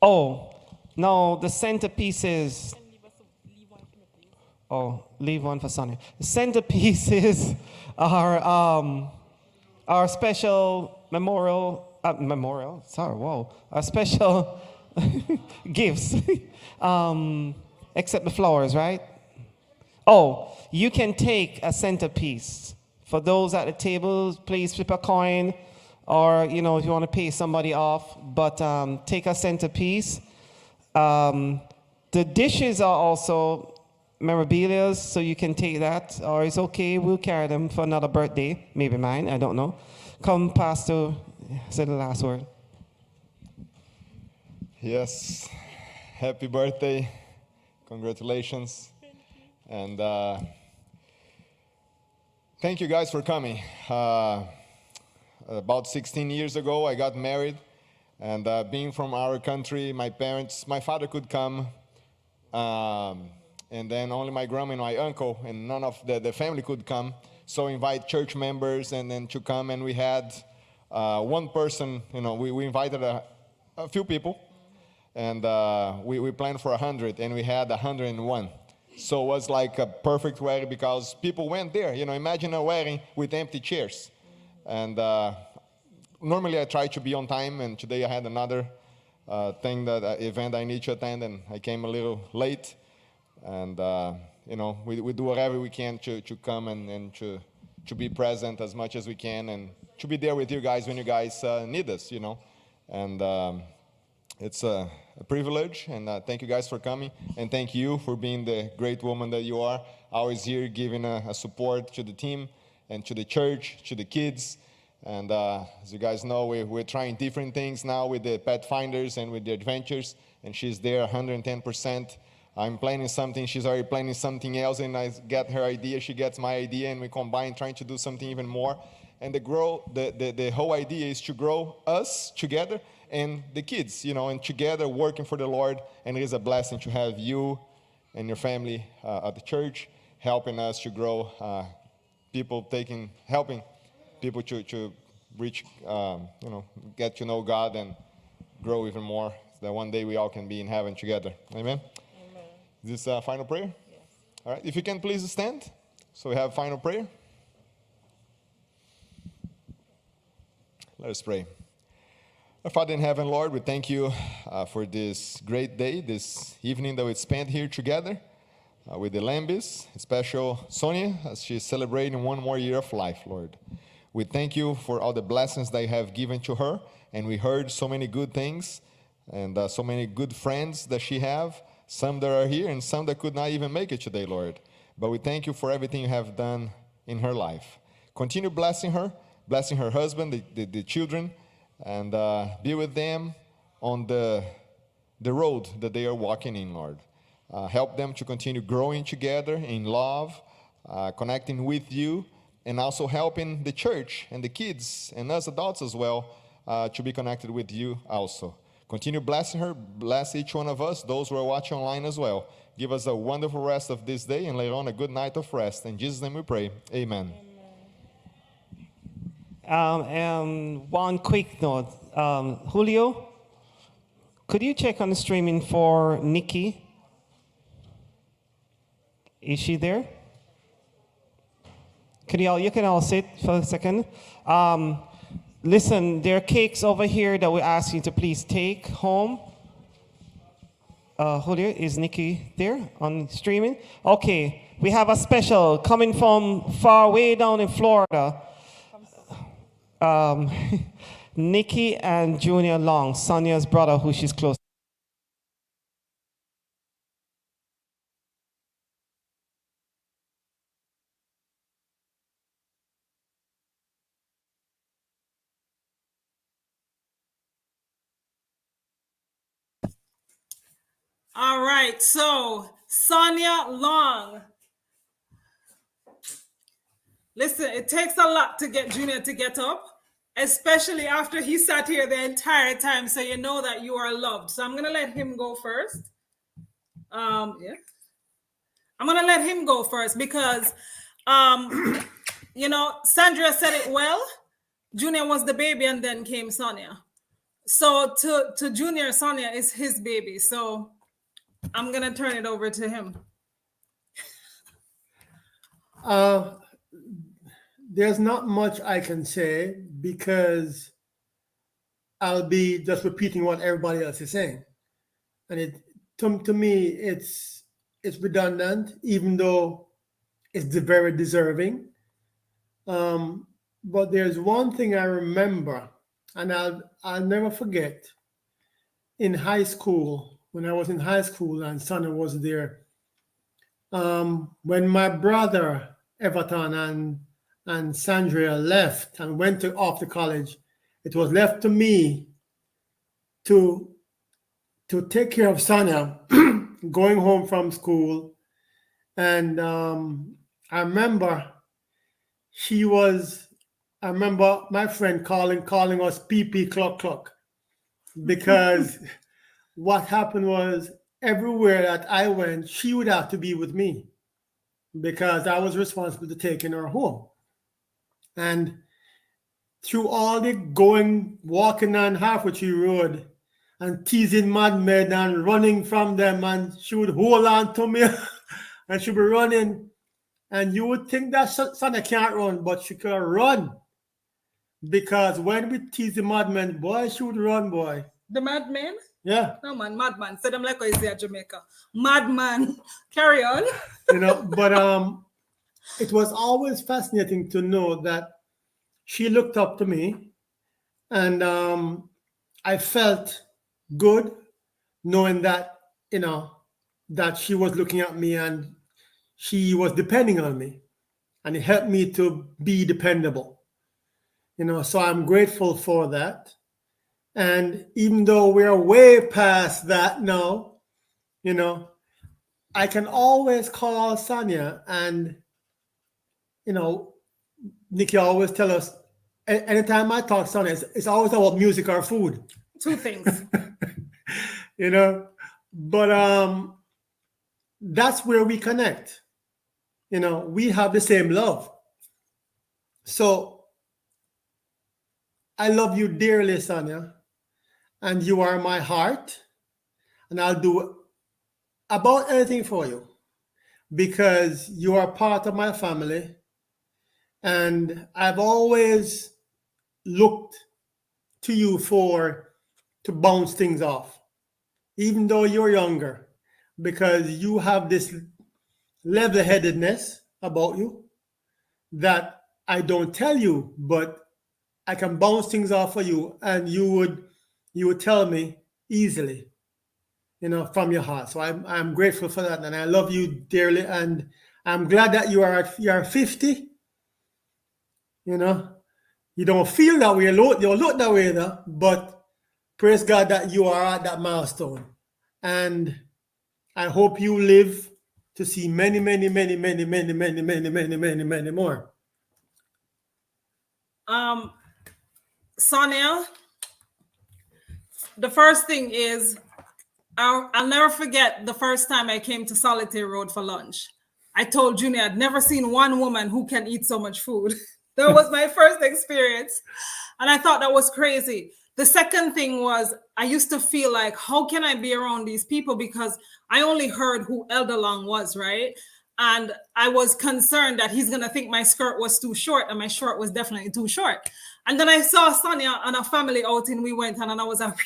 Oh, no, the centerpieces. Oh, leave one for Sonia. The centerpieces are our special our special gifts, except the flowers, right? Oh, you can take a centerpiece. For those at the tables, please flip a coin, or, if you want to pay somebody off, but take a centerpiece. The dishes are also memorabilia, so you can take that, or it's okay, we'll carry them for another birthday, maybe mine, I don't know. Come, Pastor, say the last word. Yes, happy birthday, congratulations, and thank you guys for coming. About 16 years ago, I got married, and being from our country, my father could come, and then only my grandma and my uncle, and none of the family could come. So invite church members and then to come, and we had one person, we invited a few people, and we planned for 100, and we had 101. So it was like a perfect wedding because people went there. Imagine a wedding with empty chairs. And normally I try to be on time, and today I had another event I need to attend, and I came a little late. And we do whatever we can to come and to be present as much as we can, and to be there with you guys when you guys need us. And it's a privilege, and thank you guys for coming, and thank you for being the great woman that you are, always here giving a support to the team and to the church, to the kids. And as you guys know, we're trying different things now with the Pathfinders and with the adventures, and she's there 110%. I'm planning something, she's already planning something else, and I get her idea, she gets my idea, and we combine trying to do something even more. And the whole idea is to grow us together and the kids, and together working for the Lord. And it is a blessing to have you and your family at the church helping us to grow, helping people to reach, get to know God and grow even more, so that one day we all can be in heaven together. Amen? Amen. Is this final prayer? Yes. All right, if you can please stand, so we have final prayer. Let us pray. Our Father in heaven, Lord, we thank you for this great day, this evening that we spent here together with the Lambis, especially Sonia, as she's celebrating one more year of life, Lord. We thank you for all the blessings that you have given to her, and we heard so many good things and so many good friends that she have, some that are here and some that could not even make it today, Lord. But we thank you for everything you have done in her life. Continue blessing her husband, the children, and be with them on the road that they are walking in, Lord. Help them to continue growing together in love, connecting with you, and also helping the church and the kids and us adults as well to be connected with you also. Continue blessing her, bless each one of us, those who are watching online as well. Give us a wonderful rest of this day and later on a good night of rest. In Jesus' name we pray. Amen. And one quick note. Julio, could you check on the streaming for Nikki? Is she there? You can all sit for a second. Listen, there are cakes over here that we ask you to please take home. Julio, is Nikki there on streaming? Okay, we have a special coming from far way down in Florida. Nikki and Junior Long, Sonia's brother, who she's close to. All right, so Sonia Long. Listen, it takes a lot to get Junior to get up, especially after he sat here the entire time, so you know that you are loved. So I'm gonna let him go first. I'm gonna let him go first because, Sandra said it well. Junior was the baby, and then came Sonia. So to Junior, Sonia is his baby. So I'm gonna turn it over to him. There's not much I can say because I'll be just repeating what everybody else is saying, and to me it's redundant, even though it's very deserving. But there's one thing I remember, and I'll never forget. In high school, when I was in high school, and Sonia was there. When my brother Everton and Sandra left and went off to college, it was left to me to take care of Sonia going home from school. And I remember my friend calling us PP Cluck Cluck, because what happened was everywhere that I went, she would have to be with me because I was responsible to taking her home. And through all the walking on Halfway Tree Road and teasing madmen and running from them, and she would hold on to me and she'd be running. And you would think that Sonia can't run, but she could run. Because when we tease the madmen, boy, she would run, boy. The madman? Yeah. No, man, madman. Say them like I say at Jamaica. Madman. Carry on. But it was always fascinating to know that she looked up to me, and I felt good knowing that, that she was looking at me and she was depending on me, and it helped me to be dependable. So I'm grateful for that. And even though we're way past that now, I can always call Sonia, and, Nikki always tell us, anytime I talk to Sonia, it's always about music or food. Two things. But that's where we connect. We have the same love. So I love you dearly, Sonia, and you are my heart, and I'll do about anything for you because you are part of my family, and I've always looked to you to bounce things off, even though you're younger, because you have this level-headedness about you that I don't tell you, but I can bounce things off for you, and you would tell me easily, from your heart. So I'm grateful for that, and I love you dearly, and I'm glad that you are 50. You know, you don't feel that way, you don't look that way, though, but praise God that you are at that milestone. And I hope you live to see many, many, many, many, many, many, many, many, many, many more. Sonia, the first thing is, I'll never forget the first time I came to Solitaire Road for lunch. I told Junior I'd never seen one woman who can eat so much food. That was my first experience. And I thought that was crazy. The second thing was I used to feel like, how can I be around these people? Because I only heard who Elder Long was, right? And I was concerned that he's going to think my skirt was too short, and my short was definitely too short. And then I saw Sonia on a family outing we went on, and I was like,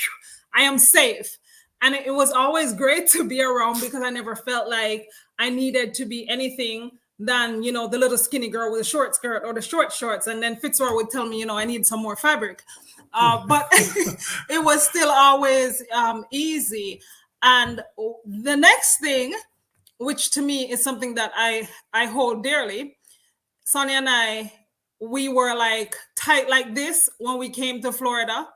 I am safe. And it was always great to be around because I never felt like I needed to be anything than, you know, the little skinny girl with a short skirt or the short shorts. And then Fitzroy would tell me, you know, I need some more fabric. But it was still always easy. And the next thing, which to me is something that I hold dearly, Sonia and I, we were like tight like this when we came to Florida.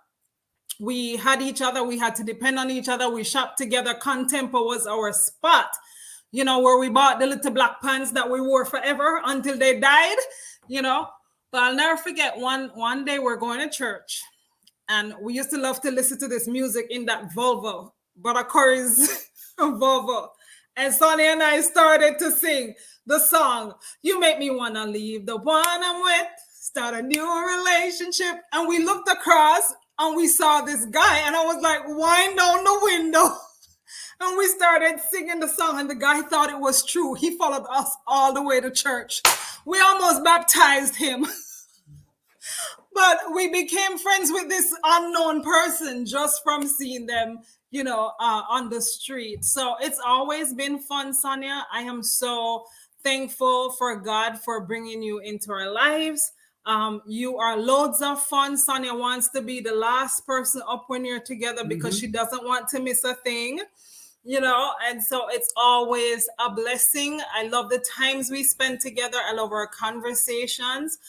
We had each other. We had to depend on each other. We shopped together. Contempo was our spot, you know, where we bought the little black pants that we wore forever until they died, you know. But I'll never forget one day we're going to church, and we used to love to listen to this music in that Volvo, Brother Corey's Volvo. And Sonia and I started to sing the song, "You Make Me Wanna Leave the One I'm With, Start a New Relationship." And we looked across and we saw this guy, and I was like, wind down the window. And we started singing the song, and the guy thought it was true. He followed us all the way to church. We almost baptized him. But we became friends with this unknown person just from seeing them, you know, on the street. So it's always been fun, Sonia. I am so thankful for God for bringing you into our lives. You are loads of fun. Sonia wants to be the last person up when you're together because she doesn't want to miss a thing, you know, and so it's always a blessing. I love the times we spend together. I love our conversations.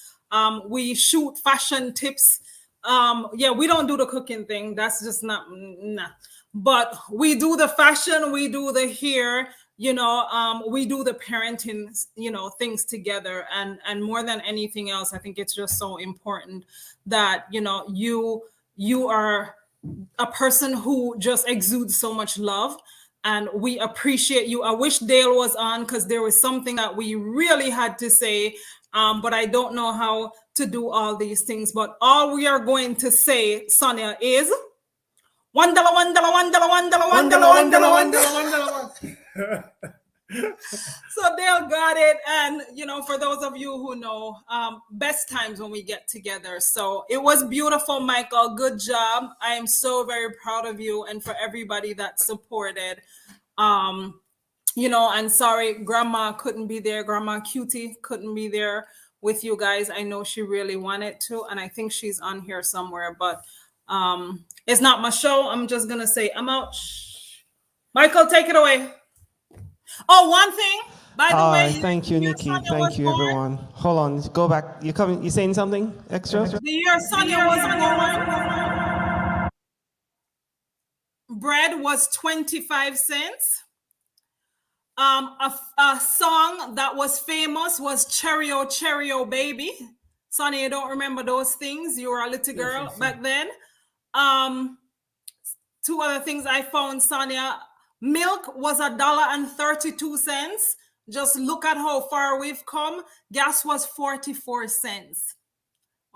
We shoot fashion tips. Yeah, we don't do the cooking thing. That's just not, nah. But we do the fashion, we do the hair, you know, we do the parenting, you know, things together. And more than anything else, I think it's just so important that, you know, you are a person who just exudes so much love, and we appreciate you. I wish Dale was on because there was something that we really had to say, but I don't know how to do all these things. But all we are going to say, Sonia, is $1, $1, $1, $1, $1, $1, $1, $1. So Dale got it. And, you know, for those of you who know, best times when we get together. So it was beautiful, Michael. Good job. I am so very proud of you and for everybody that supported. You know, and sorry, Grandma couldn't be there. Grandma Cutie couldn't be there with you guys. I know she really wanted to, and I think she's on here somewhere, but it's not my show. I'm just going to say I'm out. Shh. Michael, take it away. Oh, one thing, by the way. Thank you, Nikki. Thank you, everyone. Hold on, go back. You saying something extra? The year Sonia was born, bread was 25 cents. A song that was famous was Cherry-O, Cherry-O Baby. Sonia, you don't remember those things? You were a little girl back then. Two other things I found, Sonia. Milk was $1.32. Just look at how far we've come. Gas was 44 cents.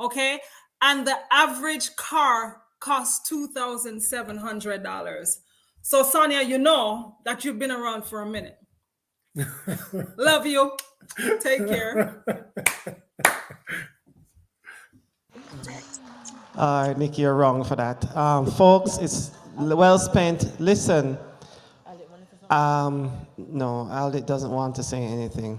Okay? And the average car cost $2,700. So, Sonia, you know that you've been around for a minute. Love you. Take care. All right, Nikki, you're wrong for that. Folks, it's well spent. Listen. No, Aldit doesn't want to say anything.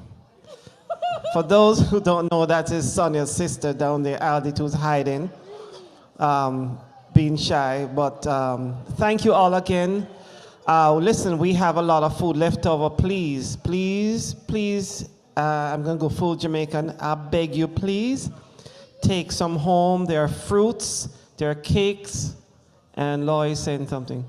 For those who don't know, that is Sonia's sister down there, Aldit, who's hiding, being shy. But thank you all again. Listen, we have a lot of food left over. Please, please, please I'm going to go full Jamaican. I beg you, please, take some home. There are fruits, there are cakes, and Lois saying something.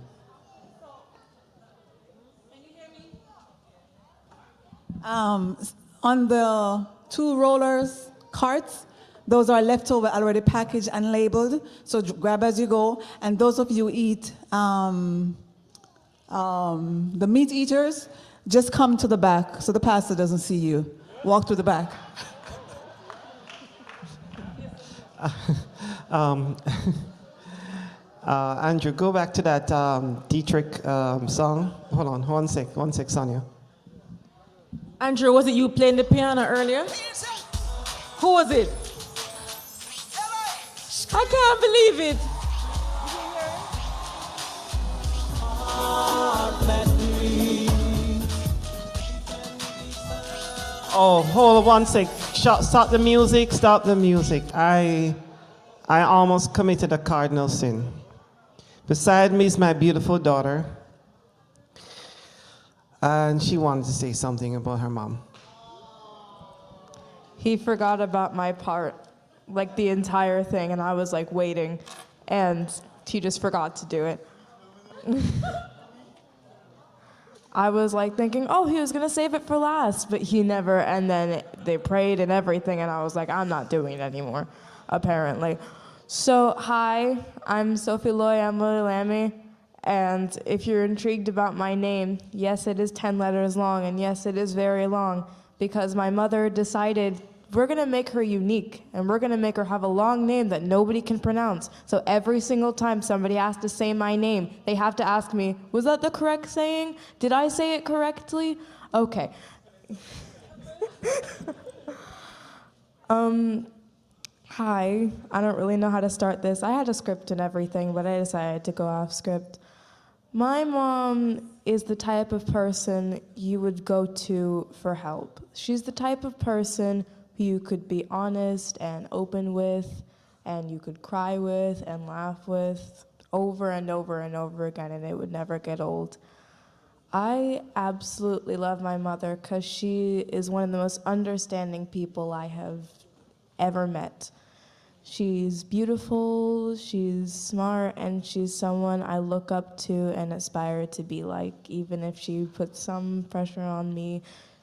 On the 2 rollers carts, those are leftover, already packaged and labeled. So grab as you go. And those of you who eat the meat eaters, just come to the back so the pastor doesn't see you. Walk to the back. Andrew, go back to that Dietrich song. Hold on, one sec, Sonia. Andrew, was it you playing the piano earlier? Who was it? I can't believe it. Oh, hold on one sec. Stop the music, stop the music. I almost committed a cardinal sin. Beside me is my beautiful daughter. And she wanted to say something about her mom. He forgot about my part, like the entire thing, and I was like waiting, and he just forgot to do it. I was like thinking, oh, he was gonna save it for last, but he never, and then they prayed and everything, and I was like, I'm not doing it anymore, apparently. So, hi, I'm Sophie Loy Lammy, and if you're intrigued about my name, yes, it is 10 letters long, and yes, it is very long, because my mother decided we're gonna make her unique, and we're gonna make her have a long name that nobody can pronounce. So every single time somebody has to say my name, they have to ask me, was that the correct saying? Did I say it correctly? Okay. Hi, I don't really know how to start this. I had a script and everything, but I decided to go off script. My mom is the type of person you would go to for help. She's the type of person who you could be honest and open with, and you could cry with and laugh with over and over and over again, and it would never get old. I absolutely love my mother because she is one of the most understanding people I have ever met. She's beautiful, she's smart, and she's someone I look up to and aspire to be like. Even if she puts some pressure on me,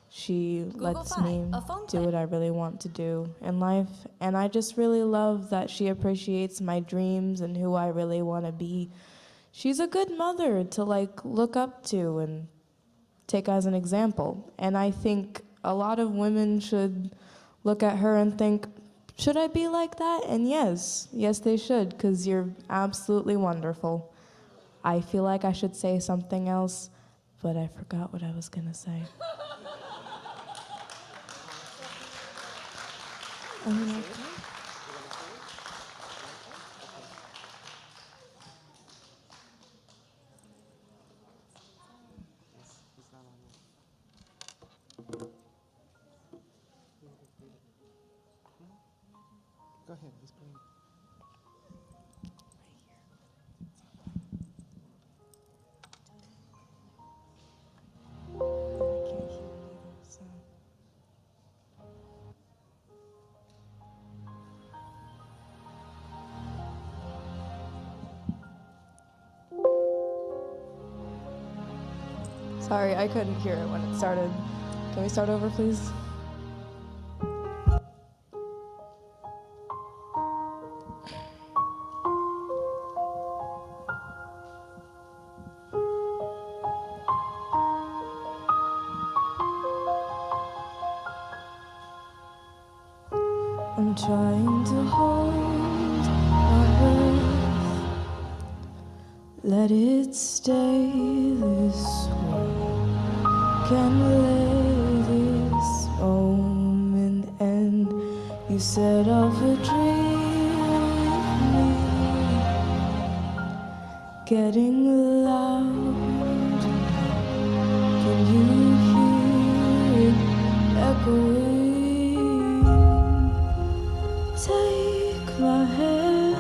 she lets me do what I really want to do in life. And I just really love that she appreciates my dreams and who I really want to be. She's a good mother to like look up to and take as an example. And I think a lot of women should look at her and think, should I be like that? And yes, they should, because you're absolutely wonderful. I feel like I should say something else, but I forgot what I was gonna say. Go ahead, just play. Sorry, I couldn't hear it when it started. Can we start over, please? I'm trying to hold my breath, let it stay this way. Can't let this moment end. You set off a dream with me, getting loud. Can you hear it echoing? Take my hand,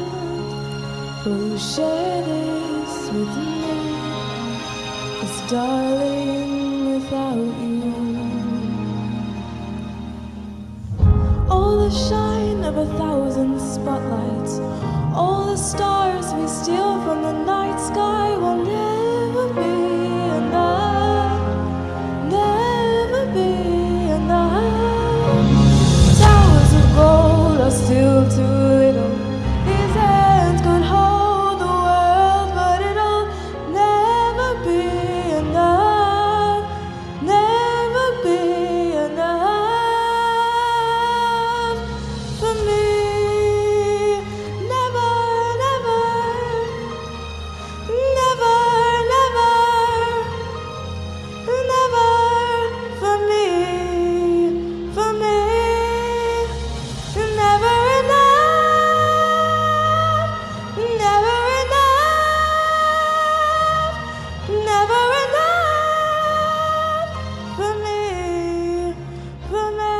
will you share this with me? 'Cause darling, without you, the shine of 1,000 spotlights, all the stars we steal from the night sky will never be enough, never be enough. Towers of gold are still too little. These hands could hold the world, but it'll never be enough, never be enough for me. Never, never, never, never, never for me, for me. Never enough, never enough, never enough for me, for me,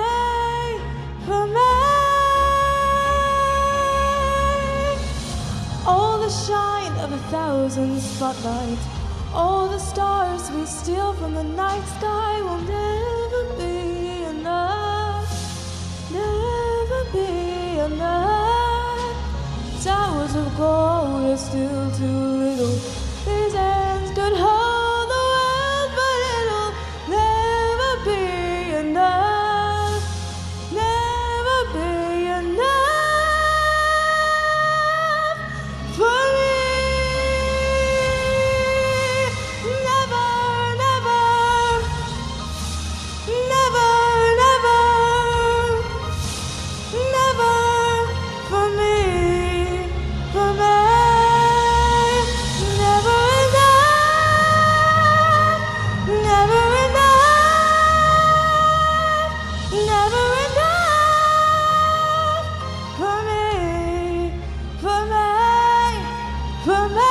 for me. All the shine of 1,000 spotlights, all the stars we steal from the night sky will never be enough, never be enough. Towers of gold are still too little. These hands could hold the world, but it'll never be enough, never be enough for me. Never, never, never, never, never for me, for me. Never enough, never enough, never enough for me, for me, for me.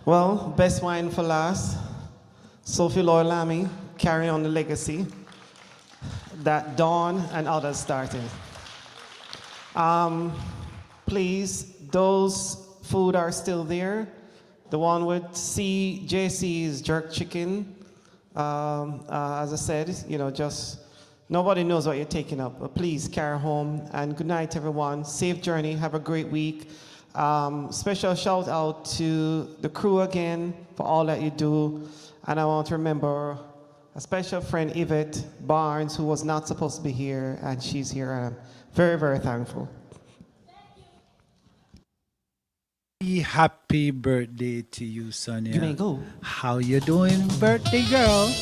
Well, best wine for last. Sophie Lloyd Lamy, carrying on the legacy that Dawn and others started. Please, those food are still there. The one with JC's jerk chicken. As I said, just nobody knows what you're taking up. But please carry home. And good night, everyone. Safe journey. Have a great week. Special shout out to the crew again for all that you do. And I want to remember a special friend, Yvette Barnes, who was not supposed to be here, and she's here, and I'm very, very thankful. Happy birthday to you, Sonia. You may go. How you doing, birthday girl?